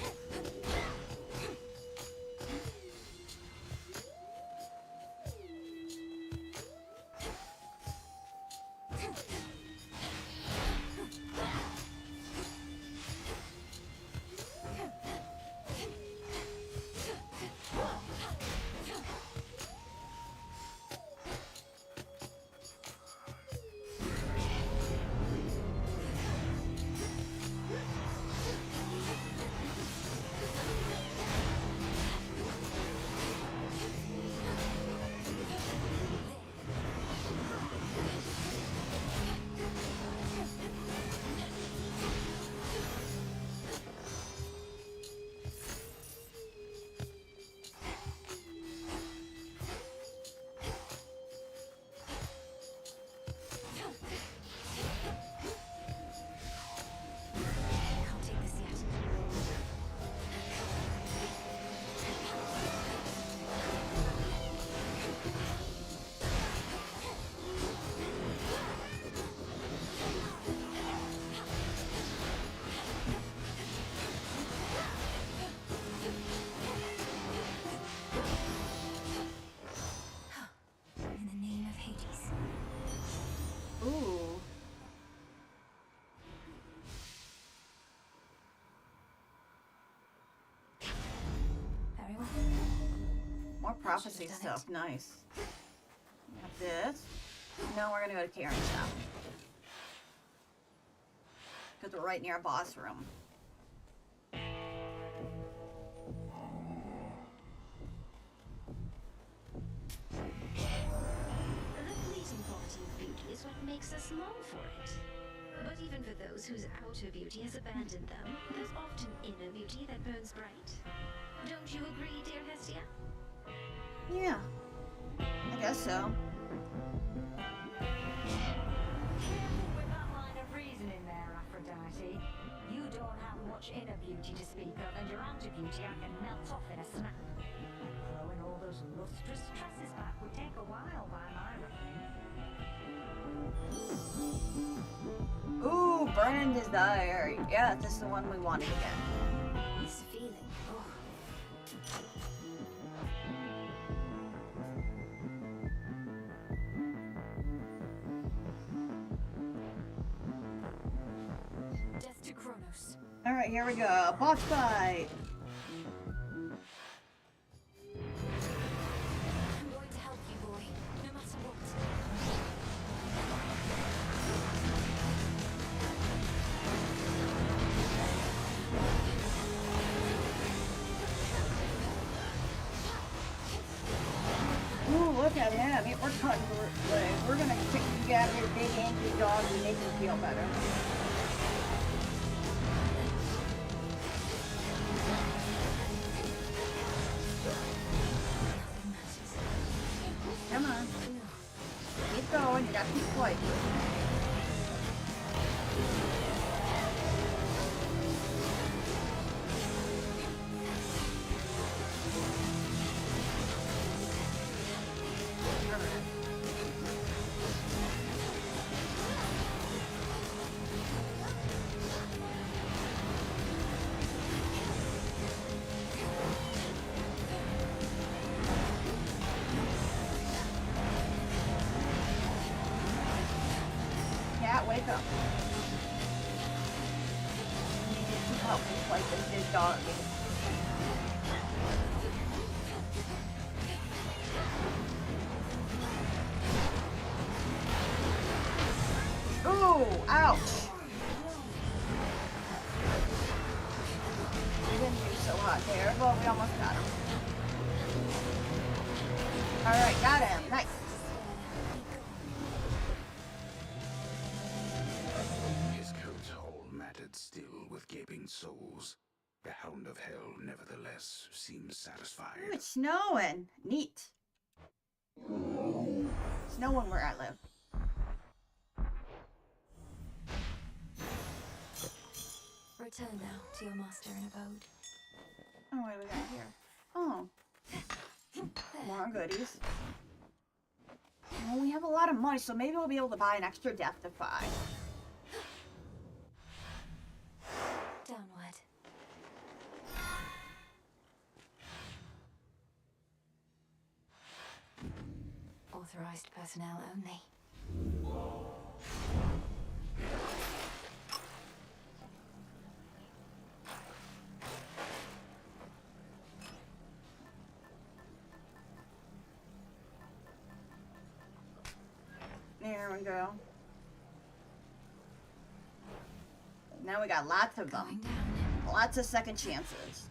More prophecy stuff, nice. Got this. Now we're gonna go to Karen's shop. Because we're right near a boss room. small for it. But even for those whose outer beauty has abandoned them, there's often inner beauty that burns bright. Don't you agree, dear Hestia? Yeah, I guess so. With that line of reasoning there, Aphrodite, you don't have much inner beauty to speak of, and your outer beauty I can melt off in a snap. Growing all those lustrous tresses back would take a while by my reckoning. Ooh, burning desire. Yeah, this is the one we wanted to get. This feeling. Oh. Death to Kronos. All right, here we go. Boss fight. I'm going to help you, boy, no matter what. Ooh, look at him. We're cutting through. We're gonna kick you out of your big angry dog and make you feel better. Come on. Keep going. You gotta keep fighting. Cat, wake up. You need some help with like this big dog. Ooh, ouch. We didn't do so hot there, but we almost got him. Alright, got him. Nice. His coat all matted still with gaping soles. The Hound of Hell, nevertheless, seems satisfied. Ooh, it's snowing. Neat. Snowing where I live. Return now to your master and abode. Oh, what do we got here? Oh. More goodies. Well, we have a lot of money, so maybe we'll be able to buy an extra Death Defy. Downward. Authorized personnel only. There we go. Now we got lots of them. Lots of second chances.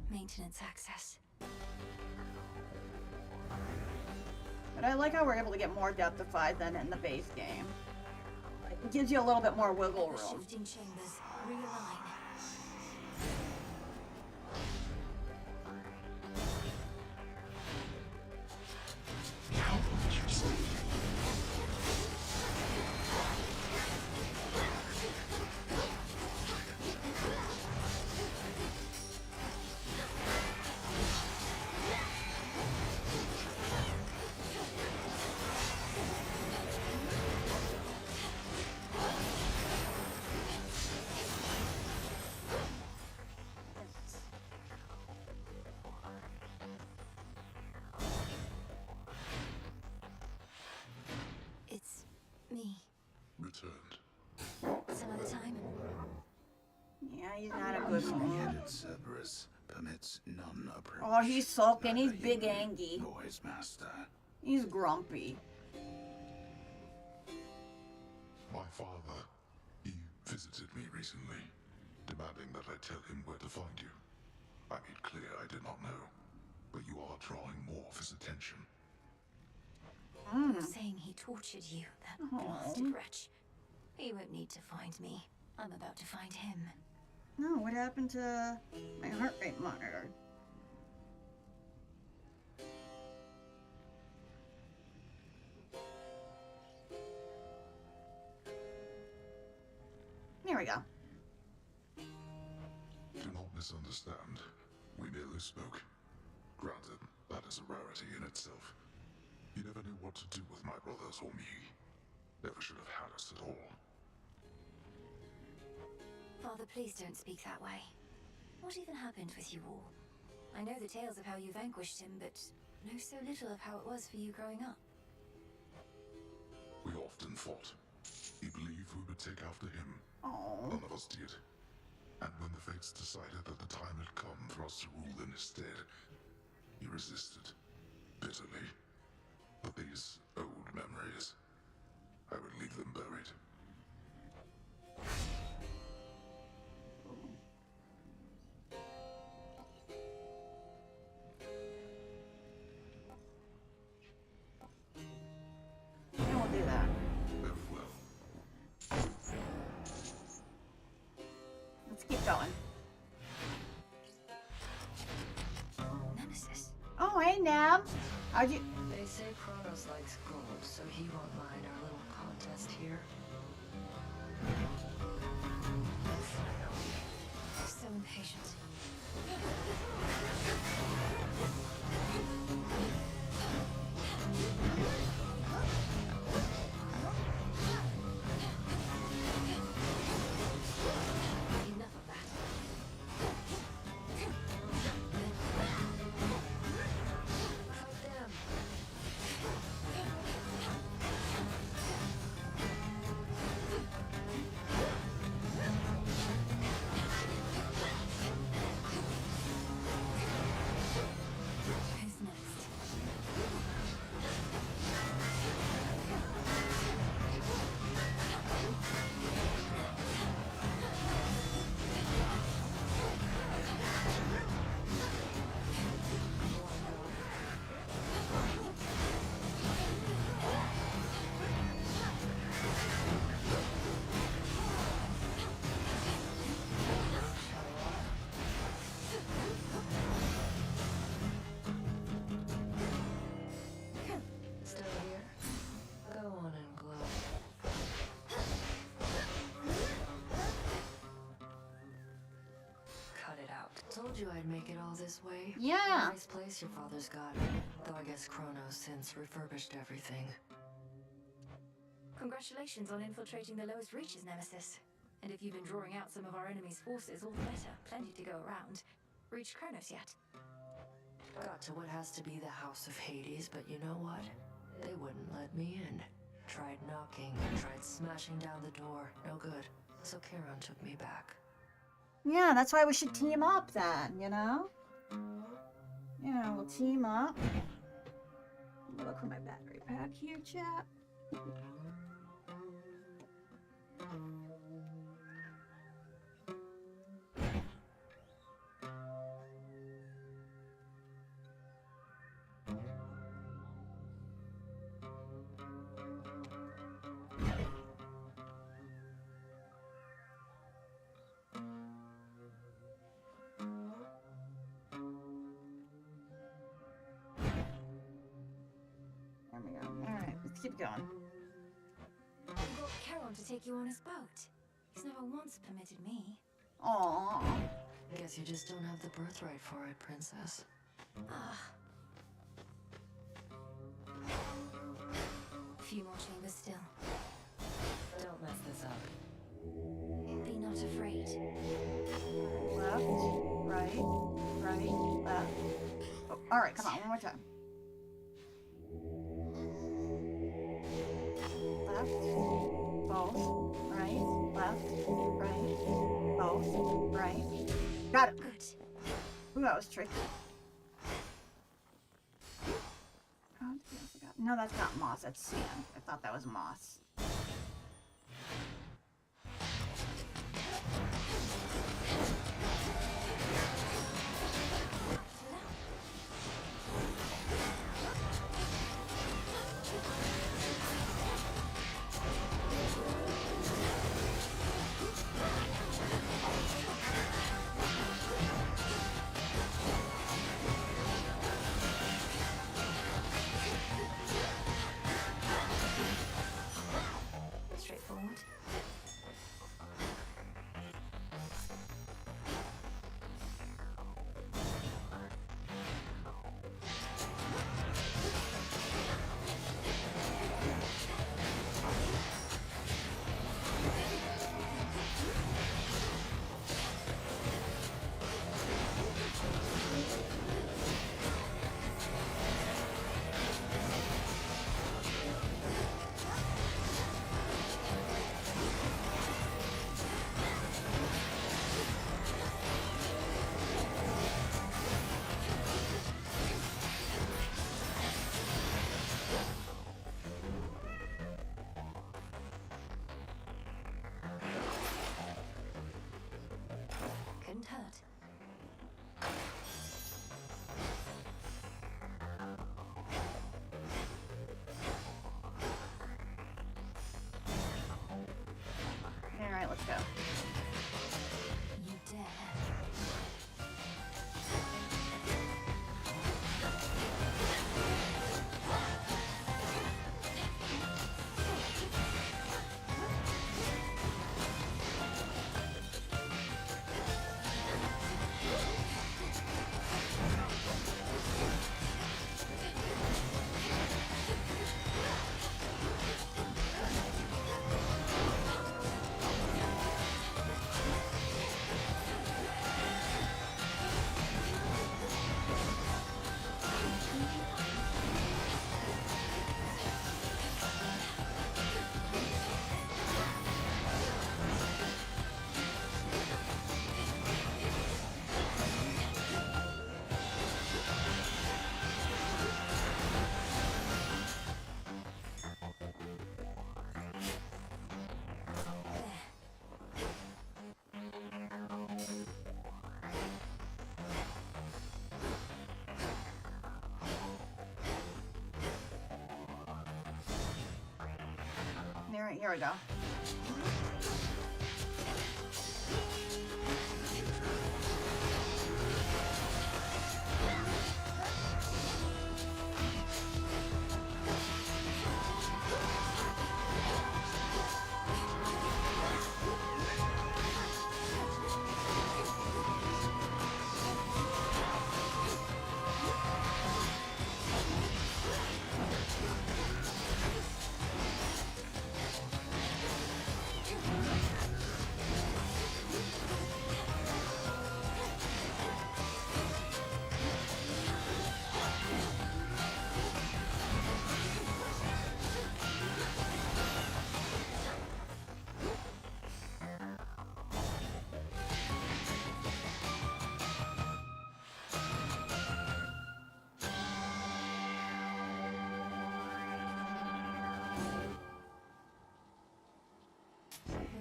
Maintenance access. But I like how we're able to get more Death Defy than in the base game. It gives you a little bit more wiggle room. Shifting chambers. Realign. It's me. Returned. Some other time. Yeah, he's not a good one. Three-headed Cerberus permits none approach. Oh, he's sulking. He's big angry. Nor his master. He's grumpy. My father, he visited me recently, demanding that I tell him where to find you. I made clear I did not know, but you are drawing more of his attention. You're saying he tortured you, that blasted wretch. He won't need to find me. I'm about to find him. No, what happened to my heart rate monitor? Here we go. Do not misunderstand. We merely spoke. Granted, that is a rarity in itself. He never knew what to do with my brothers or me. Never should have had us at all. Father, please don't speak that way. What even happened with you all? I know the tales of how you vanquished him, but know so little of how it was for you growing up. We often fought. He believed we would take after him. Aww. None of us did. And when the fates decided that the time had come for us to rule in his stead, he resisted, bitterly. But these old memories, I would leave them buried. I won't do that. Very well. Let's keep going. Nemesis. Oh, hey, Nab. How'd you... They say Kronos likes gold, so he won't mind our little contest here. So impatient. Enough of that. Fight them! Who's next? Still here? Go on and glow. Cut it out. Told you I'd make it all this way. Yeah. Nice place your father's got. Though I guess Kronos since refurbished everything. Congratulations on infiltrating the lowest reaches, Nemesis. And if you've been drawing out some of our enemy's forces, all the better. Plenty to go around. Reached Kronos yet? Got to what has to be the House of Hades, but you know what? They wouldn't let me in. Tried knocking, tried smashing down the door. No good. So Charon took me back. Yeah, that's why we should team up then, you know? You know, we'll team up. Look for my battery pack here, chat. There we go. Alright, let's keep going. You got Charon to take you on his boat. He's never once permitted me. Aww. Guess you just don't have the birthright for it, princess. Ah. A few more chambers still. Don't mess this up. Be not afraid. Left, right, left. Oh, alright, come on, one more time. Left, both, right, left, both, right. Got it. Good. Ooh, that was tricky. Oh, no, that's not moss, that's sand. I thought that was moss. here we go.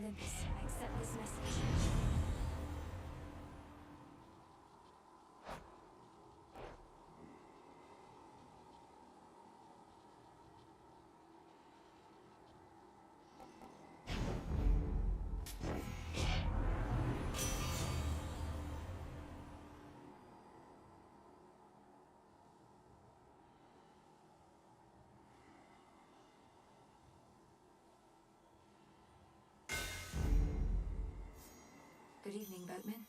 Olympus, accept this message. Good evening, boatman.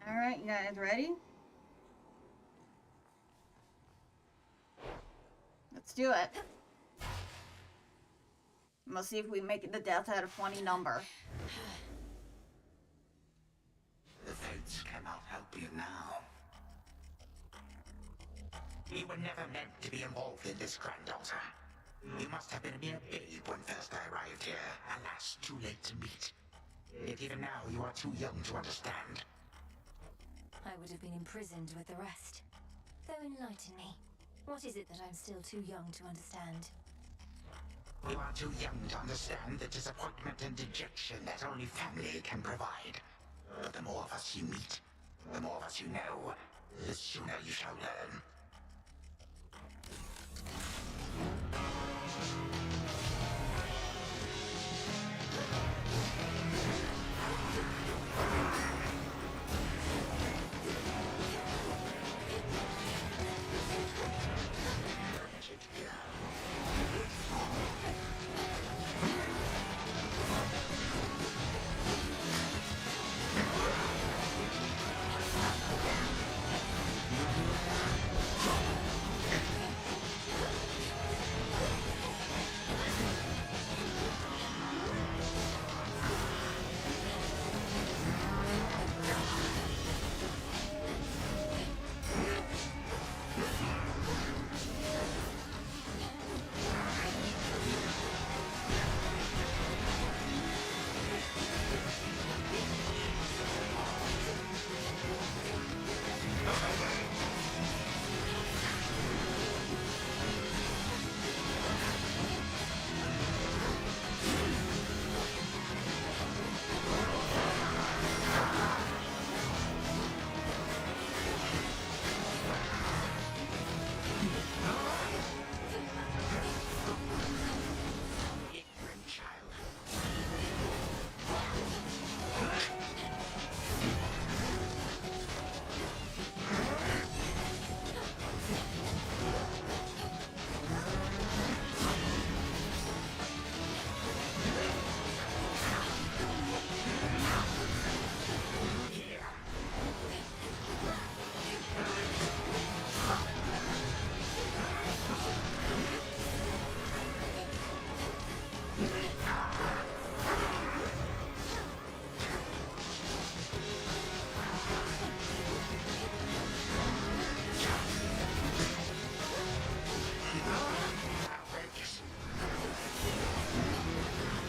Alright, you guys ready? Let's do it. We'll see if we make it to death at a funny number. The fates cannot help you now. You were never meant to be involved in this, granddaughter. You must have been a mere babe when first I arrived here. Alas, too late to meet. Yet even now you are too young to understand. I would have been imprisoned with the rest. Though enlighten me. What is it that I'm still too young to understand? You are too young to understand the disappointment and dejection that only family can provide. But the more of us you meet, the more of us you know, the sooner you shall learn.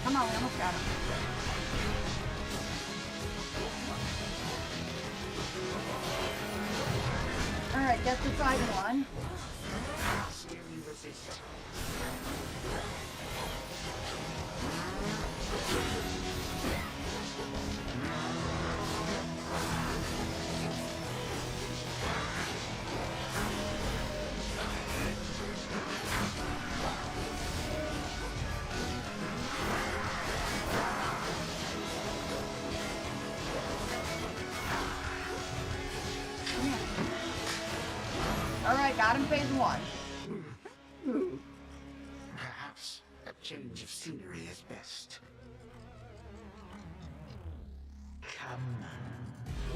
Come on, we almost got him. Alright, that's the second one. got him phase 1. Perhaps a change of scenery is best. Come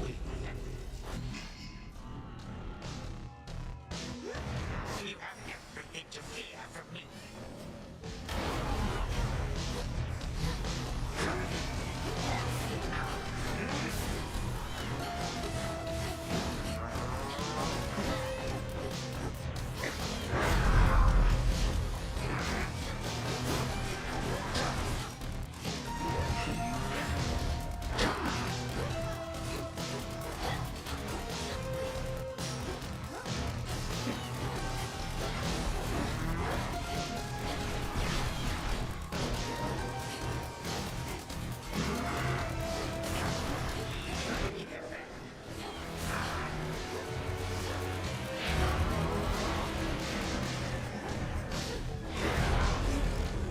with. You have everything to fear from me.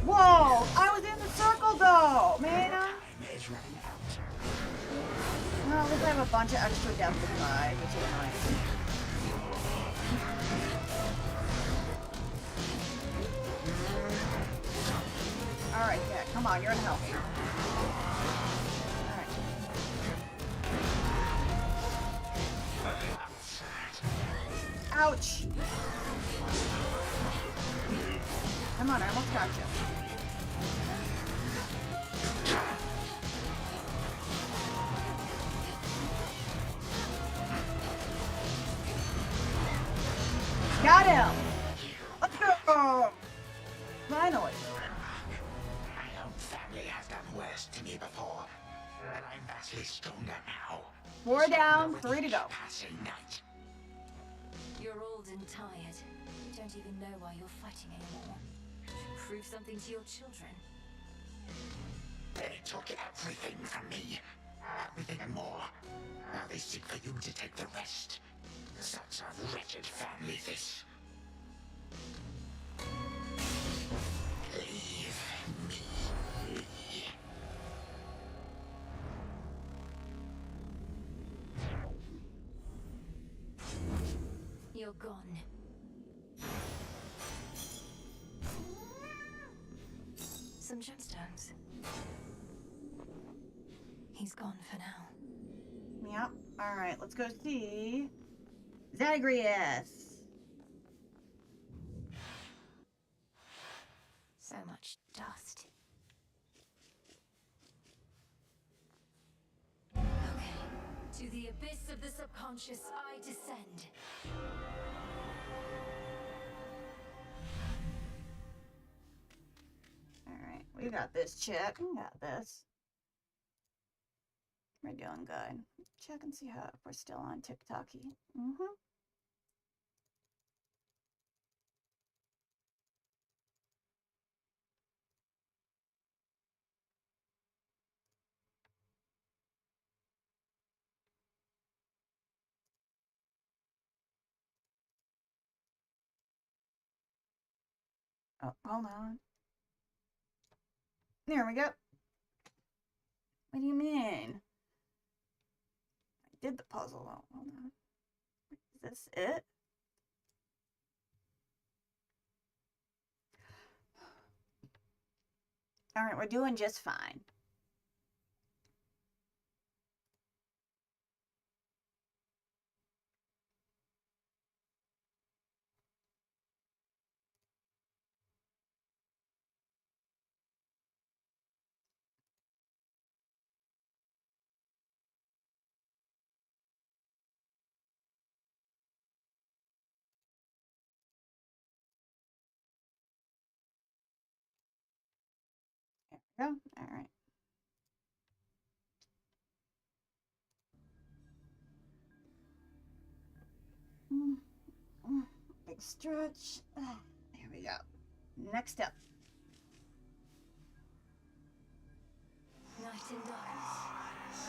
Whoa! I was in the circle though, man. Well, at least I have a bunch of extra depth inside, which is nice. Alright, yeah, come on, you're gonna help me. Alright. Ouch! Come on, I almost got you. Got him! Let's go! Finally. My own family has done worse to me before, but I'm vastly stronger now. 4 down, 3 to go. Passing night. You're old and tired. You don't even know why you're fighting anymore. Prove something to your children. They took everything from me. Everything and more. Now they seek for you to take the rest. Such a wretched family, this. Leave me be. You're gone. Some gemstones. He's gone for now. Yep. Alright, let's go see. Zagreus. So much dust. Okay. To the abyss of the subconscious, I descend. Alright, we got this, chick. We got this. We're doing good. Check and see how if we're still on TikToky. Oh, hold on. There we go. What do you mean? I did the puzzle. Oh, hold on. Is this it? Alright, we're doing just fine. There we go. Alright. Big stretch. There we go. Next step. Night and darkness.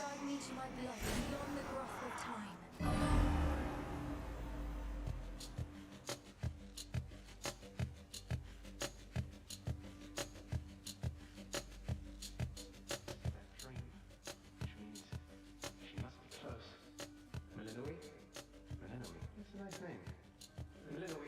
Guide me to my blood beyond the growth of time. Dream, which means she must be close. Milinoe? Milinoe? That's a nice name. Milinoe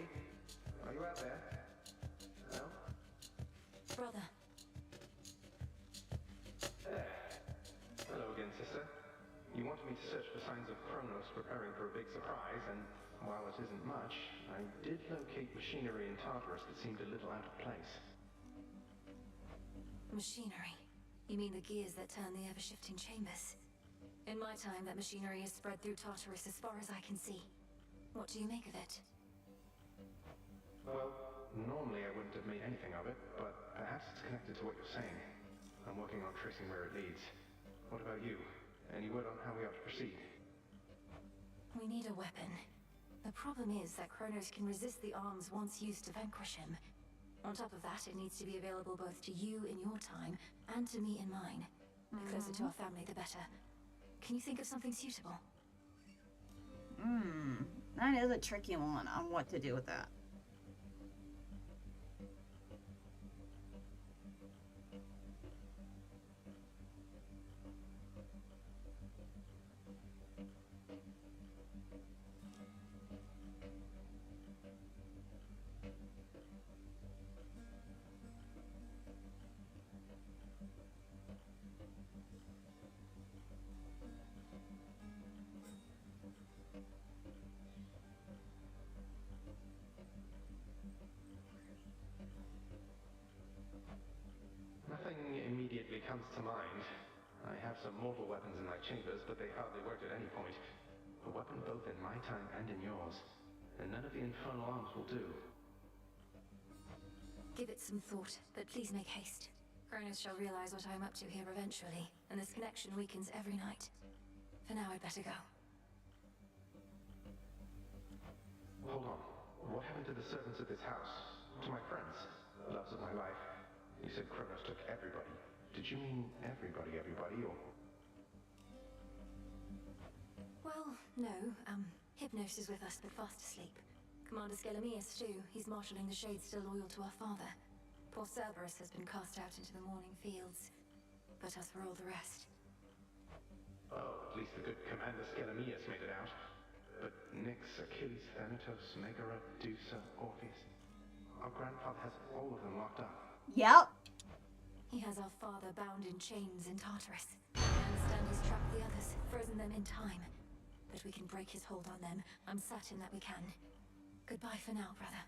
signs of Kronos preparing for a big surprise, and while it isn't much, I did locate machinery in Tartarus that seemed a little out of place. Machinery? You mean the gears that turn the ever-shifting chambers? In my time, that machinery is spread through Tartarus as far as I can see. What do you make of it? Well, normally I wouldn't have made anything of it, but perhaps it's connected to what you're saying. I'm working on tracing where it leads. What about you? Any word on how we ought to proceed? We need a weapon. The problem is that Kronos can resist the arms once used to vanquish him. On top of that, it needs to be available both to you in your time and to me in mine. The closer to our family, the better. Can you think of something suitable? That is a tricky one on what to do with that. Nothing immediately comes to mind. I have some mortal weapons in my chambers, but they hardly worked at any point. A weapon both in my time and in yours. And none of the infernal arms will do. Give it some thought, but please make haste. Kronos shall realize what I'm up to here eventually, and this connection weakens every night. For now, I'd better go. Hold on. What happened to the servants of this house? To my friends? Loves of my life? You said Kronos took everybody. Did you mean everybody, or... Well, no. Hypnos is with us, but fast asleep. Commander Skelemius, too. He's marshalling the Shades still loyal to our father. Poor Cerberus has been cast out into the morning fields. But as for all the rest... Oh, at least the good Commander Skelemius made it out. But Nyx, Achilles, Thanatos, Megara, Medusa, Orpheus... Our grandfather has all of them locked up. Yep. He has our father bound in chains in Tartarus. I understand he's trapped the others, frozen them in time. But we can break his hold on them. I'm certain that we can. Goodbye for now, brother.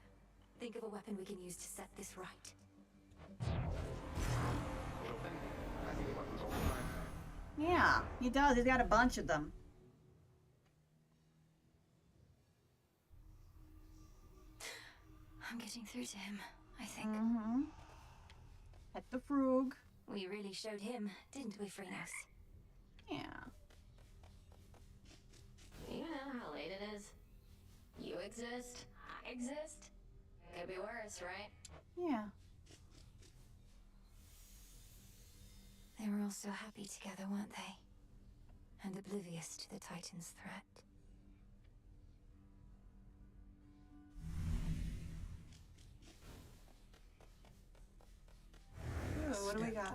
Think of a weapon we can use to set this right. Yeah, he does. He's got a bunch of them. I'm getting through to him, I think. At the Frug. We really showed him, didn't we, Phrynos? Yeah. You know how late it is. You exist. I exist. Could be worse, right? Yeah. They were all so happy together, weren't they? And oblivious to the Titan's threat. What do we got?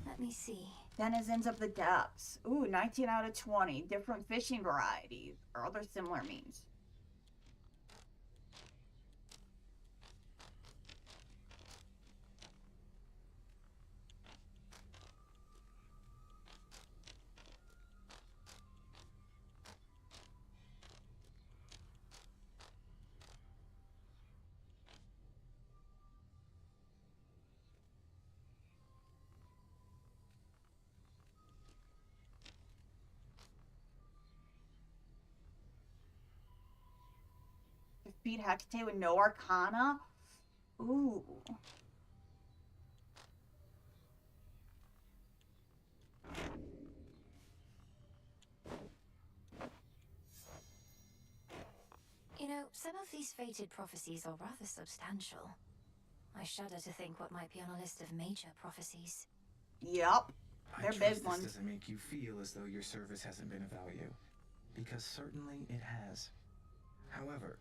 Let me see. Denizens of the depths. Ooh, 19 out of 20. Different fishing varieties or other similar means. Defeat Hecate with no arcana? Ooh. You know, some of these fated prophecies are rather substantial. I shudder to think what might be on a list of major prophecies. Yep. They're I trust big this ones. doesn't make you feel as though your service hasn't been of value, because certainly it has. However,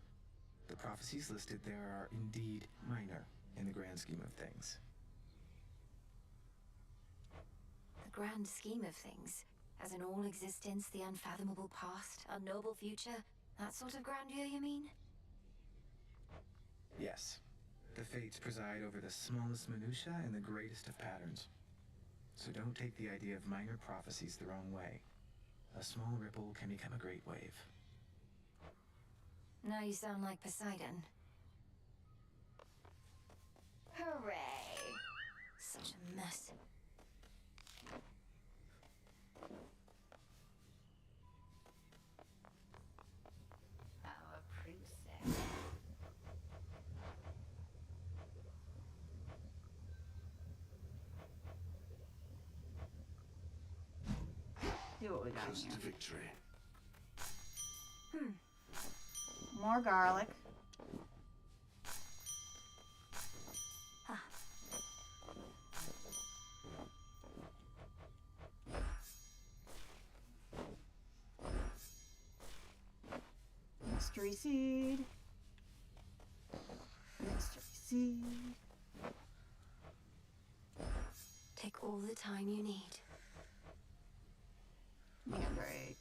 the prophecies listed there are indeed minor in the grand scheme of things. The grand scheme of things, as in all existence, the unfathomable past, unknowable future, that sort of grandeur, you mean? Yes, the fates preside over the smallest minutiae and the greatest of patterns. So don't take the idea of minor prophecies the wrong way. A small ripple can become a great wave. Now you sound like Poseidon. Hooray! Such a mess. Our princess. See what we got Close here. to victory. More garlic. Mystery seed. Mystery seed. Take all the time you need. Need a break.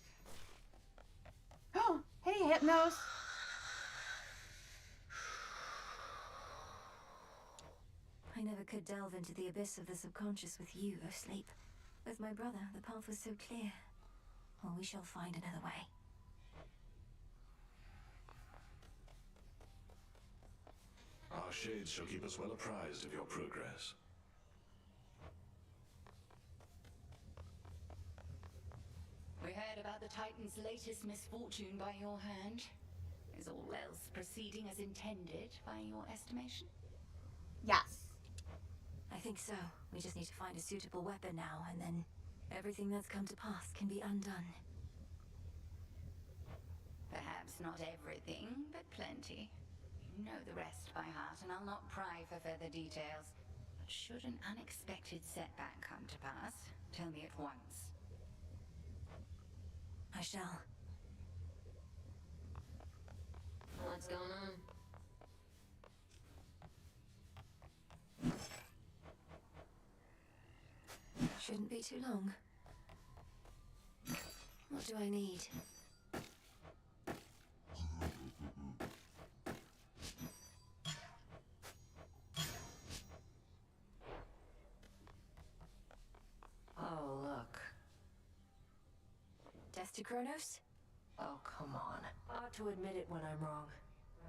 Oh, hey, Hypnos. I never could delve into the abyss of the subconscious with you, O Sleep. With my brother, the path was so clear. Well, we shall find another way. Our shades shall keep us well apprised of your progress. We heard about the Titan's latest misfortune by your hand. Is all else proceeding as intended by your estimation? Yes. I think so. We just need to find a suitable weapon now, and then everything that's come to pass can be undone. Perhaps not everything, but plenty. You know the rest by heart, and I'll not pry for further details. But should an unexpected setback come to pass, tell me at once. I shall. What's going on? Shouldn't be too long. What do I need? Oh, look. Death to Kronos? Oh, come on. Ought to admit it when I'm wrong.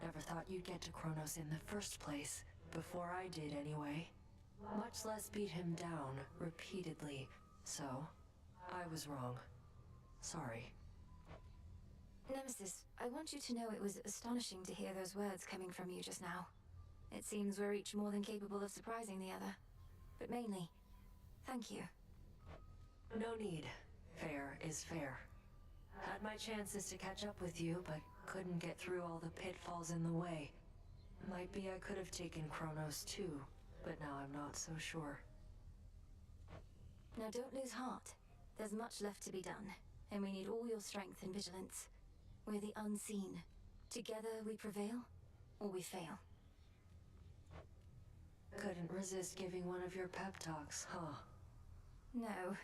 Never thought you'd get to Kronos in the first place. Before I did, anyway. Much less beat him down repeatedly. So, I was wrong. Sorry. Nemesis, I want you to know it was astonishing to hear those words coming from you just now. It seems we're each more than capable of surprising the other. But mainly, thank you. No need. Fair is fair. Had my chances to catch up with you, but couldn't get through all the pitfalls in the way. Might be I could have taken Kronos too, but now I'm not so sure. Now don't lose heart. There's much left to be done, and we need all your strength and vigilance. We're the unseen. Together we prevail, or we fail. Couldn't resist giving one of your pep talks, huh? No.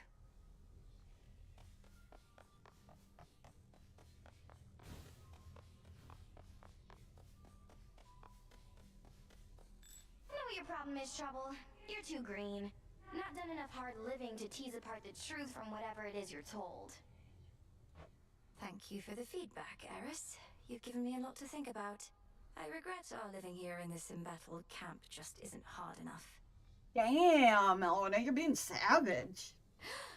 Know what your problem is, Trouble? You're too green. Not done enough hard living to tease apart the truth from whatever it is you're told. Thank you for the feedback, Eris. You've given me a lot to think about. I regret our living here in this embattled camp just isn't hard enough. Damn, Melona, you're being savage.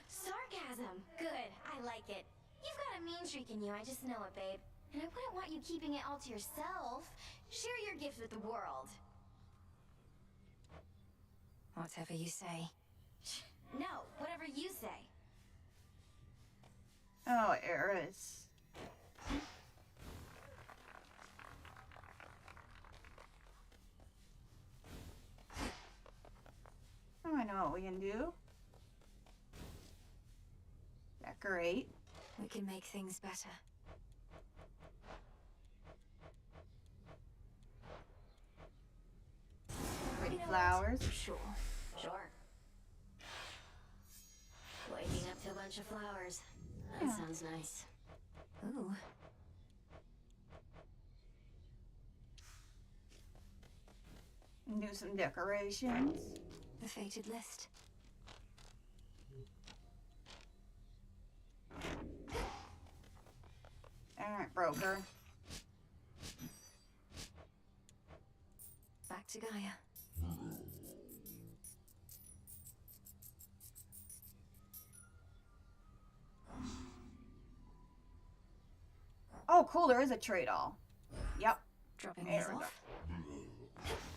Sarcasm. Good. I like it. You've got a mean streak in you, I just know it, babe. And I wouldn't want you keeping it all to yourself. Share your gifts with the world. Whatever you say. No, whatever you say. Oh, Eris. Oh, I know what we can do. Decorate. We can make things better. Pretty flowers. Sure. Sure. Waking up to a bunch of flowers. That Yeah. sounds nice. Ooh. And do some decorations. The fated list. Alright, broker. Back to Gaia. Oh, cool, there is a trade-all. Yep. Dropping There these we go. off.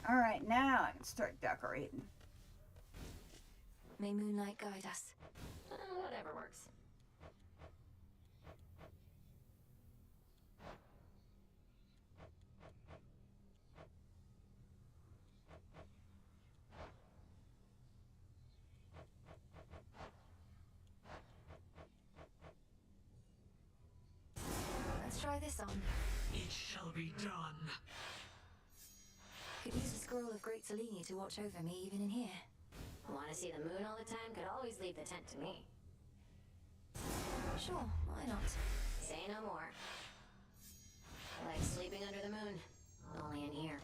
Alright, now I can start decorating. May moonlight guide us. Whatever works. Let's try this on. It shall be done. Could use a scroll of Great Selene to watch over me even in here. Want to see the moon all the time? Could always leave the tent to me. Sure, why not? Say no more. I like sleeping under the moon. Only in here.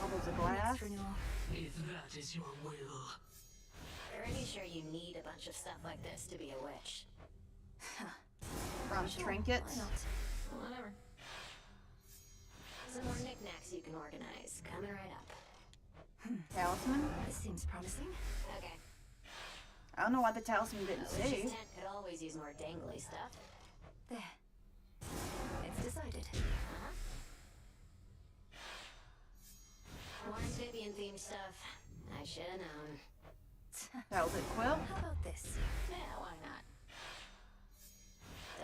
Bubbles of glass. If that is your will. Pretty sure you need a bunch of stuff like this to be a witch. Bronze trinkets. Whatever. Some more knickknacks you can organize. Coming right up. Talisman. This seems promising. Okay. I don't know why the talisman didn't A witch's save. tent could always use more dangly stuff. There. It's decided. More amphibian themed stuff. I should have known. That was it, Quill. How about this? Yeah, why not?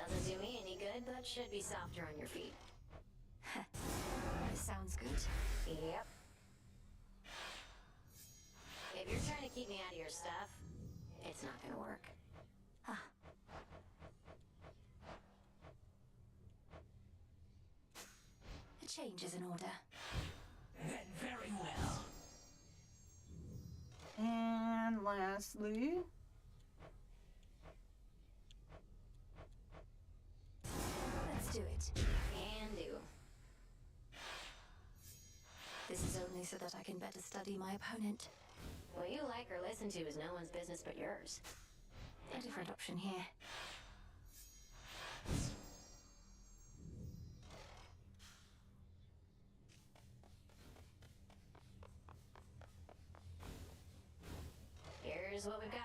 Doesn't do me any good, but should be softer on your feet. Sounds good. Yep. If you're trying to keep me out of your stuff, it's not gonna work. A change is in order. Then very well. And lastly, Let's do it. Can do. This is only so that I can better study my opponent. What you like or listen to is no one's business but yours. A different option here. Here's what we've got.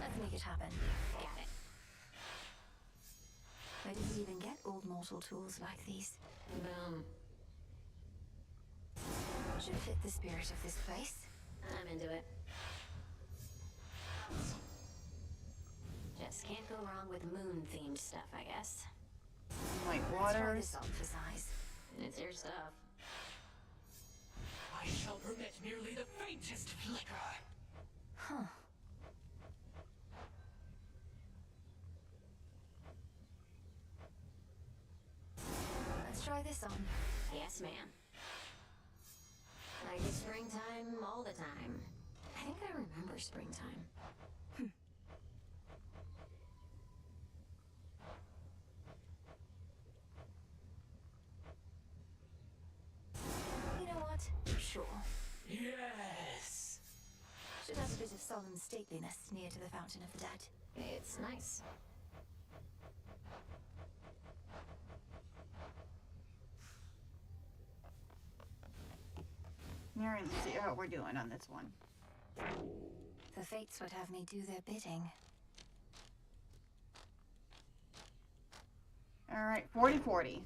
Let's make it happen. Got it. I didn't even get old mortal tools like these. Boom. Should fit the spirit of this place. I'm into it. Just can't go wrong with moon-themed stuff, I guess. White Let's try waters. this on for size. It's your stuff. I shall permit merely the faintest flicker. Huh. Let's try this on. Yes, ma'am. Like it's springtime all the time. I think I remember springtime. You know what? Sure. Yes. Should have a bit of solemn stateliness near to the Fountain of the Dead. It's nice. Alright, let's see how we're doing on this one. The fates would have me do their bidding. Alright, 40-40.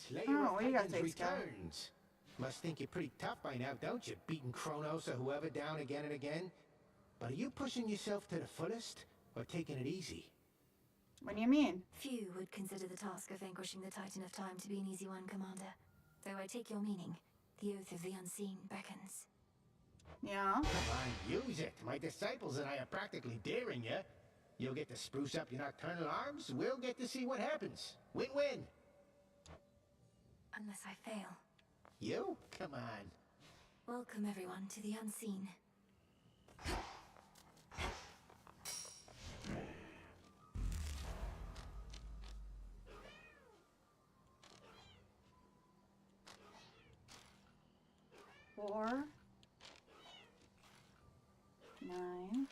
Slayer Oh, of what do you got Titans to say, Scott? returns. Must think you're pretty tough by now, don't you? Beating Kronos or whoever down again and again. But are you pushing yourself to the fullest, or taking it easy? What do you mean? Few would consider the task of vanquishing the Titan of Time to be an easy one, Commander. Though I take your meaning. The oath of the unseen beckons. Yeah? Come on, use it. My disciples and I are practically daring you. You'll get to spruce up your nocturnal arms. We'll get to see what happens. Win-win. Unless I fail. You? Come on. Welcome everyone to the unseen. Four. 9.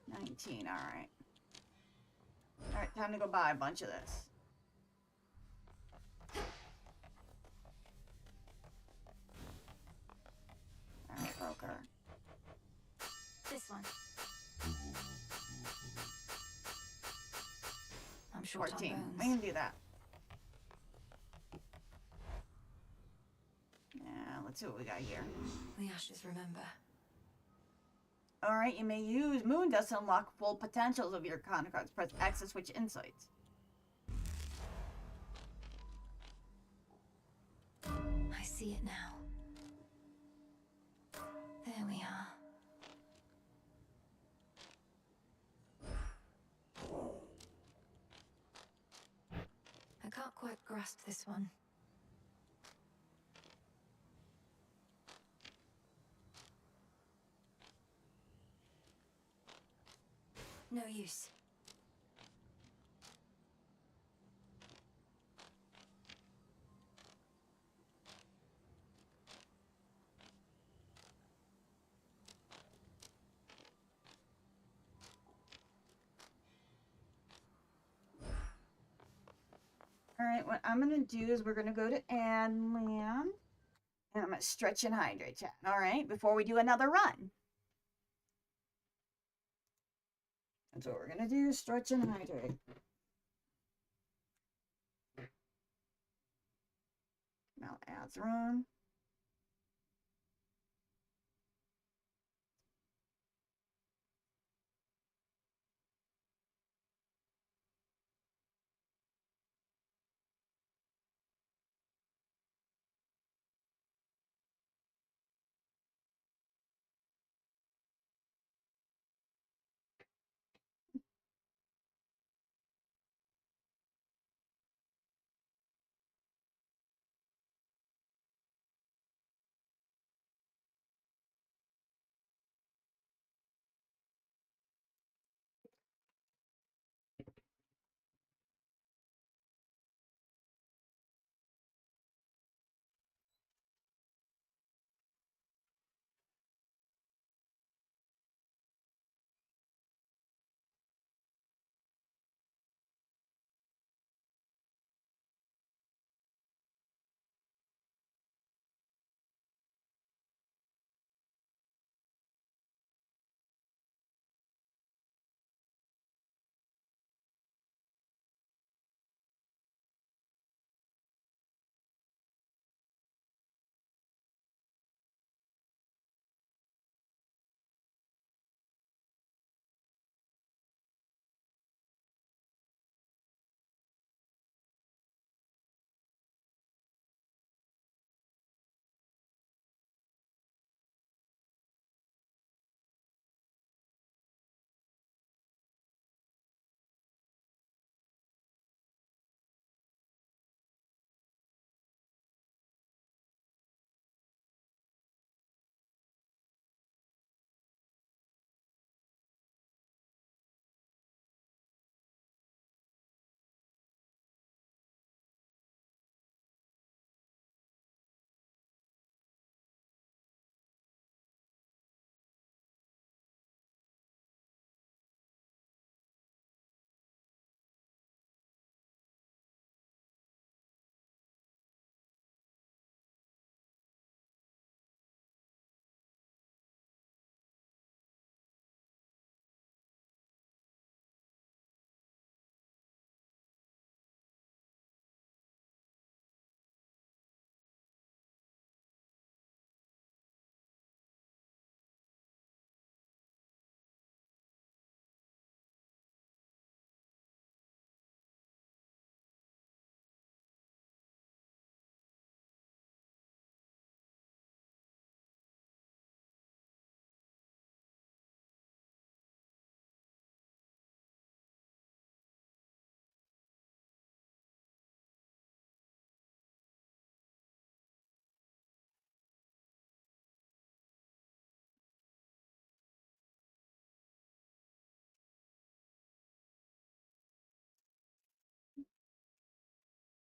19, alright. Alright, time to go buy a bunch of this. Alright, broker. This one. I'm short 14. on We bones. can do that. Yeah, let's see what we got here. The ashes remember. Alright, you may use Moon Dust to unlock full potentials of your con cards. Press X to switch insights. I see it now. There we are. I can't quite grasp this one. No use. Alright, what I'm gonna do is we're gonna go to Adland. And I'm gonna stretch and hydrate, chat. Alright, before we do another run. That's what we're gonna do, stretch and hydrate. Now ads run.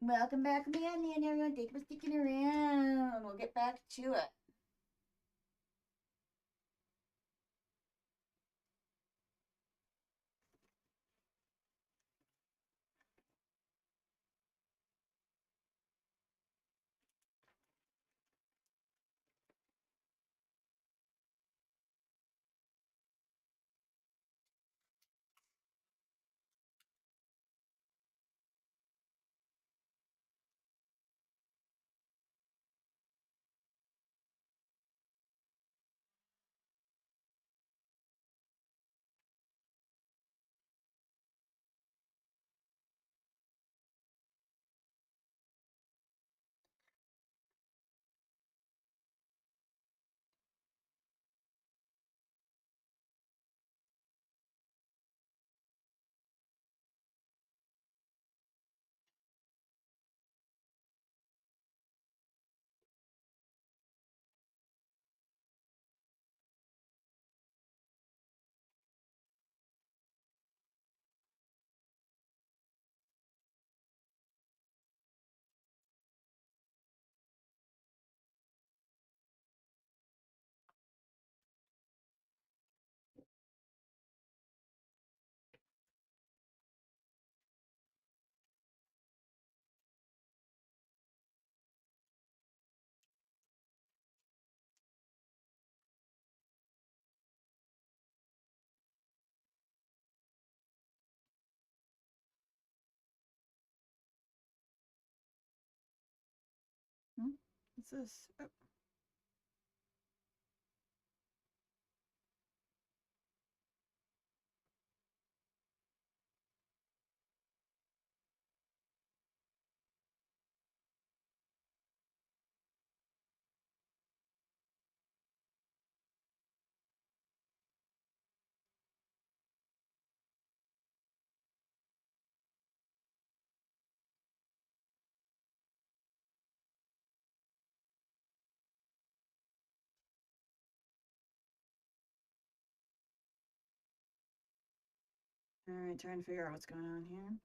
Welcome back, Mandy, and everyone. Thank you for sticking around. We'll get back to it. What's this? Oh. All right, trying to figure out what's going on here.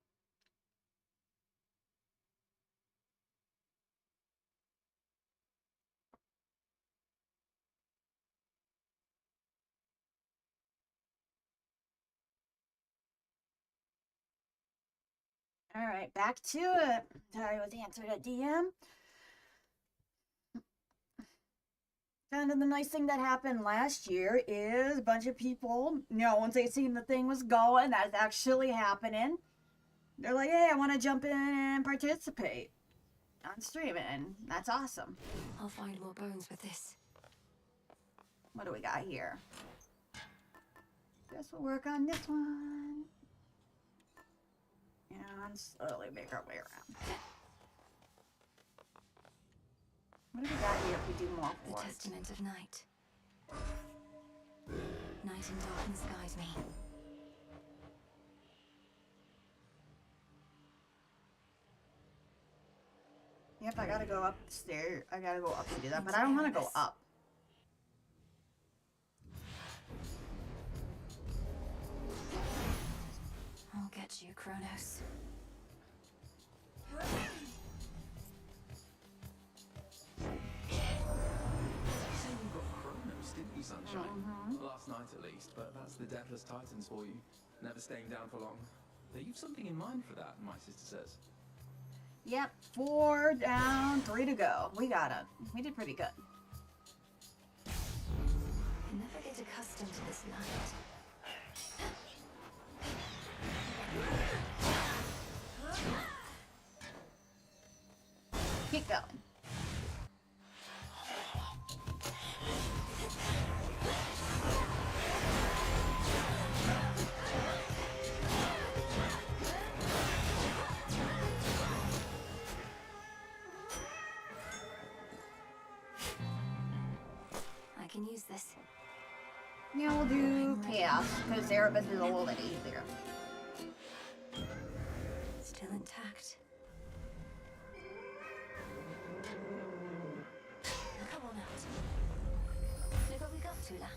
All right, back to it. Sorry, was answered at DM. Kind of the nice thing that happened last year is a bunch of people, you know, once they seen the thing was going, that's actually happening, they're like, hey, I want to jump in and participate on stream, and that's awesome. I'll find more bones with this. What do we got here? Guess we'll work on this one. And slowly make our way around. What do we got here if we do more The for it? testament of night. Night and darkness guide me. Yep, I gotta go up the stairs. I gotta go up to do that, but I don't want to go up. I'll get you, Kronos. You said you got Kronos, didn't you, Sunshine? Last night at least, but that's the Deathless Titans for you. Never staying down for long. Though you've something in mind for that, my sister says. Yep, 4 down, 3 to go. We got it. We did pretty good. I never get accustomed to this light. Keep going. I can use this. Yeah, we'll do chaos, because Erebus is a little bit easier. Still intact. Come on out. Look what we got, Tula.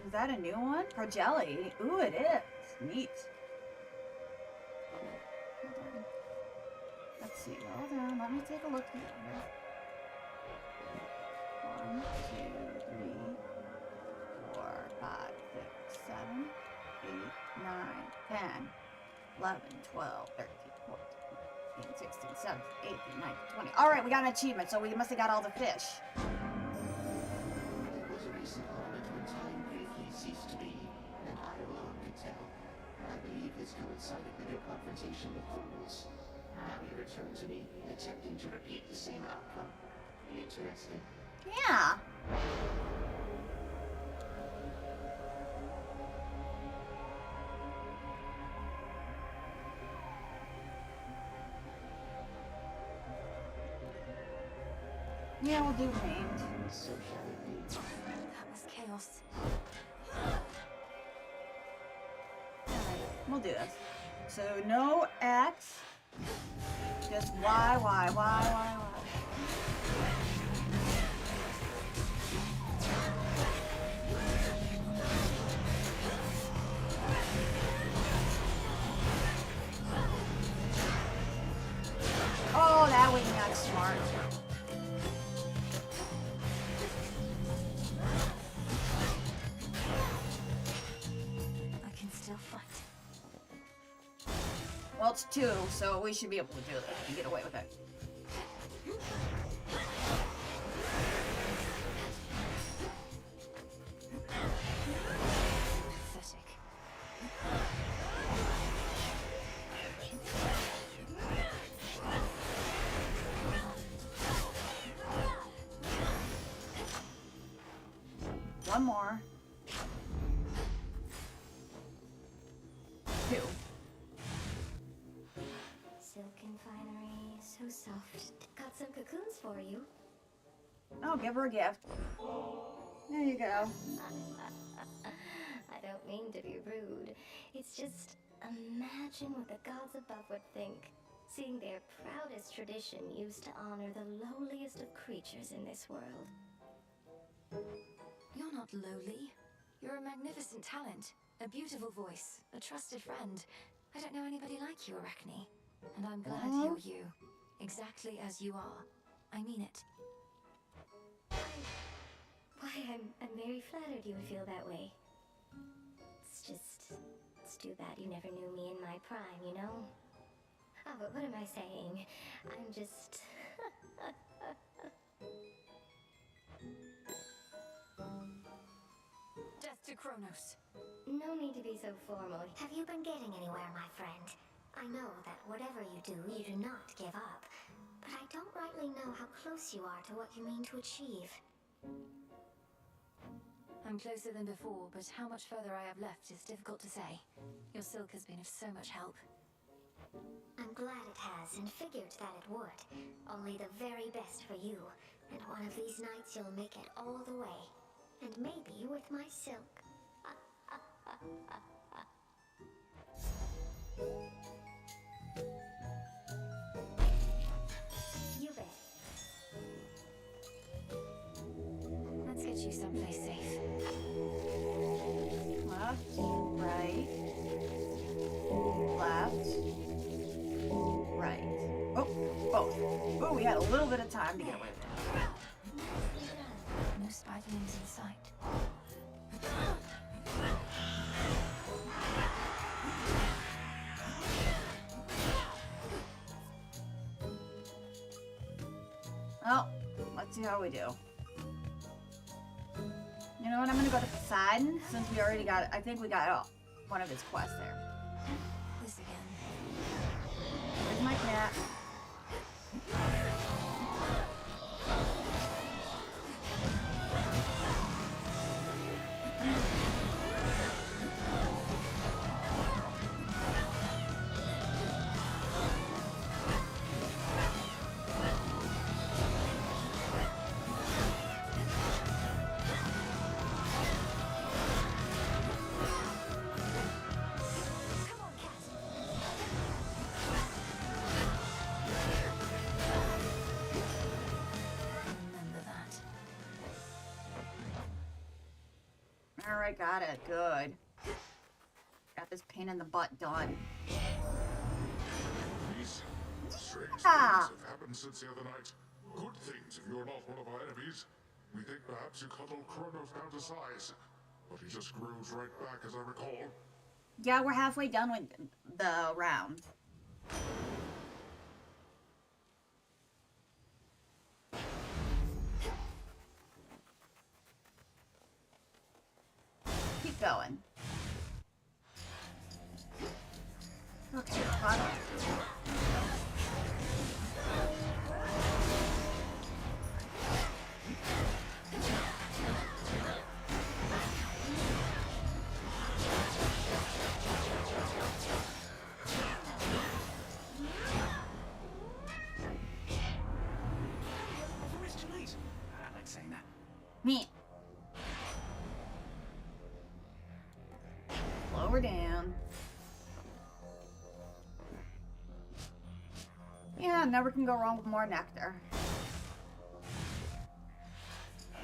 Is that a new one? Projelly. Ooh, it is. Neat. That's see. Hold on. Let me take a look here. 1, 2, 3, 4, 5, 6, 7, 8, 9, 10, 11, 12, 13, 14, 15, 16, 17, 18, 19, 20. All right, we got an achievement, so we must have got all the fish. It was a recent moment when time briefly ceased to be, and I alone could tell. I believe this coincided with your confrontation with fools. Now you return to me, attempting to repeat the same outcome. Interesting. Yeah. Yeah, we'll do paint. So shall it be. That was chaos. Alright, we'll do this. So no X. Just Y. Oh, that was not smart. I can still fight. Well, it's 2, so we should be able to do this and get away with it. Pathetic. One more. 2. Silken finery, so soft. Got some cocoons for you. Oh, give her a gift. There you go. I don't mean to be rude. It's just, imagine what the gods above would think. Seeing their proudest tradition used to honor the lowliest of creatures in this world. You're not lowly. You're a magnificent talent, a beautiful voice, a trusted friend. I don't know anybody like you, Arachne. And I'm glad you're you. Exactly as you are. I mean it. Why, I'm very flattered you would feel that way. It's too bad you never knew me in my prime, you know? Oh, but what am I saying? I'm just... Death to Kronos. No need to be so formal. Have you been getting anywhere, my friend? I know that whatever you do not give up. But I don't rightly know how close you are to what you mean to achieve. I'm closer than before, but how much further I have left is difficult to say. Your silk has been of so much help. I'm glad it has, and figured that it would. Only the very best for you. And one of these nights you'll make it all the way. And maybe with my silk. You bet. Let's get you someplace safe. Left, right, left, right. Oh, both. Oh, we had a little bit of time to get away with that. No spiderlings in sight. Well, let's see how we do. You know what? I'm gonna go to Poseidon since we already got. I think we got one of his quests there. This again. Where's my cat? Alright, got it. Good. Got this pain in the butt done. These strange things have happened since the other night. Good things if you're not one of our enemies. We think perhaps you cuddled Kronos down to size, but he just grows right back, as I recall. Yeah, we're halfway done with the round. Keep going. Okay, caught up. Me. Lower down. Yeah, never can go wrong with more nectar.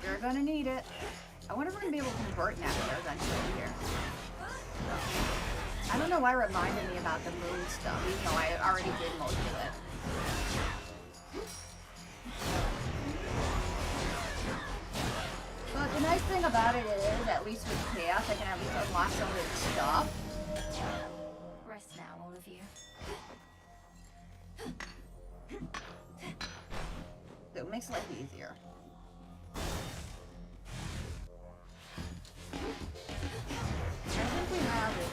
You're gonna need it. I wonder if we're gonna be able to convert nectar eventually here. I don't know why it reminded me about the moon stuff, even though I already did most of it. But the nice thing about it is, at least with Chaos, I can at least unlock some of its stuff. Rest now, all of you. So it makes life easier. I think we have it.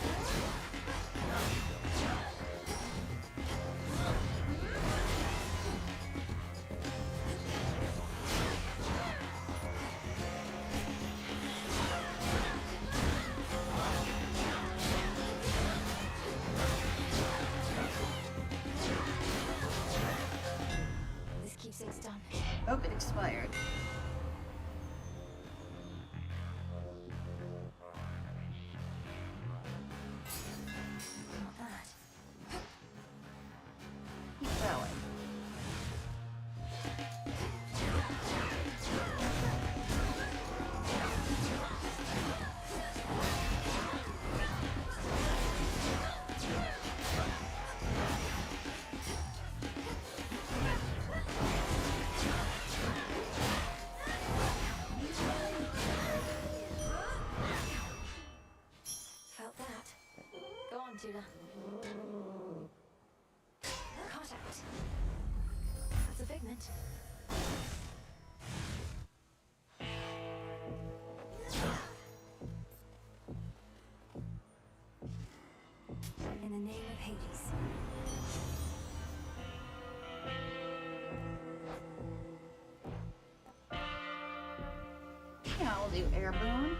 This keepsake's done. Oh, it expired. Not bad. Keep going. Felt that. Go on, Tuna. Caught out. That's a figment. In the name of Hades. Yeah, we'll do air boon.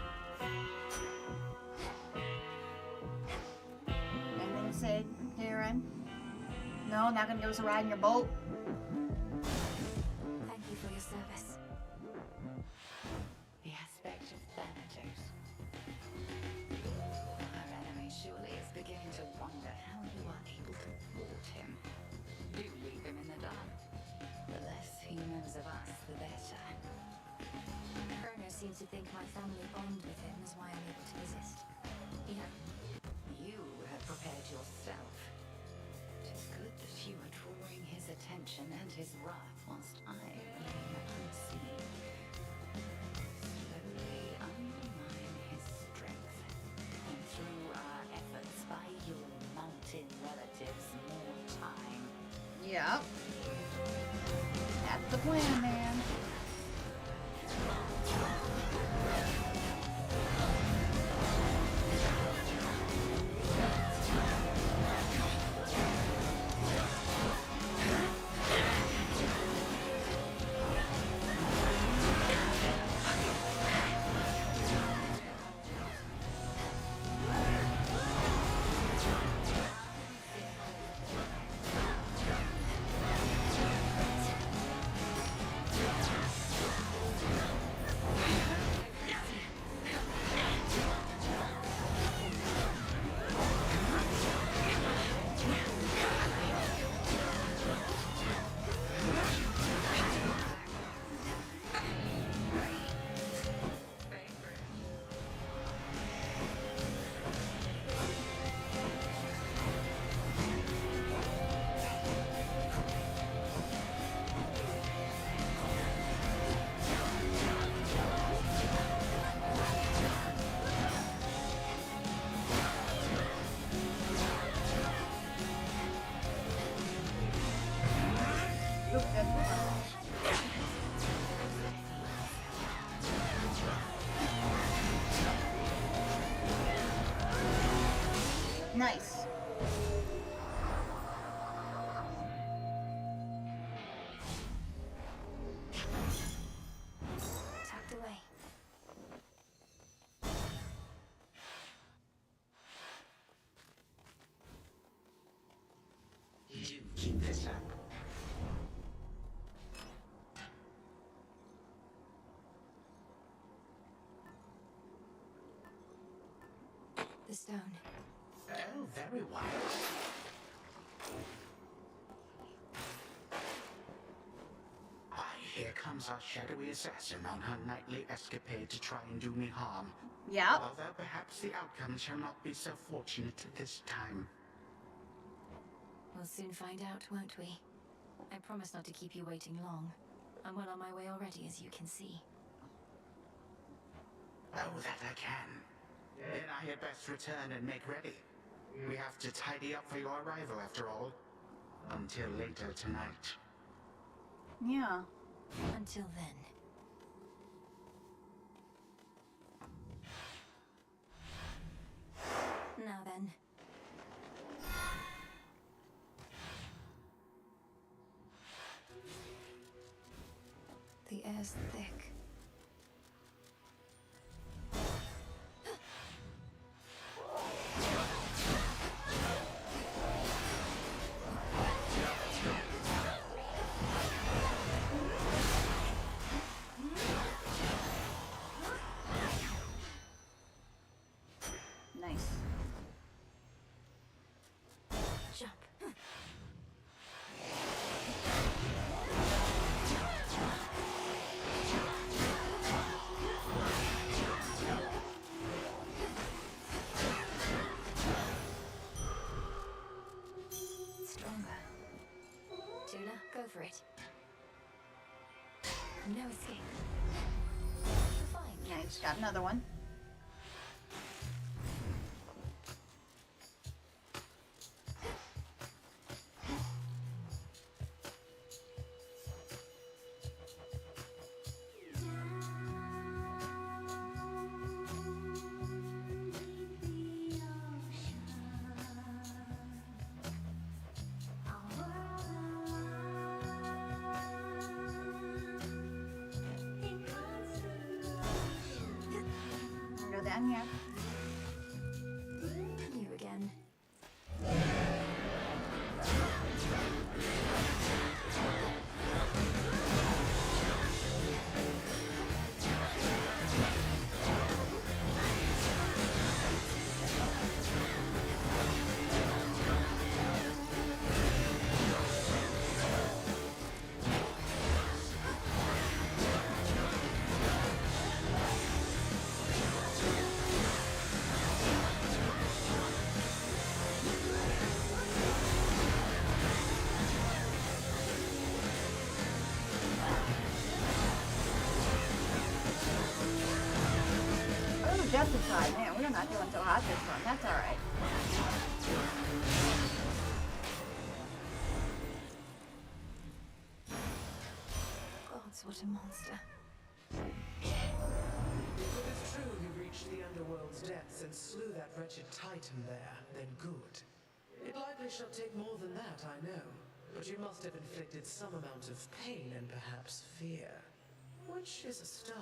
Anything to say, Darren? No, not gonna give us a ride in your boat? Thank you for your service. The aspect of Thanatos. Our enemy surely is beginning to wonder how you are able to thwart him. Do leave him in the dark. The less he knows of us, the better. Kronos seems to think my family bond with him is why I'm able to resist. Yeah. You have prepared yourself. Tis good that you are drawing his attention and his wrath whilst I remain unseen. Slowly undermine his strength. And through our efforts, buy your mountain relatives more time. Yep. That's the plan, man. Nice. Tucked away. You keep this up. The stone. Oh, very wise. Why, here comes our shadowy assassin on her nightly escapade to try and do me harm. Yeah. Although perhaps the outcome shall not be so fortunate this time. We'll soon find out, won't we? I promise not to keep you waiting long. I'm well on my way already, as you can see. Oh, that I can. Then I had best return and make ready. We have to tidy up for your arrival, after all. Until later tonight. Yeah. Until then. Now then. The air's thick. Nice. Jump. Stronger. Tuna, go for it. No escape. Fine. Nice. Got another one. Go down here. You again. Oh, justified. Man, we're not doing so hot this one. That's alright. Gods, what a monster. If it's true you reached the Underworld's depths and slew that wretched Titan there, then good. It likely shall take more than that, I know. But you must have inflicted some amount of pain and perhaps fear. Which is a start.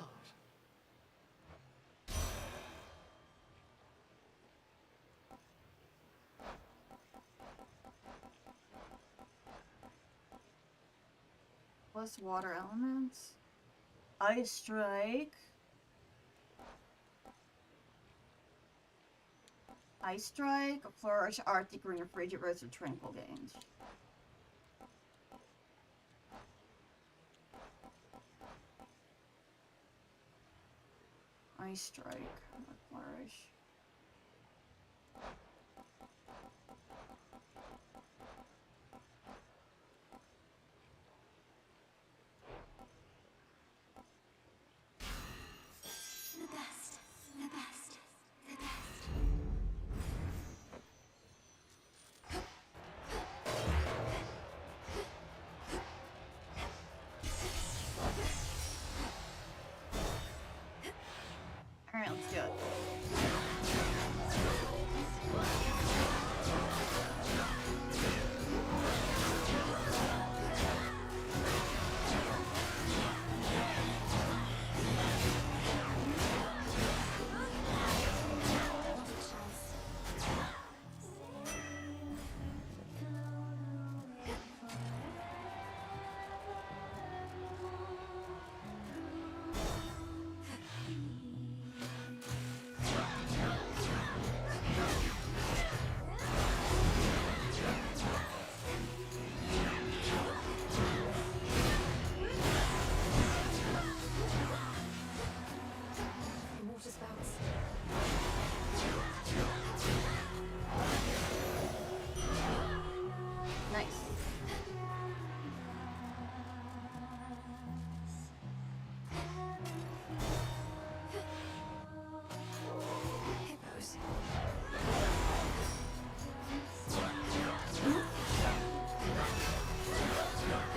Plus water elements. Ice strike. Ice strike. Flourish, Arctic Green, Frigid Rose, and Tranquil Gains. Ice strike. Flourish. The best. The best. The best. Alright, let's do it.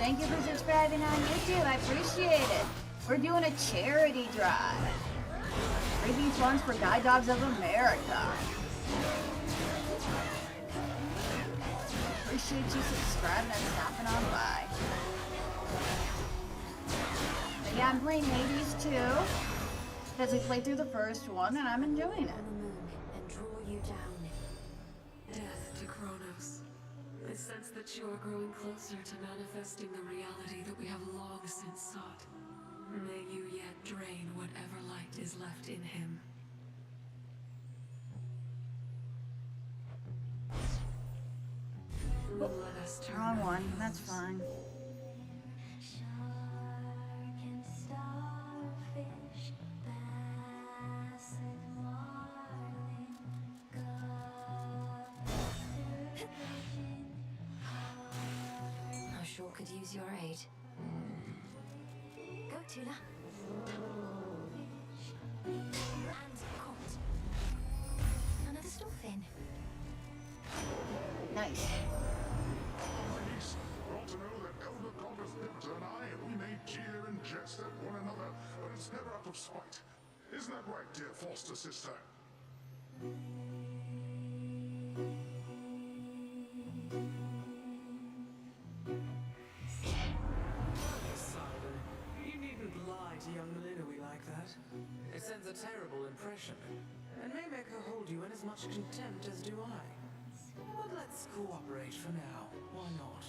Thank you for subscribing on YouTube. I appreciate it. We're doing a charity drive. Raising funds for Guide Dogs of America. Appreciate you subscribing and stopping on by. But yeah, I'm playing Hades too. Because we played through the first one and I'm enjoying it. And draw you down. Death to Kronos. I sense that you are growing closer to manifesting the reality that we have long since sought. May you yet drain whatever light is left in him. Let us turn Wrong one, that's fine. I sure could use your aid. Go, Tula. And caught. Another dolphin. Nice. Ladies, you ought to know that Elder Goddess Pivoter and I, we may jeer and jest at one another, but it's never out of spite. Isn't that right, dear foster sister? Poseidon, you needn't lie to young Malinois like that. It sends a terrible impression, and may make her hold you in as much contempt as do I. But let's cooperate for now. Why not?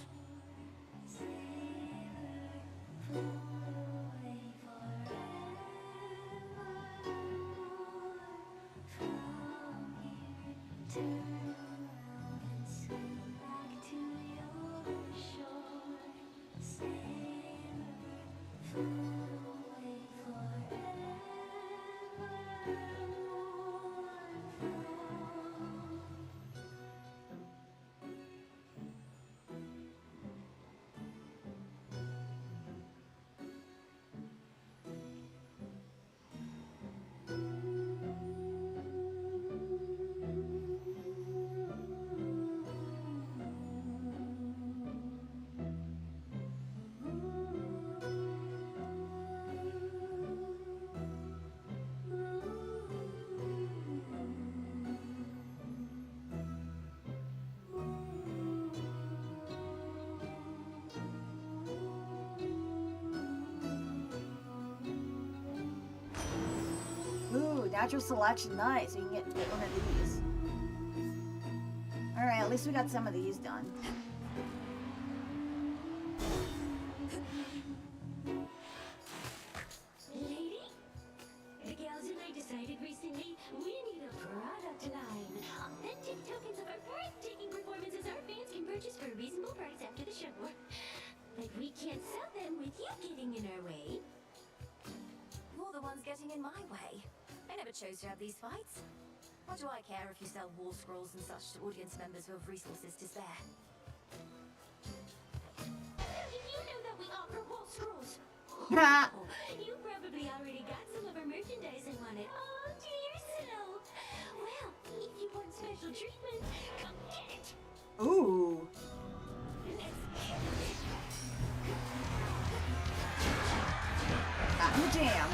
Ooh, natural selection, nice. So you can get one of these. Alright, at least we got some of these done. Lady, the gals and I decided recently we need a product line. Authentic tokens of our breathtaking performances our fans can purchase for a reasonable price after the show. But we can't sell them with you getting in our way. You're the ones getting in my way. I never chose to have these fights. What do I care if you sell war scrolls and such to audience members who have resources to spare? Did you know that we offer wall scrolls? You probably already got some of our merchandise and want it all to yourself. Well, if you want special treatment, come get it. Ooh. Got in the jam.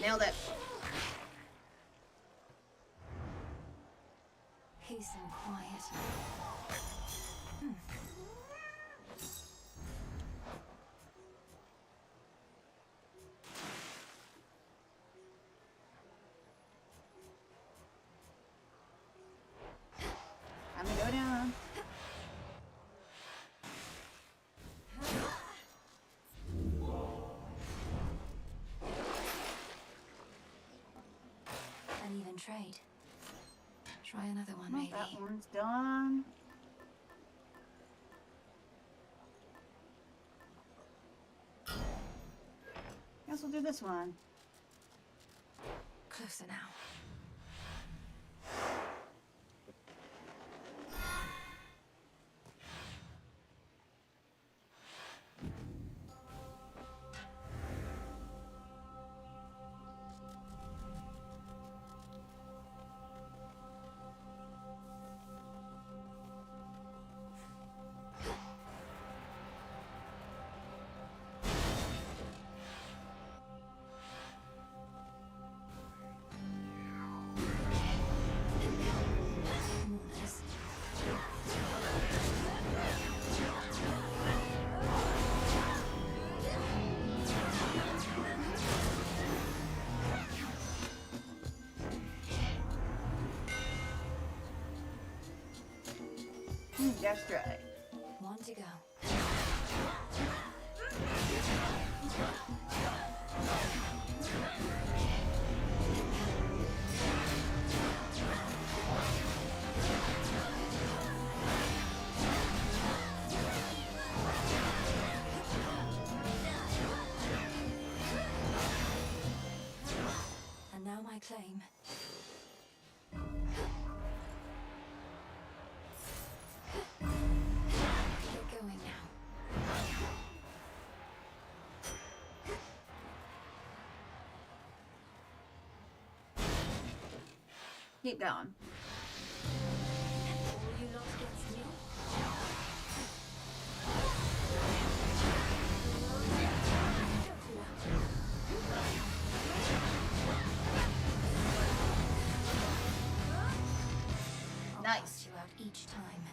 Nailed it. Peace and quiet. I'm gonna go down. An even trade. Try another one, Well, maybe. that one's done. Guess we'll do this one. Closer now. That's right. One to go. And now my claim. Get going now. Keep going. All you lot against me. Nice. Cast you out each time.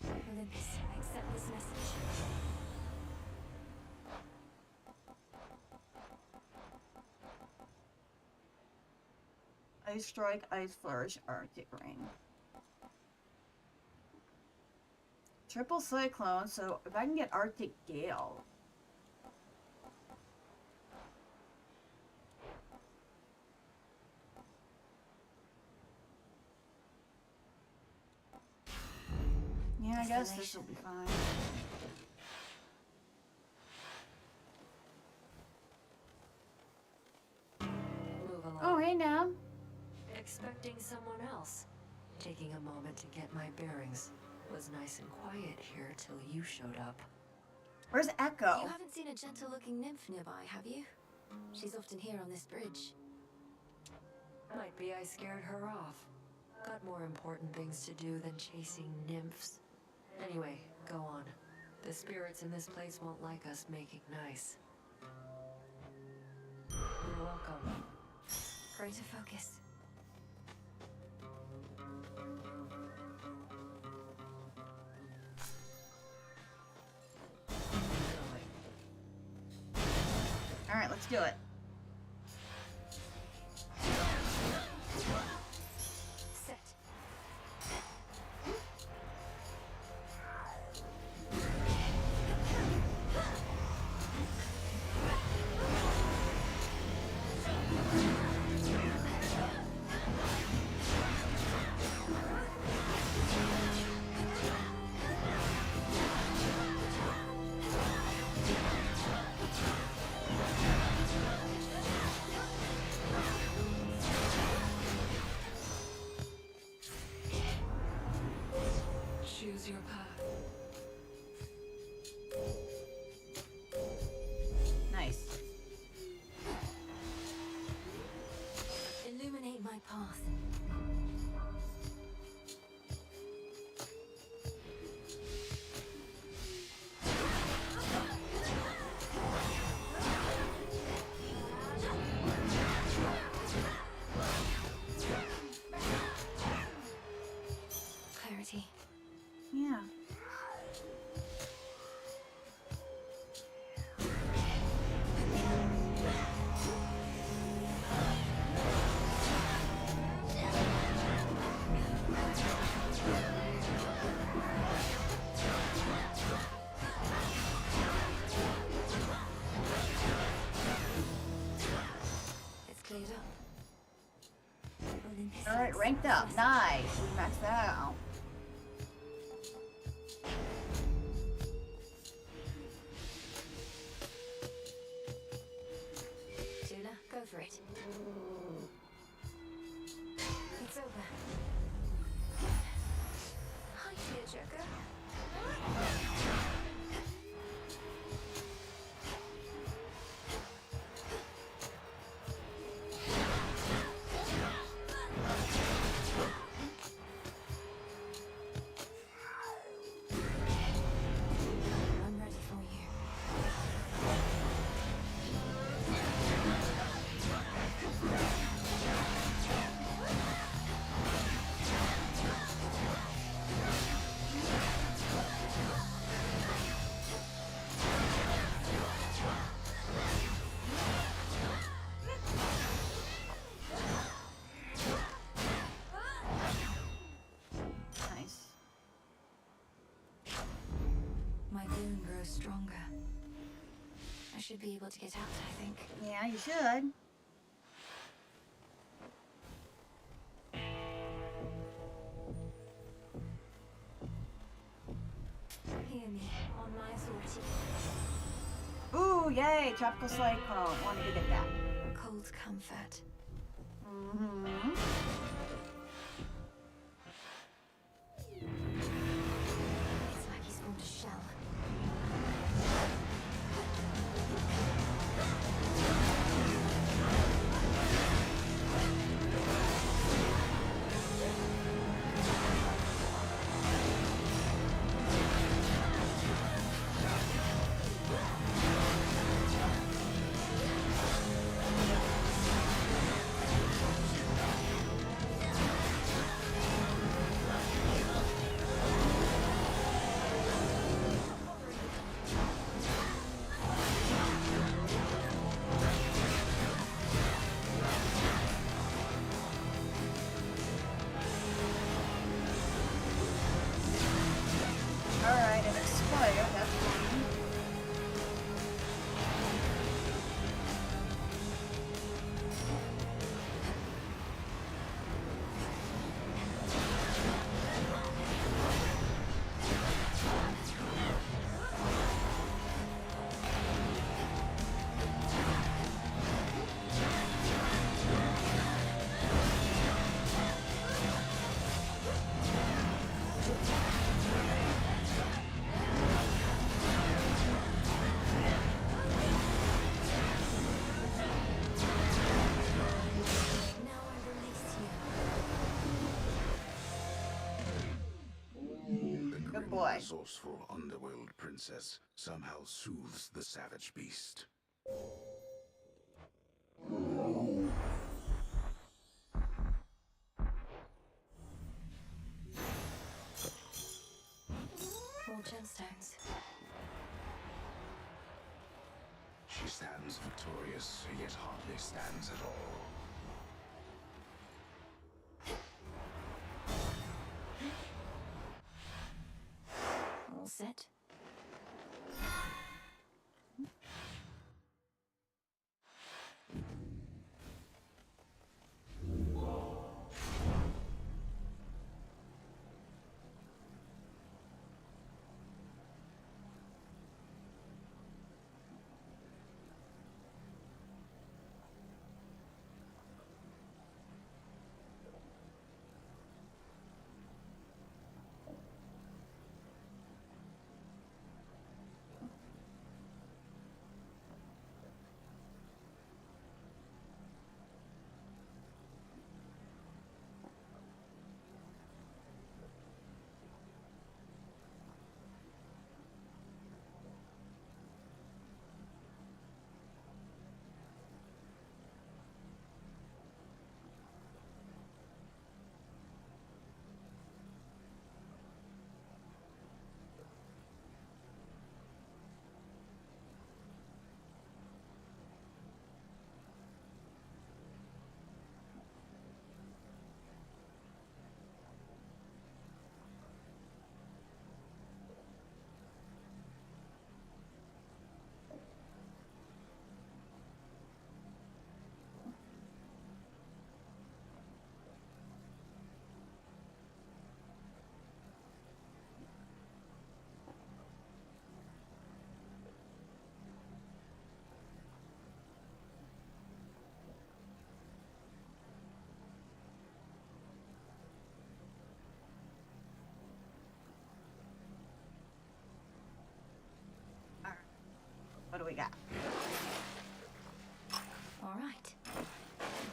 Olympus, I accept this message. Ice Strike, Ice Flourish, Arctic Rain. Triple Cyclone, so if I can get Arctic Gale. Yeah, I guess this will be fine. Move along. Oh, hey now. Expecting someone else. Taking a moment to get my bearings. Was nice and quiet here till you showed up. Where's Echo? You haven't seen a gentle-looking nymph nearby, have you? She's often here on this bridge. Might be I scared her off. Got more important things to do than chasing nymphs. Anyway, go on. The spirits in this place won't like us making nice. You're welcome. Greater focus. All right, let's do it. Set. Choose your path. Nice. Illuminate my path. pretty. Yeah. It's cleared up. All right, ranked up. Nice. We maxed that out. Tula, go for it. It's over. Hi, tearjerker. I'm ready for you. Nice. My boon grows stronger. I should be able to get out, I think. Yeah, you should. Hear me on my authority. Ooh, yay! Tropical cyclone. Wanted to get that. Cold comfort. Mm-hmm. It's like he's formed a shell. Alright, it expired. That's fine. Now I release you. The grim, boy. resourceful Underworld princess somehow soothes the savage beast. More gemstones. She stands victorious, yet hardly stands at all. All set.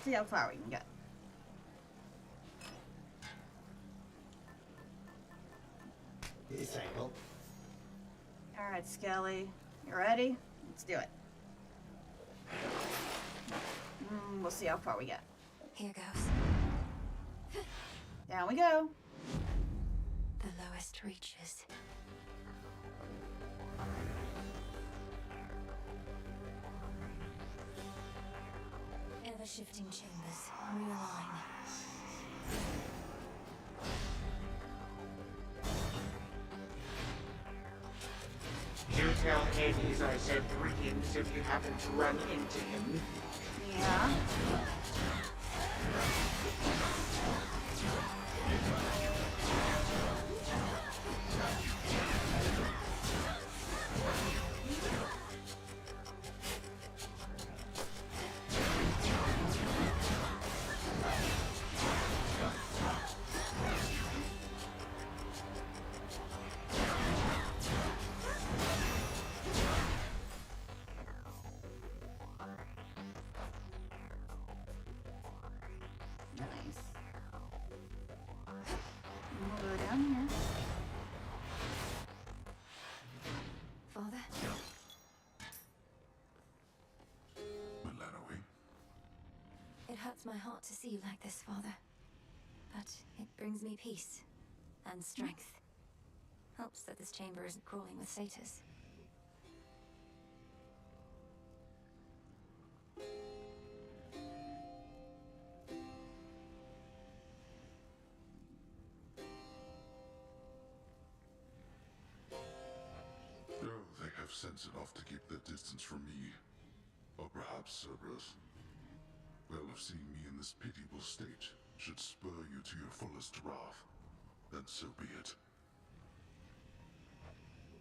See how far we can get. Disciple. Alright, Skelly. You ready? Let's do it. We'll see how far we get. Here goes. Down we go. The lowest reaches. Ever-shifting chambers. Realign. You tell Hades I said greetings if you happen to run into him. Yeah. It hurts my heart to see you like this, Father. But it brings me peace and strength. Helps that this chamber isn't crawling with satyrs. Oh, they have sense enough to keep their distance from me. Or perhaps Cerberus. Well, if seeing me in this pitiable state should spur you to your fullest wrath, then so be it.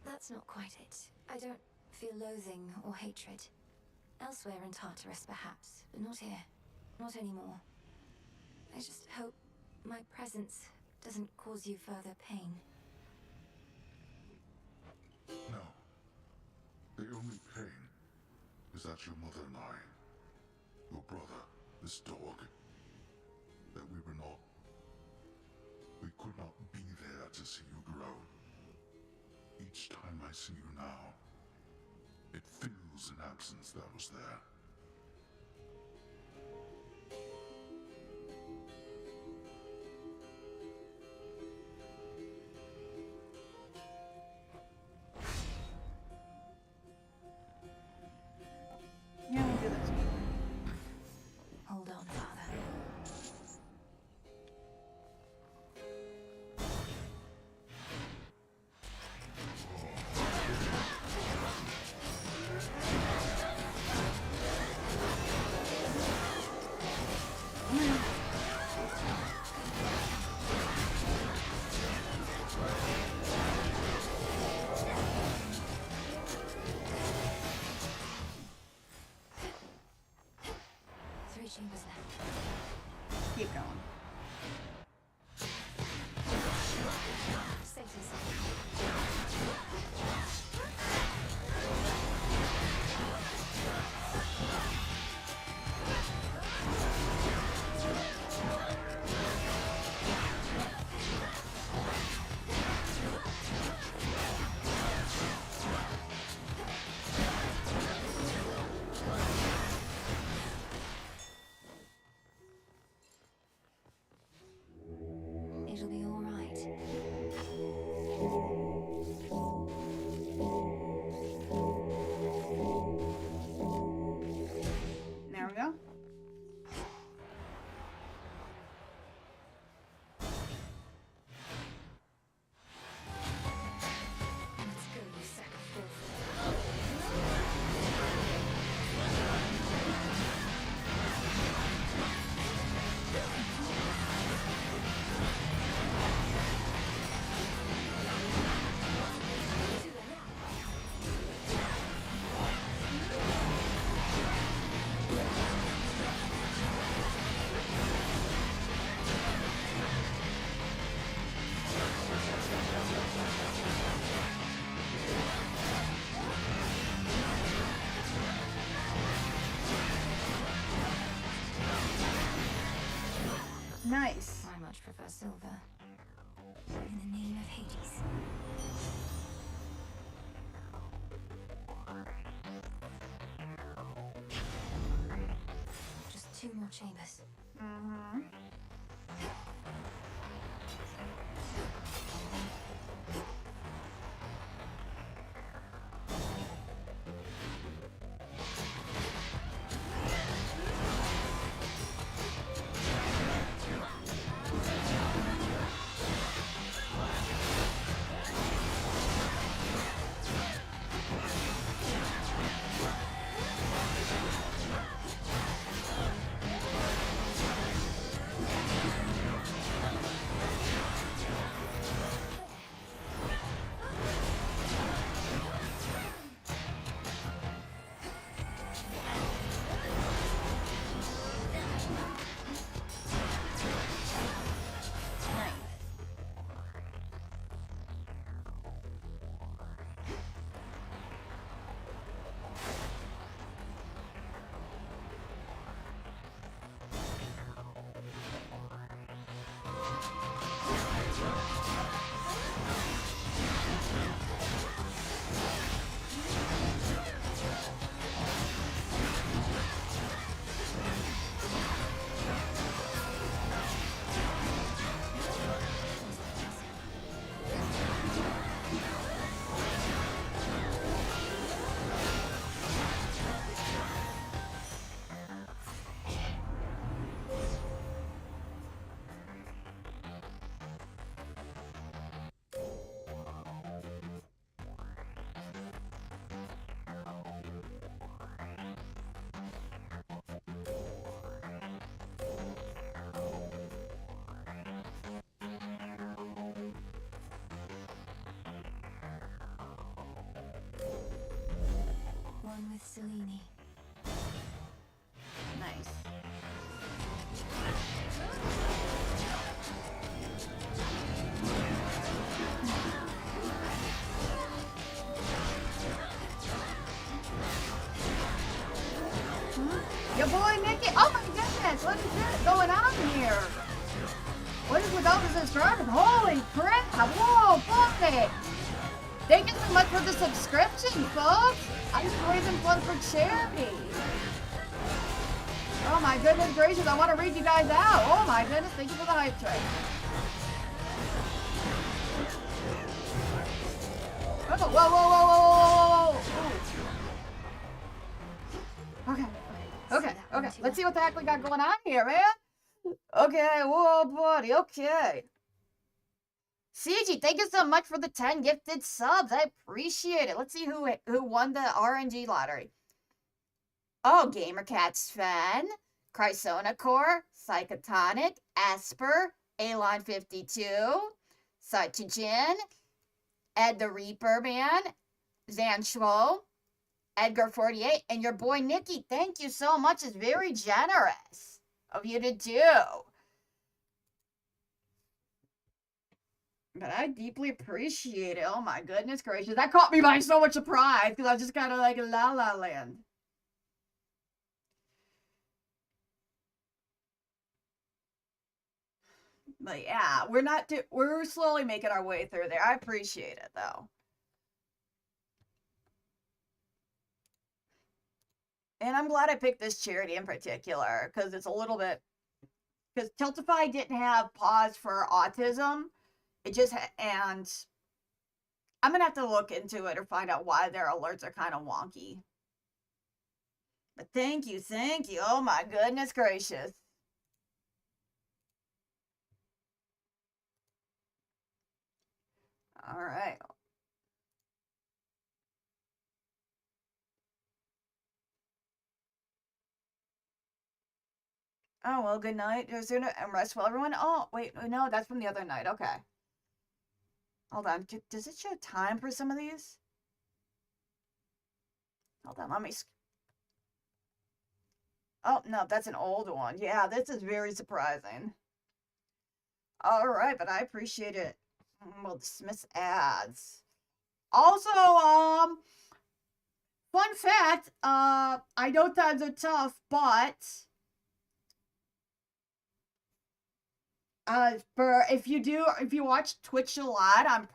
That's not quite it. I don't feel loathing or hatred. Elsewhere in Tartarus, perhaps, but not here. Not anymore. I just hope my presence doesn't cause you further pain. No. The only pain is that your mother and I, your brother, this dog, that we could not be there to see you grow. Each time I see you now, it feels an absence that was there. Yeah, we'll do this. Hold on, Father. that silver. In the name of Hades. Just 2 more chambers. Mm-hmm. One with Selene. Nice. Your boy Mickey. Oh my goodness, what is this going on here? What is with all the subscribers? Holy crap! Whoa, boy! Thank you so much for the subscription, folks. I'm just raising funds for charity. Oh my goodness gracious! I want to read you guys out. Oh my goodness! Thank you for the hype train. Oh, whoa, whoa, whoa, whoa, whoa, whoa, whoa. Okay. Let's see what the heck we got going on here, man. Okay, whoa, buddy. Okay. CG, thank you so much for the 10 gifted subs. I appreciate it. Let's see who won the RNG lottery. Oh, GamerCats fan, Chrysona Core, Psychotonic, Asper, Alon52, Suchijin, Ed the Reaper Man, Zanchuo, Edgar48, and your boy Nikki. Thank you so much. It's very generous of you to do. But I deeply appreciate it. Oh my goodness gracious. That caught me by so much surprise because I was just kind of like La La Land. But yeah, we're slowly making our way through there. I appreciate it though. And I'm glad I picked this charity in particular because it's a little bit, because Tiltify didn't have pause for autism. It just, and I'm going to have to look into it or find out why their alerts are kind of wonky. But thank you. Oh my goodness gracious. All right. Oh, well, good night. And rest well, everyone. Oh, wait, no, that's from the other night. Okay. Hold on. Does it show time for some of these? Hold on, let me... Oh, no, that's an old one. Yeah, this is very surprising. All right, but I appreciate it. We'll dismiss ads. Also, fun fact, I know times are tough, but For if you watch Twitch a lot on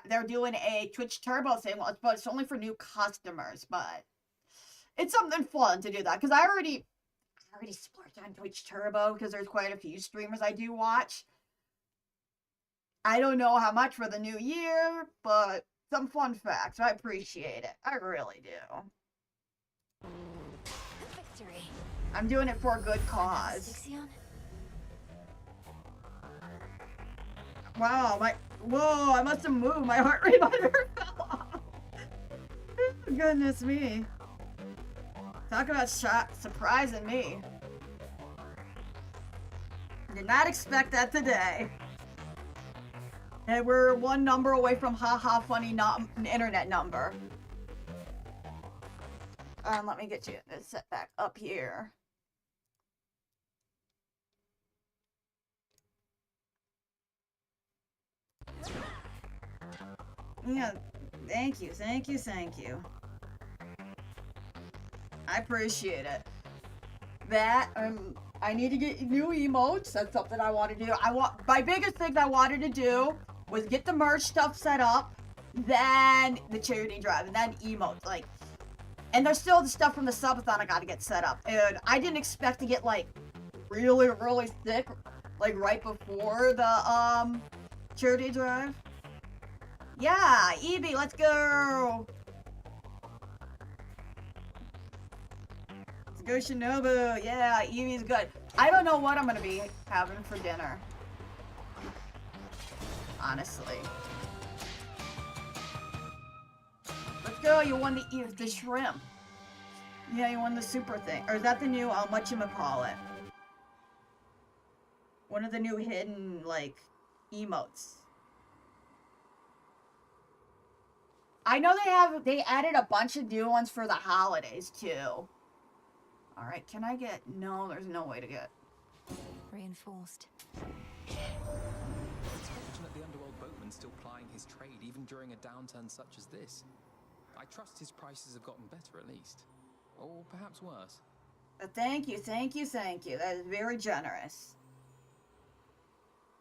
they're doing a Twitch Turbo thing, but it's only for new customers. But it's something fun to do that because I already splurged on Twitch Turbo because there's quite a few streamers I do watch. I don't know how much for the new year, but some fun facts. I appreciate it. I really do. Victory. I'm doing it for a good cause. Wow, whoa, I must have moved. My heart rate monitor fell off. Goodness me. Talk about surprising me. Did not expect that today. And we're one number away from haha funny internet number. Let me get you set back up here. Yeah, thank you. I appreciate it. That, I need to get new emotes. That's something I want to do. My biggest thing I wanted to do was get the merch stuff set up, then the charity drive, and then emotes. Like, and there's still the stuff from the subathon I gotta get set up. And I didn't expect to get, like, really, really thick, like, right before the, charity drive. Yeah, Evie, let's go! Let's go Shinobu. Yeah, Evie's good. I don't know what I'm gonna be having for dinner. Honestly. Let's go, you won the shrimp. Yeah, you won the super thing. Or is that the new, whatchamacallit? One of the new hidden, like, emotes. I know they added a bunch of new ones for the holidays, too. Alright, can I get... No, there's no way to get... Reinforced. It's fortunate the Underworld boatman's still plying his trade even during a downturn such as this. I trust his prices have gotten better at least. Or perhaps worse. Thank you. That is very generous.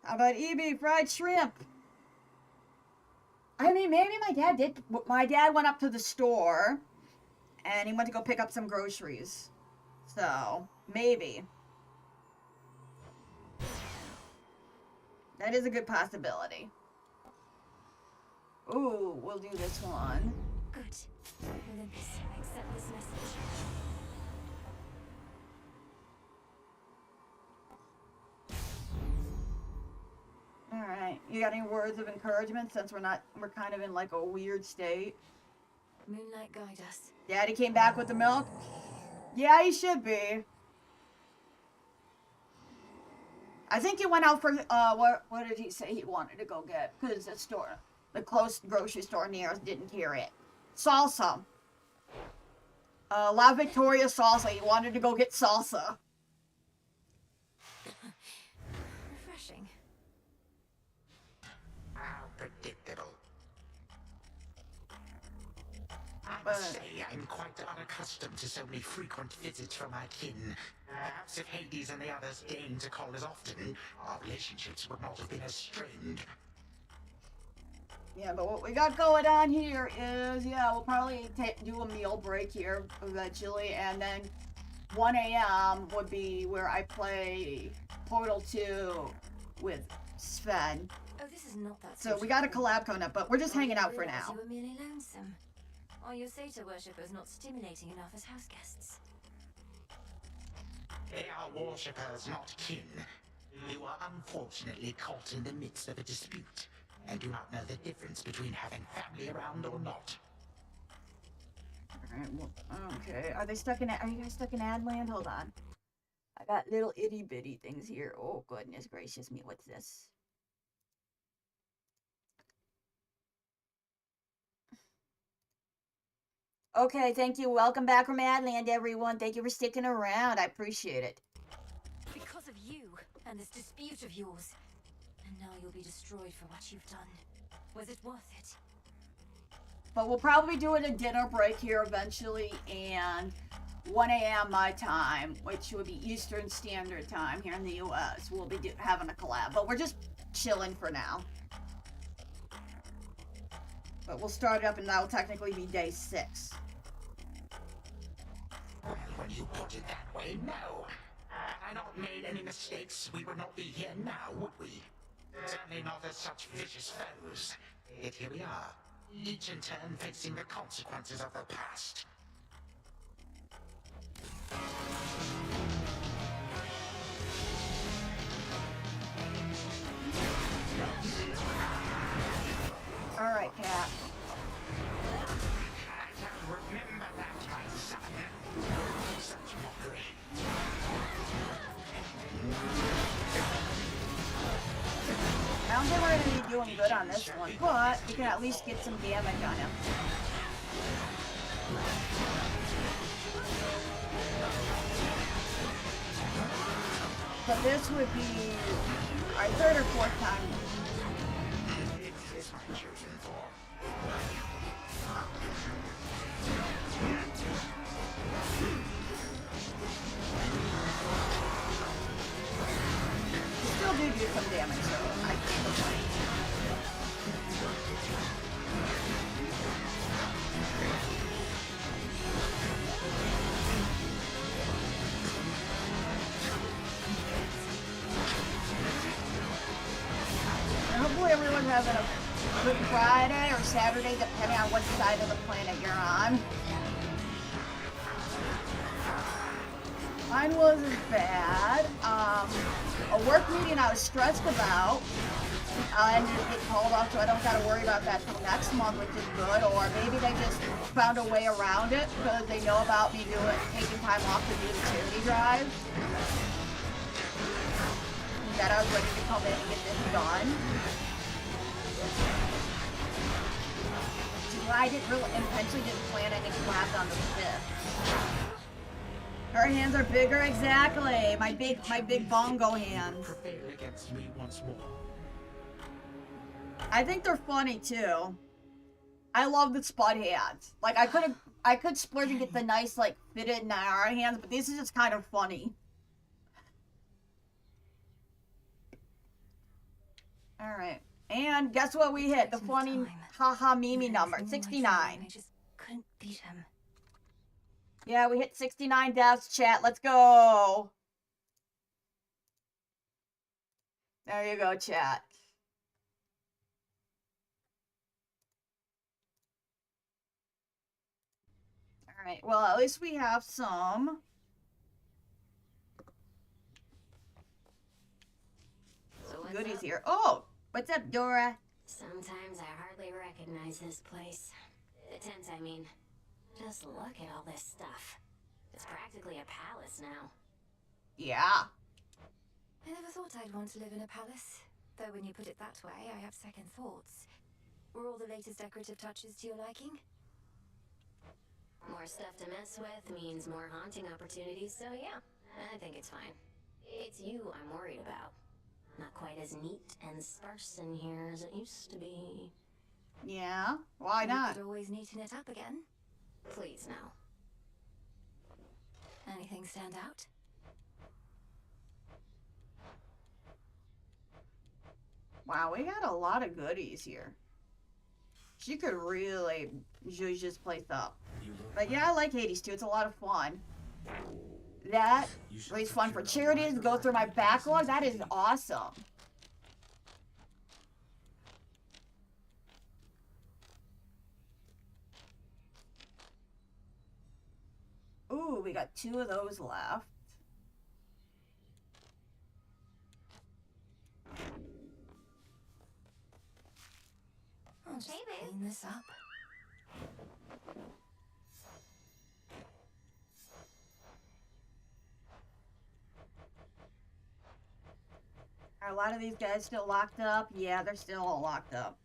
How about EB fried shrimp? I mean, maybe my dad did. My dad went up to the store, and he went to go pick up some groceries. So, maybe. That is a good possibility. Ooh, we'll do this one. Good. Olympus, accept this message. Alright, you got any words of encouragement since we're kind of in like a weird state? Moonlight guide us. Daddy came back with the milk? Yeah, he should be. I think he went out for, what did he say he wanted to go get? Because the close grocery store near us didn't carry it. Salsa. La Victoria salsa. He wanted to go get salsa. Refreshing. How predictable. I must say, I'm quite unaccustomed to so many frequent visits from my kin. Perhaps if Hades and the others deigned to call as often, our relationships would not have been as strained. Yeah, but what we got going on here is, yeah, we'll probably do a meal break here eventually, and then 1 a.m. would be where I play Portal 2 with Sven. Oh, this is not that. So we got a collab coming up, but we're just hanging out for now. You were merely lonesome. Are your Satyr worshippers not stimulating enough as house guests? They are worshippers, not kin. You are unfortunately caught in the midst of a dispute, and do not know the difference between having family around or not. Alright, well, okay. Are you guys stuck in Adland? Hold on. I got little itty bitty things here. Oh, goodness gracious me, what's this? Okay, thank you. Welcome back from Adland, everyone. Thank you for sticking around. I appreciate it. Because of you and this dispute of yours. And now you'll be destroyed for what you've done. Was it worth it? But we'll probably do it a dinner break here eventually, and 1 a.m. my time, which would be Eastern Standard Time here in the U.S. We'll be having a collab, but we're just chilling for now. But we'll start it up, and that'll technically be day 6. Well, when you put it that way, no. Had I not made any mistakes, we would not be here now, would we? Certainly not as such vicious foes. Yet here we are, each in turn facing the consequences of the past. All right, Cat. Remember that, my son. Such mockery. I don't think we're going to be doing good on this one, but we can at least get some damage on him. But this would be our 3rd or 4th time. It is my chosen form. Still do some damage, so I think. And hopefully everyone's having a good Friday or Saturday, depending on what side of the planet you're on. Mine wasn't bad. A work meeting I was stressed about. I ended up getting called off, so I don't got to worry about that till next month, which is good. Or maybe they just found a way around it because they know about me taking time off to do the charity drive. That I was ready to come in and get this done. So I intentionally didn't plan any collabs on the 5th. Her hands are bigger, exactly. My big bongo hands. Prevail against me once more. I think they're funny too. I love the spud hands. Like I could splurge and get the nice like fitted Nayara hands, but this is just kind of funny. All right, and guess what we hit? The funny haha Mimi number, 69. I just couldn't beat him. Yeah, we hit 69 deaths, chat. Let's go. There you go, chat. All right, well, at least we have some. Goodies here. Oh, what's up, Dora? Sometimes I hardly recognize this place. The tent, I mean. Just look at all this stuff. It's practically a palace now. Yeah. I never thought I'd want to live in a palace. Though when you put it that way, I have second thoughts. Were all the latest decorative touches to your liking? More stuff to mess with means more haunting opportunities, so yeah, I think it's fine. It's you I'm worried about. Not quite as neat and sparse in here as it used to be. Yeah, why not? You could always neaten it up again. Please, no. Anything stand out? Wow, we got a lot of goodies here. She could really zhuzh this place up. But yeah, I like Hades too. It's a lot of fun. That is fun for charities. Go through my backlog. That is awesome. Ooh, we got 2 of those left. I'll just clean this up. Are a lot of these guys still locked up? Yeah, they're still all locked up.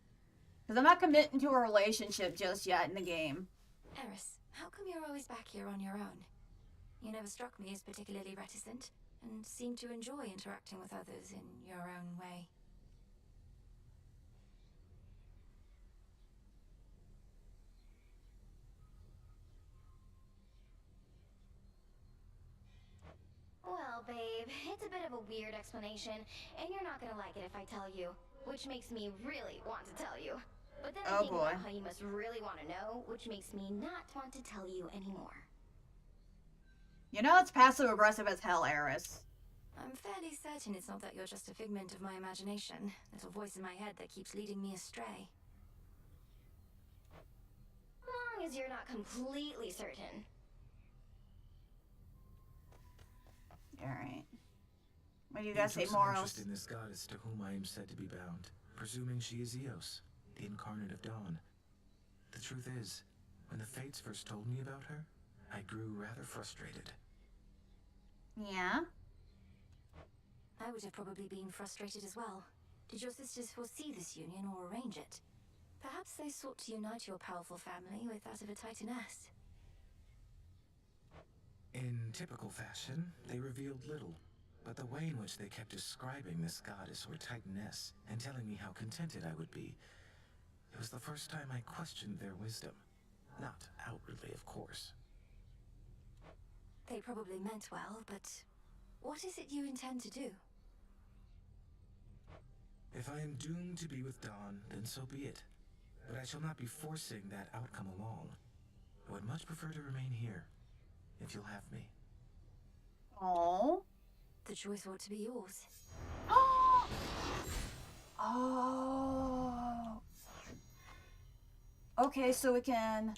Because I'm not committing to a relationship just yet in the game. Eris, how come you're always back here on your own? You never struck me as particularly reticent, and seem to enjoy interacting with others in your own way. Dave. It's a bit of a weird explanation, and you're not gonna like it if I tell you. Which makes me really want to tell you. But then I think about how you must really want to know, which makes me not want to tell you anymore. You know it's passive-aggressive as hell, Eris. I'm fairly certain it's not that you're just a figment of my imagination. Little voice in my head that keeps leading me astray. As long as you're not completely certain. Alright. What do you guys say, took some Moros? interest in this goddess to whom I am said to be bound, presuming she is Eos, the incarnate of dawn. The truth is, when the Fates first told me about her, I grew rather frustrated. Yeah? I would have probably been frustrated as well. Did your sisters foresee this union or arrange it? Perhaps they sought to unite your powerful family with that of a Titaness. In typical fashion, they revealed little, but the way in which they kept describing this goddess or Titaness and telling me how contented I would be, it was the first time I questioned their wisdom. Not outwardly, of course. They probably meant well, but what is it you intend to do? If I am doomed to be with Dawn, then so be it. But I shall not be forcing that outcome along. I would much prefer to remain here, if you'll have me. Oh. The choice ought to be yours. Oh. Okay, so we can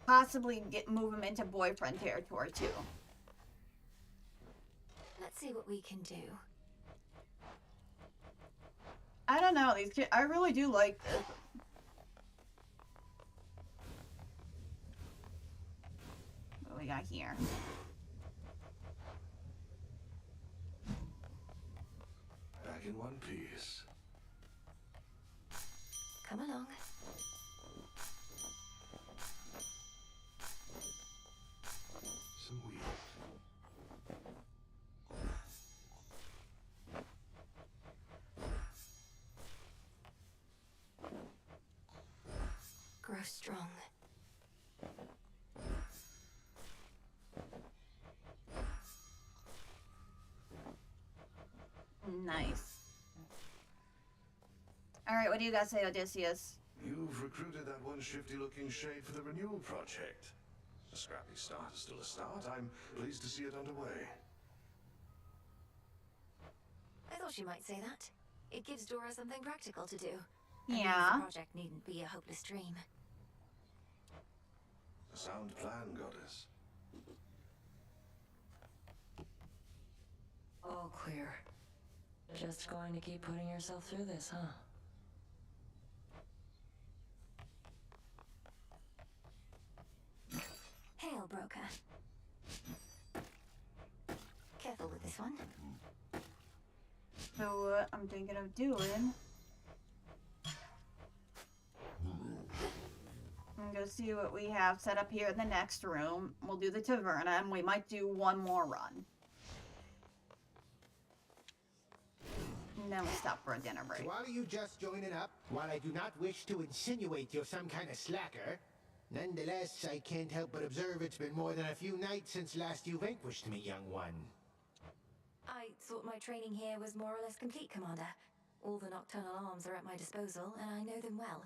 possibly move him into boyfriend territory too. Let's see what we can do. I don't know, these kids, I really do like this. What do we got here? Back in one piece. Come along. Some weed. Grow strong. Nice. Alright, what do you guys say, Odysseus? You've recruited that one shifty-looking shade for the renewal project. A scrappy start is still a start. I'm pleased to see it underway. I thought you might say that. It gives Dora something practical to do. Yeah. The project needn't be a hopeless dream. A sound plan, goddess. All clear. Just going to keep putting yourself through this, huh? Hail, broker. Careful with this one. So what I'm thinking of doing, I'm gonna see what we have set up here in the next room. We'll do the taverna, and we might do one more run. And then we stop for a dinner break. So are you just joining up? While I do not wish to insinuate you're some kind of slacker, nonetheless, I can't help but observe it's been more than a few nights since last you vanquished me, young one. I thought my training here was more or less complete, Commander. All the nocturnal arms are at my disposal, and I know them well.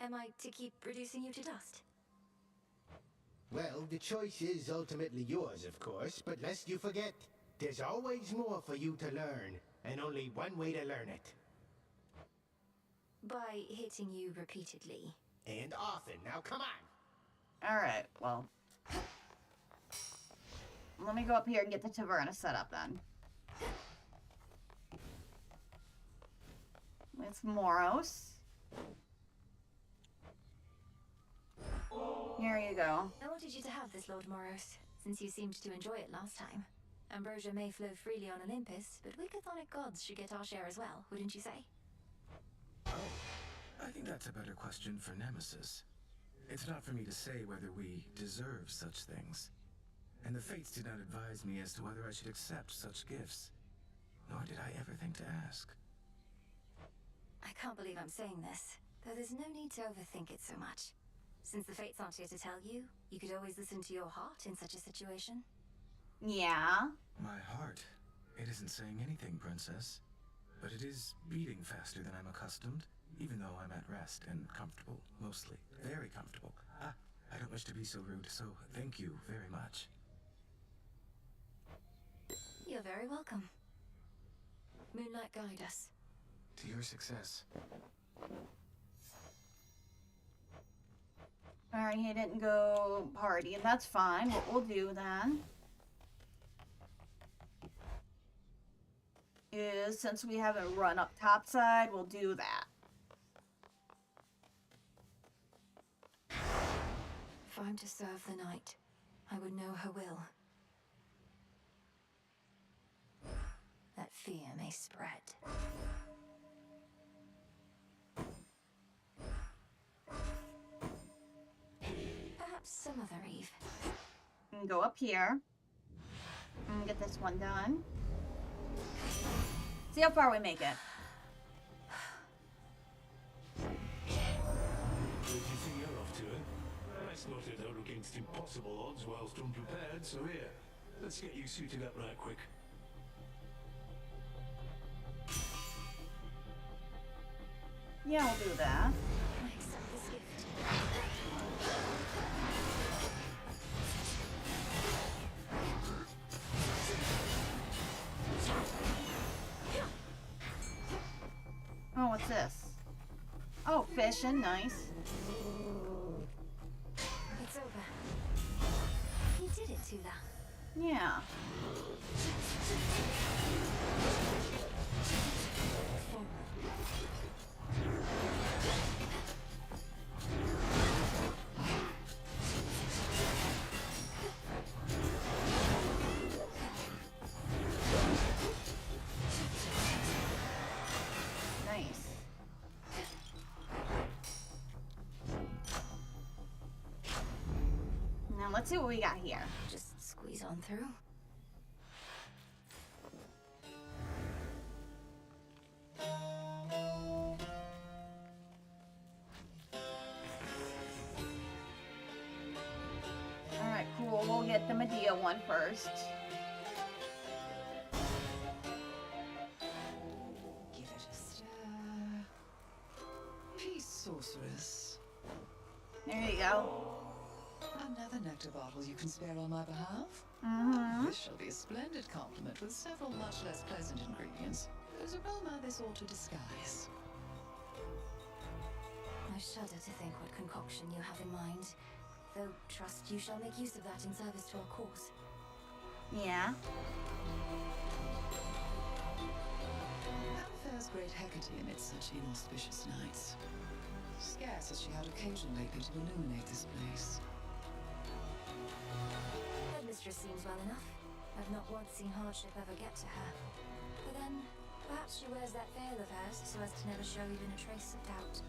Am I to keep reducing you to dust? Well, the choice is ultimately yours, of course, but lest you forget, there's always more for you to learn, and only one way to learn it. By hitting you repeatedly. And often. Now, come on! Alright, well. Let me go up here and get the taverna set up then. It's Moros. Here you go. I wanted you to have this, Lord Moros, since you seemed to enjoy it last time. Ambrosia may flow freely on Olympus, but we chthonic gods should get our share as well, wouldn't you say? Oh, I think that's a better question for Nemesis. It's not for me to say whether we deserve such things. And the Fates did not advise me as to whether I should accept such gifts. Nor did I ever think to ask. I can't believe I'm saying this, though there's no need to overthink it so much. Since the Fates aren't here to tell you, you could always listen to your heart in such a situation. Yeah. My heart. It isn't saying anything, Princess. But it is beating faster than I'm accustomed, even though I'm at rest and comfortable, mostly. Very comfortable. Ah, I don't wish to be so rude, so thank you very much. You're very welcome. Moonlight, guide us. To your success. Alright, he didn't go party, and that's fine. What we'll do then is, since we haven't run up topside, we'll do that. If I'm to serve the night, I would know her will. That fear may spread. Perhaps some other eve. And go up here. And get this one done. See how far we make it. What do you think you're off to, eh? I slotted out against impossible odds whilst unprepared, so here, let's get you suited up right quick. Yeah, we'll do that. I accept this gift. Oh, what's this? Oh, fishing, nice. It's over. He did it, Tula. Yeah. Nice. Now let's see what we got here. Just squeeze on through. Alright, cool. We'll get the Medea one first. Give it a stir. Peace, sorceress. There you go. Another nectar bottle you can spare on my behalf? Mm-hmm. This shall be a splendid compliment with several much less pleasant ingredients. Whose aroma this ought to disguise. I shudder to think what concoction you have in mind. Though, trust you shall make use of that in service to our cause. Yeah. How fares great Hecate amidst such inauspicious nights? Scarce has she had occasion lately to illuminate this place. Headmistress seems well enough. I've not once seen hardship ever get to her. But then, perhaps she wears that veil of hers so as to never show even a trace of doubt.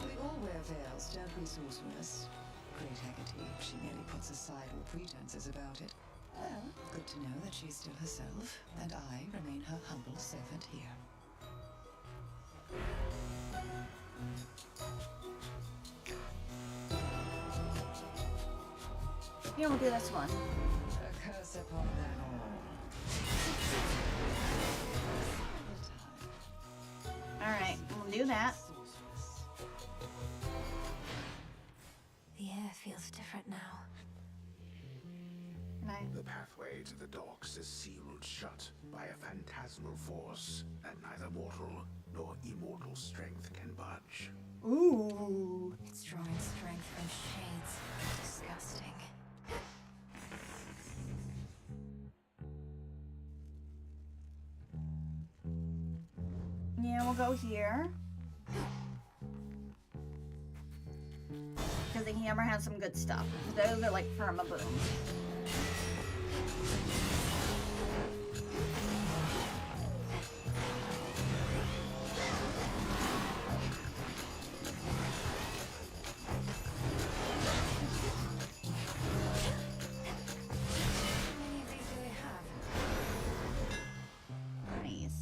We all wear veils, don't we, sorceress? Great Hecate, she merely puts aside all pretenses about it. Well, good to know that she's still herself, and I remain her humble servant here. Here, we'll do this one. A curse upon them all. Alright, we'll do that. The air feels different now. The pathway to the docks is sealed shut by a phantasmal force that neither mortal nor immortal strength can budge. Ooh. It's drawing strength from shades. Disgusting. Yeah, we'll go here. Because the hammer has some good stuff. Those are like perma-boom. Nice.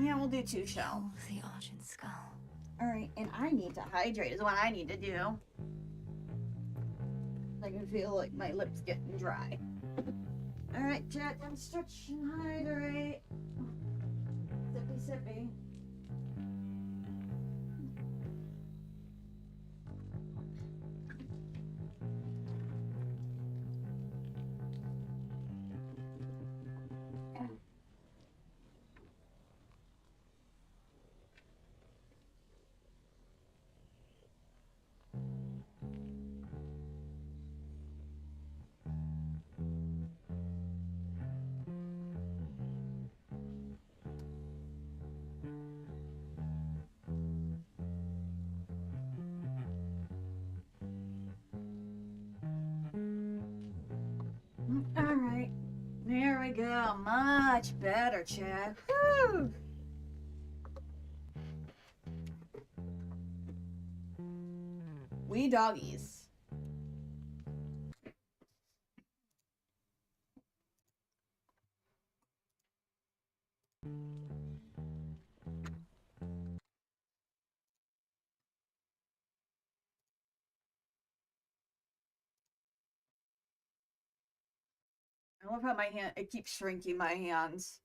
Yeah, we'll do 2 shells. The argent skull. Alright, and I need to hydrate is what I need to do. I can feel like my lips getting dry. Alright, chat, and stretch and hydrate. Sippy, sippy. Alright. There we go. Much better, Chad. Woo! We doggies. I love how my hand, it keeps shrinking my hands.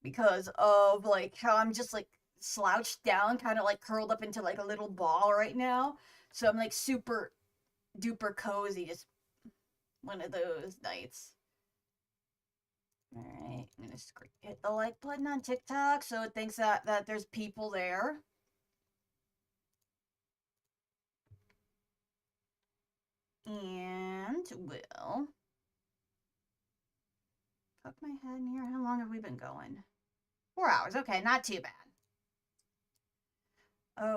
Because of, like, how I'm just, like, slouched down, kind of, like, curled up into, like, a little ball right now. So I'm, like, super duper cozy. Just one of those nights. Alright, I'm gonna hit the like button on TikTok so it thinks that there's people there. And we'll poke my head in here. How long have we been going? 4 hours. Okay, not too bad.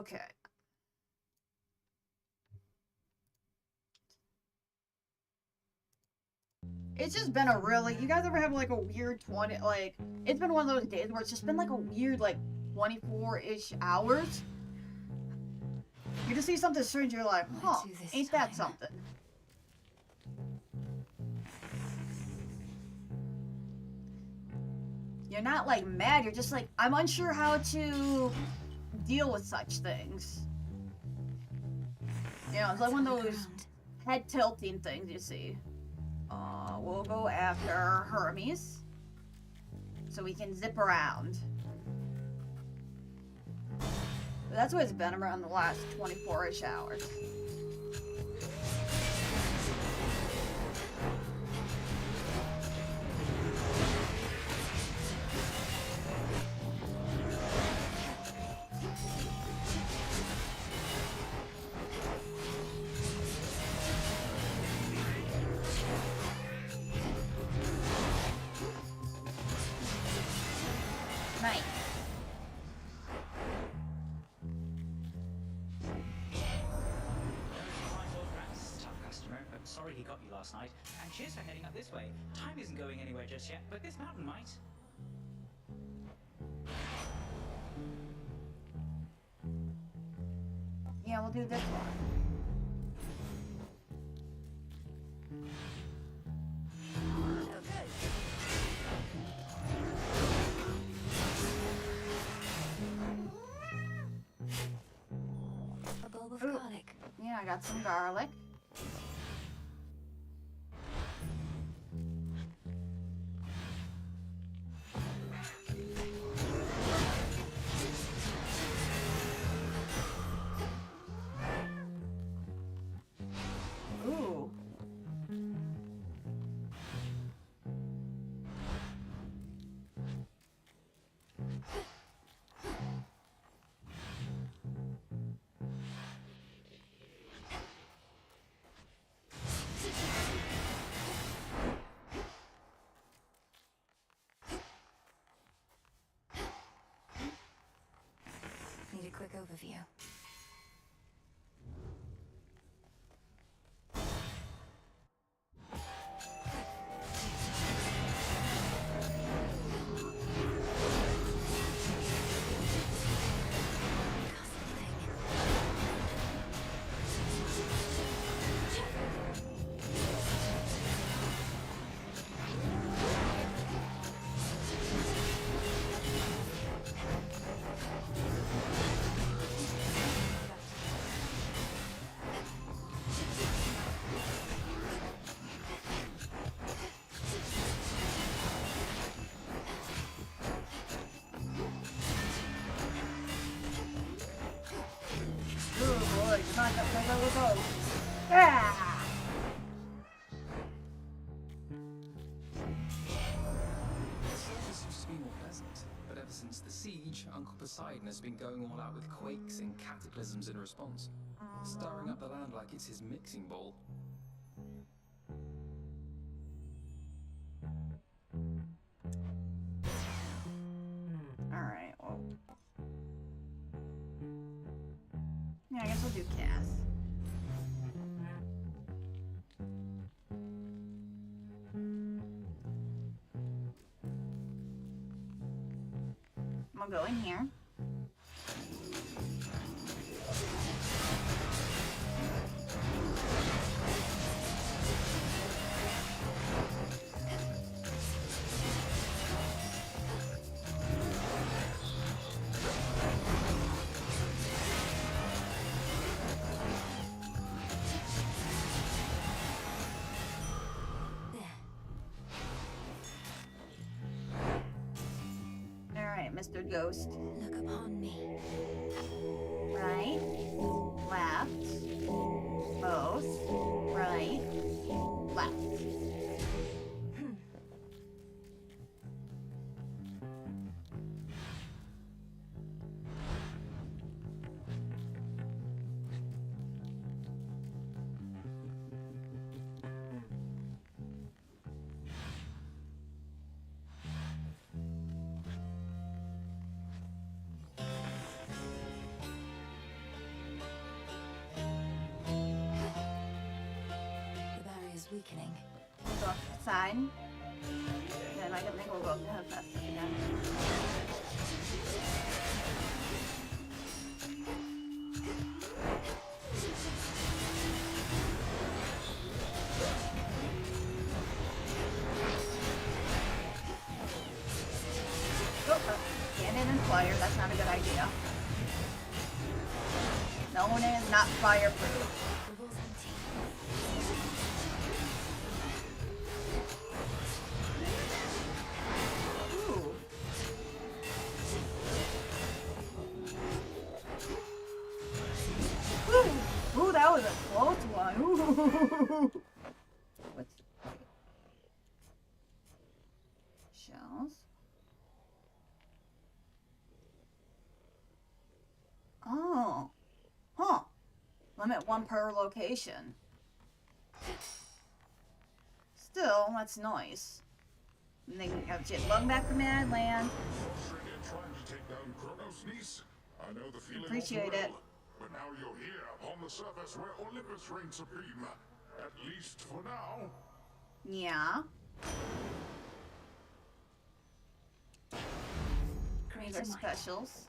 Okay. It's just been a really, you guys ever have like a weird 20, like, it's been one of those days where it's just been like a weird, like, 24-ish hours. You just see something strange, you're like, huh, ain't that something? You're not, like, mad, you're just like, I'm unsure how to deal with such things. You know, it's like one of those head tilting things you see. We'll go after Hermes so we can zip around. That's what it's been around the last 24-ish hours. Nice. Tough customer, but sorry he got you last night. And cheers for heading up this way. Time isn't going anywhere just yet, but this mountain might. Yeah, we'll do this one. A bulb of garlic. Yeah, I got some garlic. Ooh. Poseidon has been going all out with quakes and cataclysms in response, stirring up the land like it's his mixing bowl. Alright, well. Yeah, I guess we'll do Cass. I'm gonna go in here. Mr. Ghost. Look upon me. Right, left, both, right, left. Weakening. We'll go side. Then I don't think we'll go fast again. Cannon and fire, that's not a good idea. No one is not fireproof. Ooh, that was a close one. Ooh. What's shells? Oh. Huh. Limit one per location. Still, that's nice. And they can have Jitlug back from Mad Land. Trying to take down Kronos, niece. I know the feeling Appreciate it. But now you're here, on the surface where Olympus reigns supreme. At least for now. Yeah. These are specials.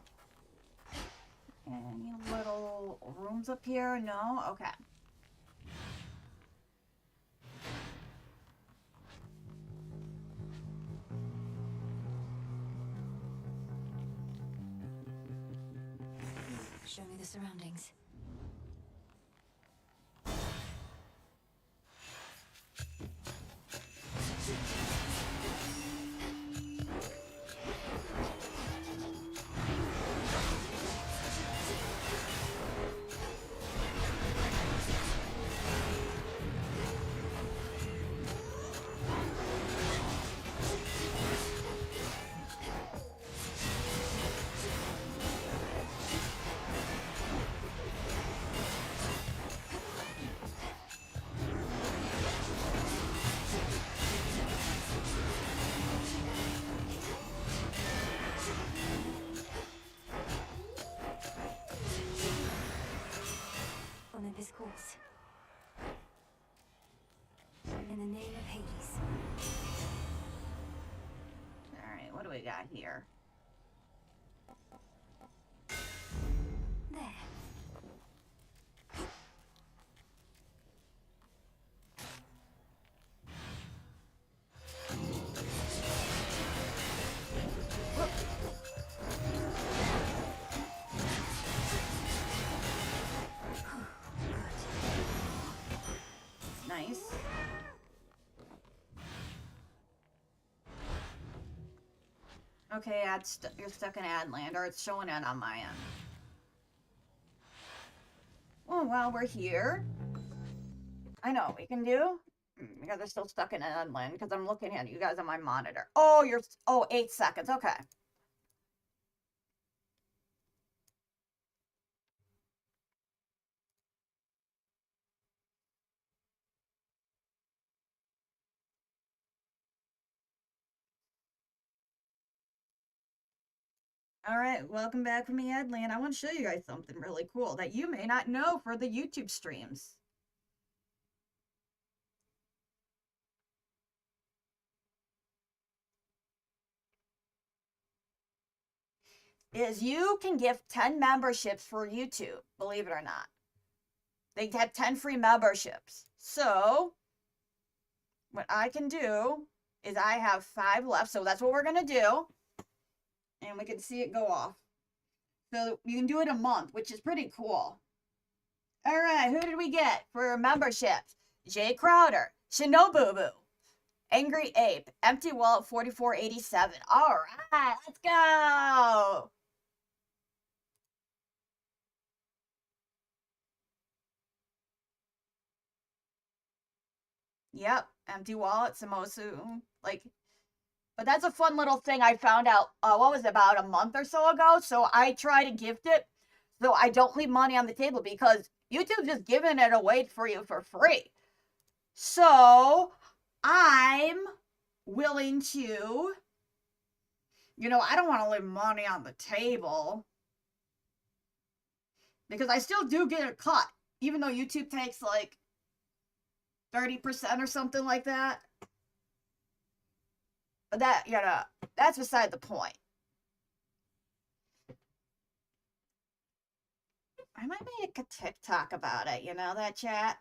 Any little rooms up here? No? Okay. Show me the surroundings. Olympus calls. In the name of Hades. Alright, what do we got here? There. Nice. Okay, you're stuck in Adland, or it's showing it on my end. Well, while we're here, I know what we can do. You guys are still stuck in Adland because I'm looking at you guys on my monitor. Oh, 8 seconds. Okay. Alright, welcome back from me, Edley, and I want to show you guys something really cool that you may not know for the YouTube streams. Is you can give 10 memberships for YouTube, believe it or not. They have 10 free memberships. So, what I can do is I have 5 left, so that's what we're going to do. And we can see it go off. So, you can do it a month, which is pretty cool. Alright, who did we get for memberships? Jay Crowder, Shinobubu, Angry Ape, Empty Wallet 4487. Alright, let's go! Yep, Empty Wallet, Samosu, like, but that's a fun little thing I found out, what was it, about a month or so ago, so I try to gift it, so I don't leave money on the table, because YouTube's just giving it away for you for free. So, I'm willing to, you know, I don't want to leave money on the table, because I still do get a cut, even though YouTube takes, like, 30% or something like that. But that, you know, that's beside the point. I might make a TikTok about it, you know that, chat?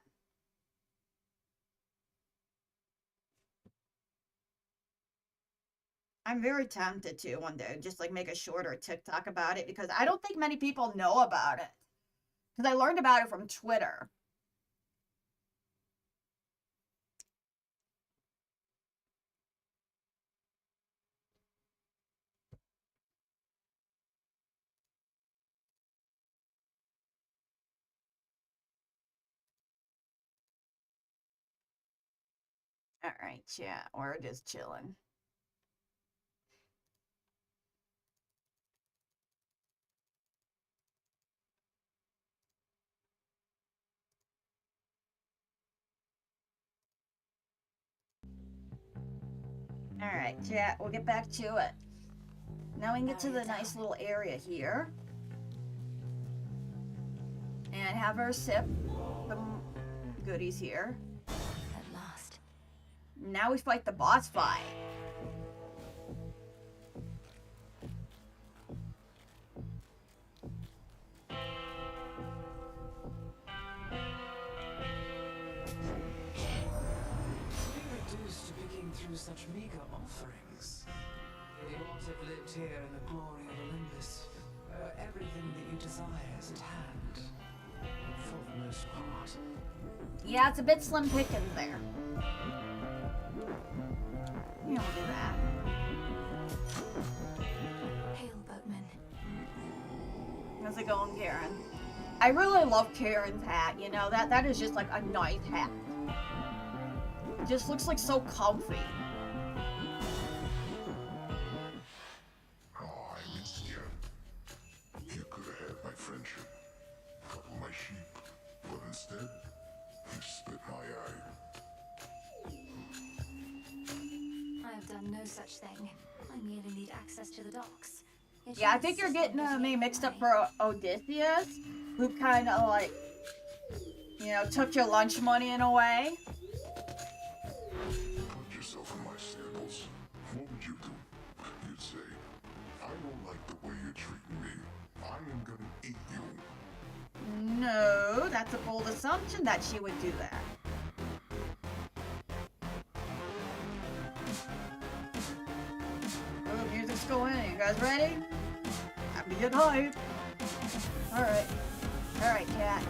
I'm very tempted to one day, just like make a shorter TikTok about it, because I don't think many people know about it. Because I learned about it from Twitter. Alright, chat, we're just chilling. Alright, chat, we'll get back to it. Now we can get to the nice little area here. And have her sip some goodies here. At last. Now we fight the boss fight. Reduced to picking through such meager offerings. You ought to have lived here in the glory of Olympus, where everything that you desire is at hand. For the most part. Yeah, it's a bit slim pickings there. You don't do that. Hail, boatman. How's it going, Karen? I really love Karen's hat, you know, that is just like a nice hat. It just looks like so comfy. Oh, I missed you. You could have had my friendship, couple my sheep, but instead, you split my eye. I have done no such thing. I merely need access to the docks. Yeah, I think you're getting me mixed up for Odysseus, who kind of like, you know, took your lunch money in a way. Put yourself in my sandals. What would you do? You'd say, I don't like the way you're treating me. I am gonna eat you. No, that's a bold assumption that she would do that. Oh, music's going in. You guys ready? Time to get hype. Alright. Alright, cat.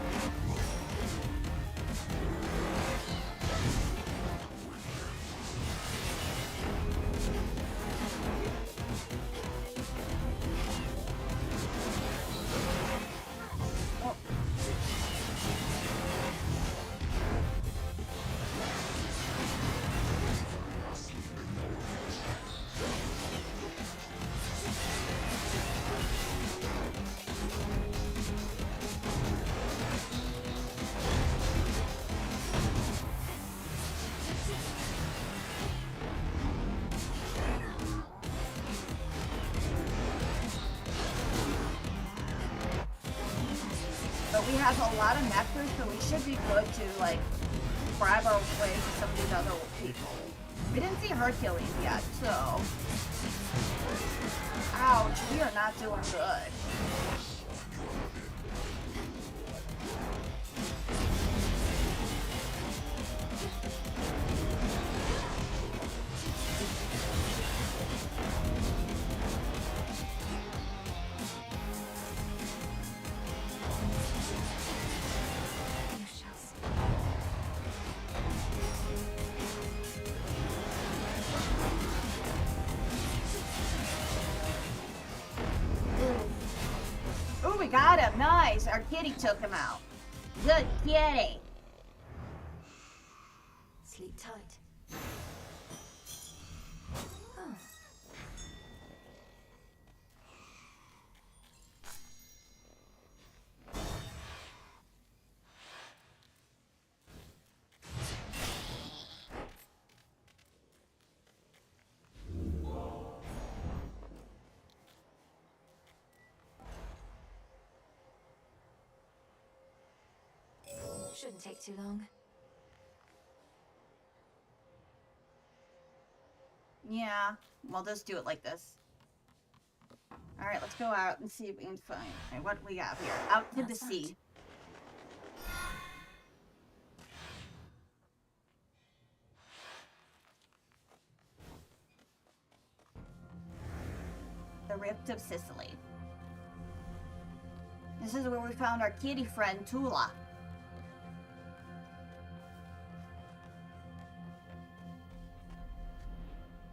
he has a lot of nectar, so we should be good to, like, grab our way to some of these other people. We didn't see Hercules yet, so... Ouch, we are not doing good. Got him. Nice. Our kitty took him out. Good kitty. Sleep tight. Oh. Shouldn't take too long. Yeah, we'll just do it like this. Alright, let's go out and see if we can find... Right, what do we got here? Out to the sea. The Rift of Sicily. This is where we found our kitty friend, Tula.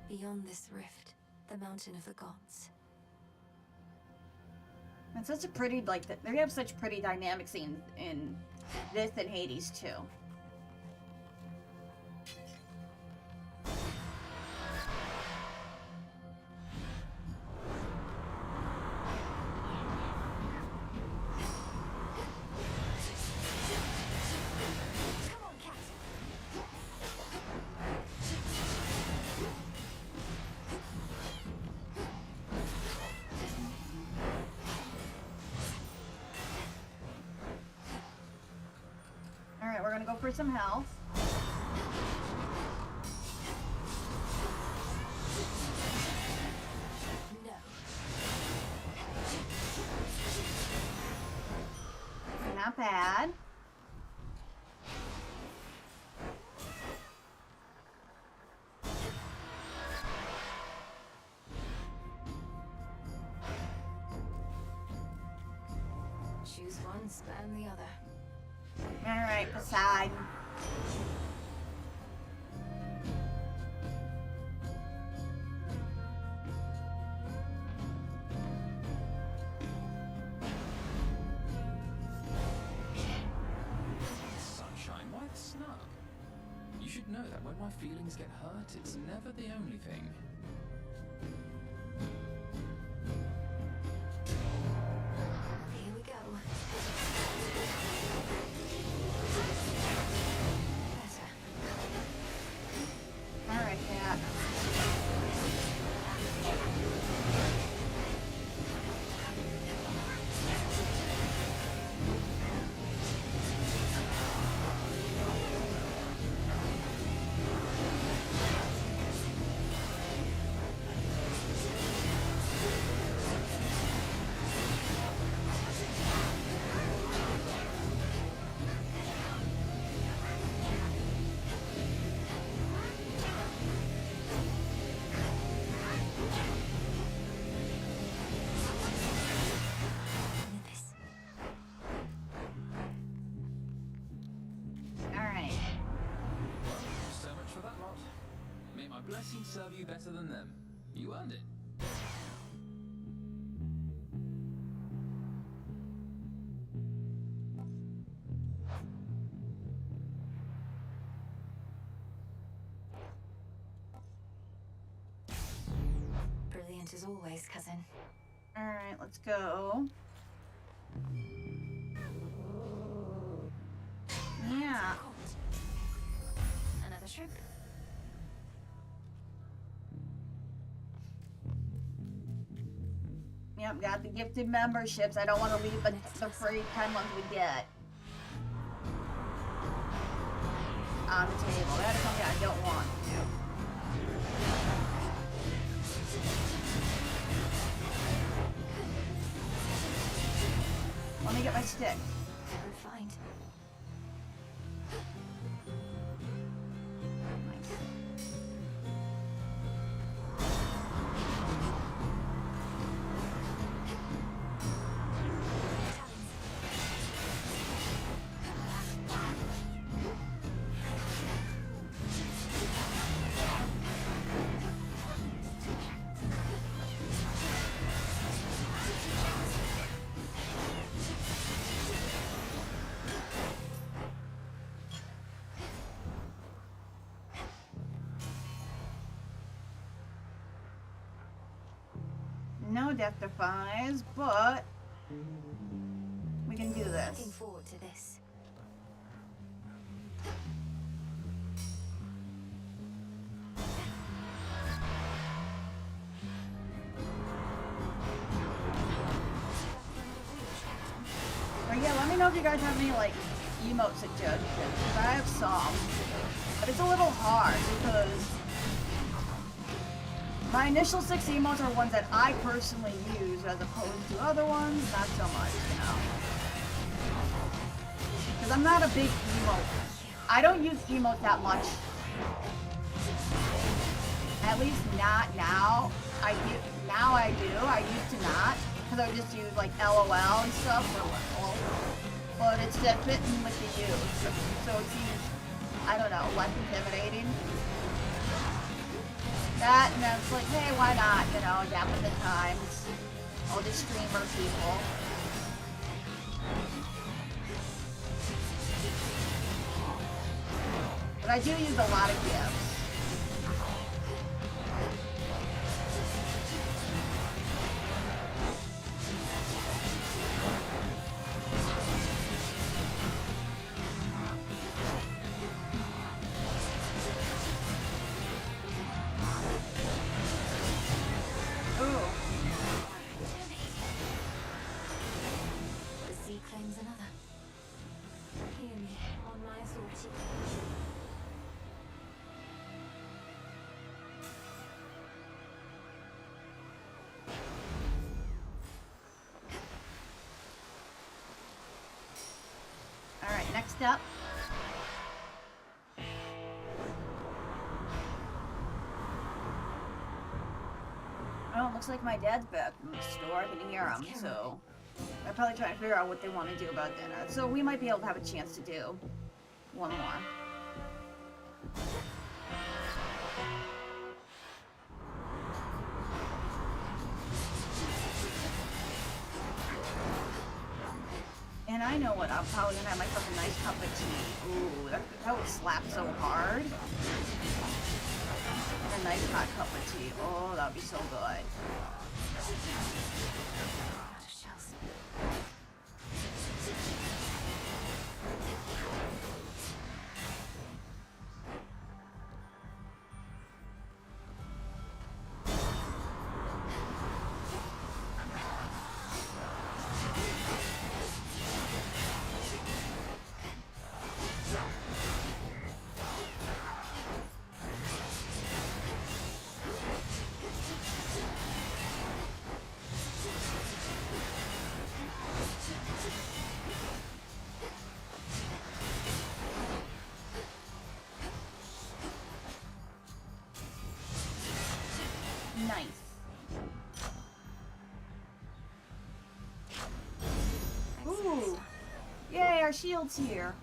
Beyond this rift, the mountain of the gods. It's such a pretty, like, they have such pretty dynamic scenes in this and Hades, too. Go for some health. No. Not bad. Choose one, spam the other. Alright, Poseidon. Sunshine, why the snub? You should know that when my feelings get hurt, it's never the only thing. Here we go. Alright, Cat. Blessings serve you better than them. You earned it. Brilliant as always, cousin. Alright, let's go. Yeah. Another shrimp. Yep, got the gifted memberships. I don't want to leave the free 10 ones we get on the table. That's something I don't want to do. Let me get my stick. Refined. No death defies, but we can do this. Looking forward to this. But yeah, let me know if you guys have any like emote suggestions. I have some, but it's a little hard because my initial 6 emotes are ones that I personally use as opposed to other ones, not so much, you know. Because I'm not a big emote. I don't use emotes that much. At least not now. Now I do. I used to not. Because I would just use like LOL and stuff. But it's just fitting with the use. So it seems, I don't know, less intimidating. That, and then it's like, hey, why not, you know, adapt with the times. All these streamer people. But I do use a lot of gifts. Alright, next up. Oh, it looks like my dad's back from the store. I can hear him, so I'm probably trying to figure out what they want to do about dinner. So we might be able to have a chance to do one more. And I know what, I'm probably gonna have myself a nice cup of tea. Ooh, that would slap so hard. And a nice hot cup of tea. Oh, that would be so good. Nice. Ooh. Yay, our shield's here.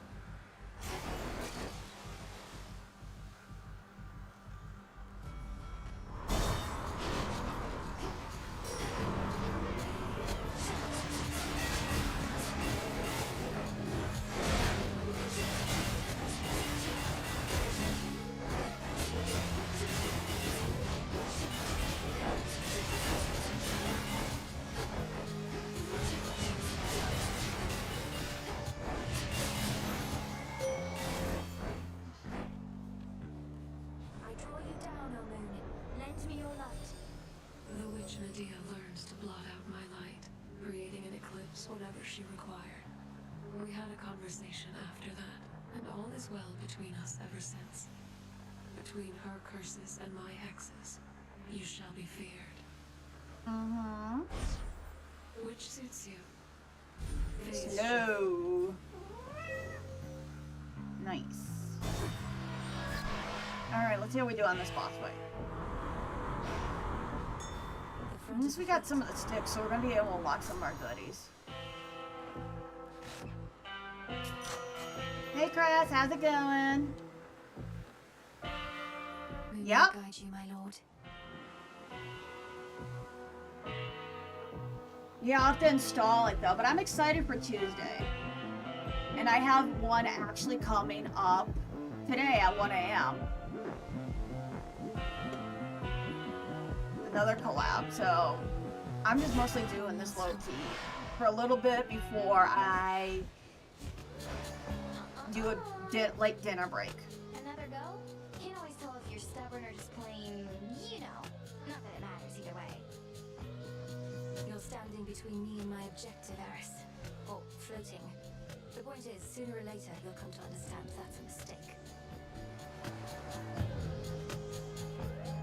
conversation after that, and all is well between us ever since. Between her curses and my hexes, you shall be feared. Mm-hmm. Which suits you? Slow. Nice. Alright, let's see how we do on this boss fight. At least we got some of the sticks, so we're gonna be able to unlock some more goodies. Hey Chris, how's it going? Yep. Guide you, my lord. Yeah, I'll have to install it though, but I'm excited for Tuesday. And I have one actually coming up today at 1 a.m. Another collab, so I'm just mostly doing this low key for a little bit before I do a late dinner break. Another go? Can't always tell if you're stubborn or just plain, you know. Not that it matters either way. You're standing between me and my objective, Eris. Or floating. The point is, sooner or later, you'll come to understand that's a mistake.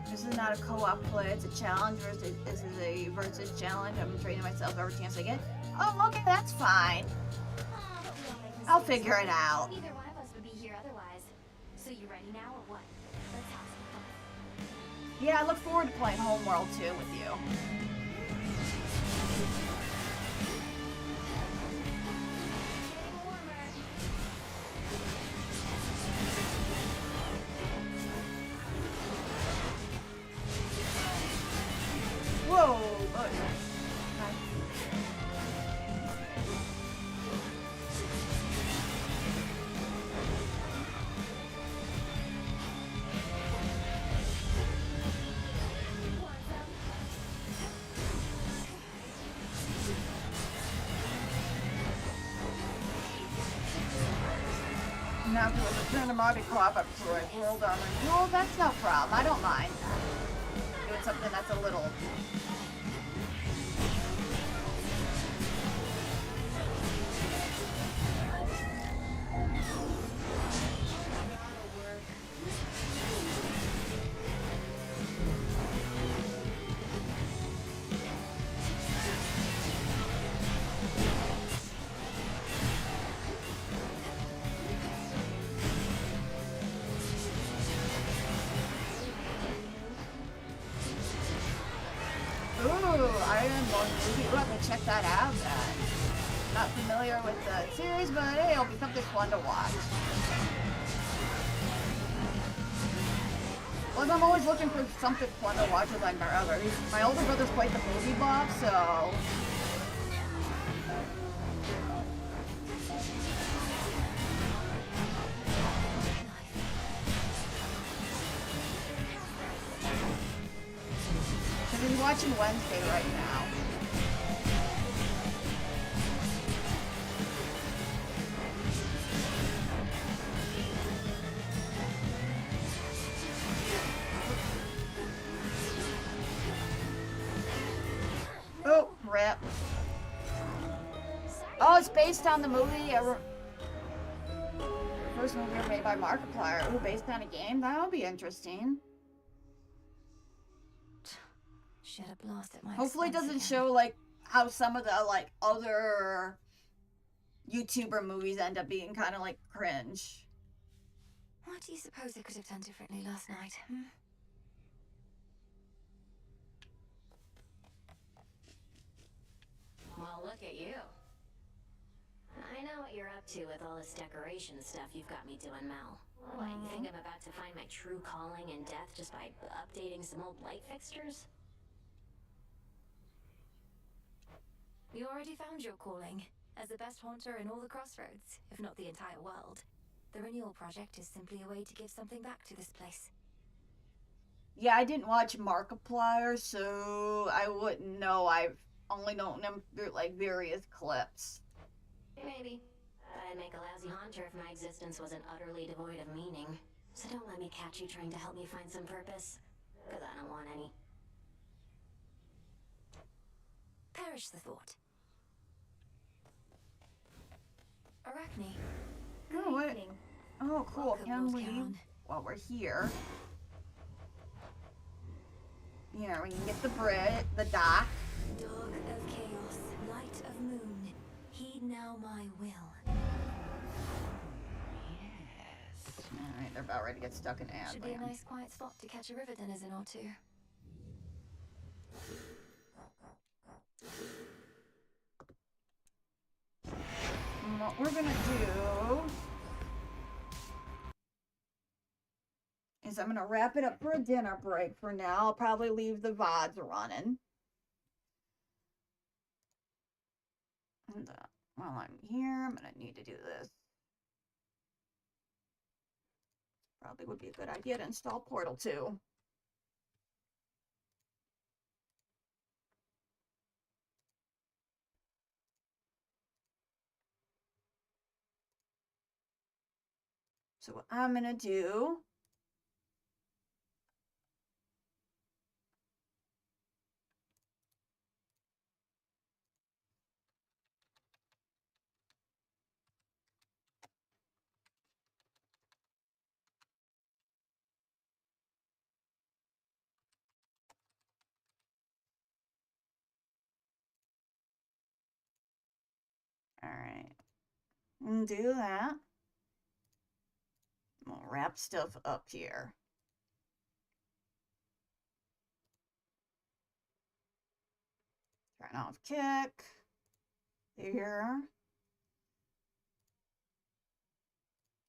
This is not a co-op play, it's a challenge. This is a versus challenge. I'm training myself every chance I get. Oh, okay, that's fine. I'll figure it out. Neither one of us would be here otherwise. So you ready now or what? Let's have some fun. Yeah, I look forward to playing Homeworld 2 with you. Whoa! Now to return to Marty Co-op up to a world armor. Well, that's no problem. I don't mind doing something that's a little. We'll have to check that out then. Not familiar with the series, but hey, it'll be something fun to watch. Well, I'm always looking for something fun to watch with my brother. My older brother's quite the movie buff, so... He's watching Wednesday right now. Oh, rip. Oh, it's based on the movie. First movie ever made by Markiplier. Ooh, based on a game? That would be interesting. She had a blast at my Hopefully it doesn't again. show like how some of the like other YouTuber movies end up being kind of like cringe. What do you suppose I could have done differently last night? Well, look at you. I know what you're up to with all this decoration stuff you've got me doing, Mel. What, you think I'm about to find my true calling in death just by updating some old light fixtures? You already found your calling as the best haunter in all the Crossroads, if not the entire world. The renewal project is simply a way to give something back to this place. Yeah, I didn't watch Markiplier, so I wouldn't know. I've only known him through like various clips. Maybe. But I'd make a lousy haunter if my existence wasn't utterly devoid of meaning. So don't let me catch you trying to help me find some purpose. Because I don't want any. Perish the thought. Arachne. Oh, what? Oh, cool. Welcome, Can Lord we, Charon. while we're here, here, we can get the dock. Dog of chaos, light of moon, heed now my will. Alright, they're about ready to get stuck in ad Should be a land. nice quiet spot to catch a river denizen or two. And what we're gonna do is I'm gonna wrap it up for a dinner break for now. I'll probably leave the VODs running. And while I'm here, I'm gonna need to do this. Probably would be a good idea to install Portal 2. So what I'm gonna do alright. And do that. We'll wrap stuff up here. Turn off kick. Here.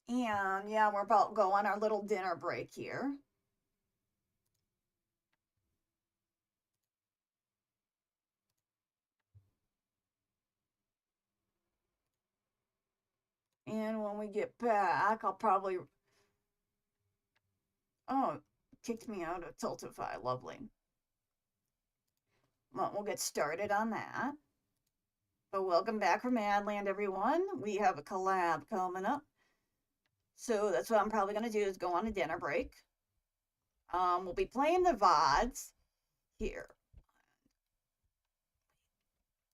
And yeah, we're about to go on our little dinner break here. And when we get back, I'll probably... Oh, kicked me out of Tiltify. Lovely. Well, we'll get started on that. But welcome back from Adland, everyone. We have a collab coming up. So that's what I'm probably going to do is go on a dinner break. We'll be playing the VODs here.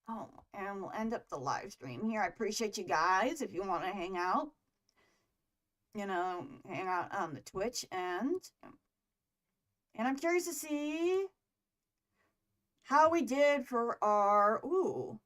Oh, and we'll end up the live stream here. I appreciate you guys if you want to hang out. You know, hang out on the Twitch end. And I'm curious to see how we did for our, ooh,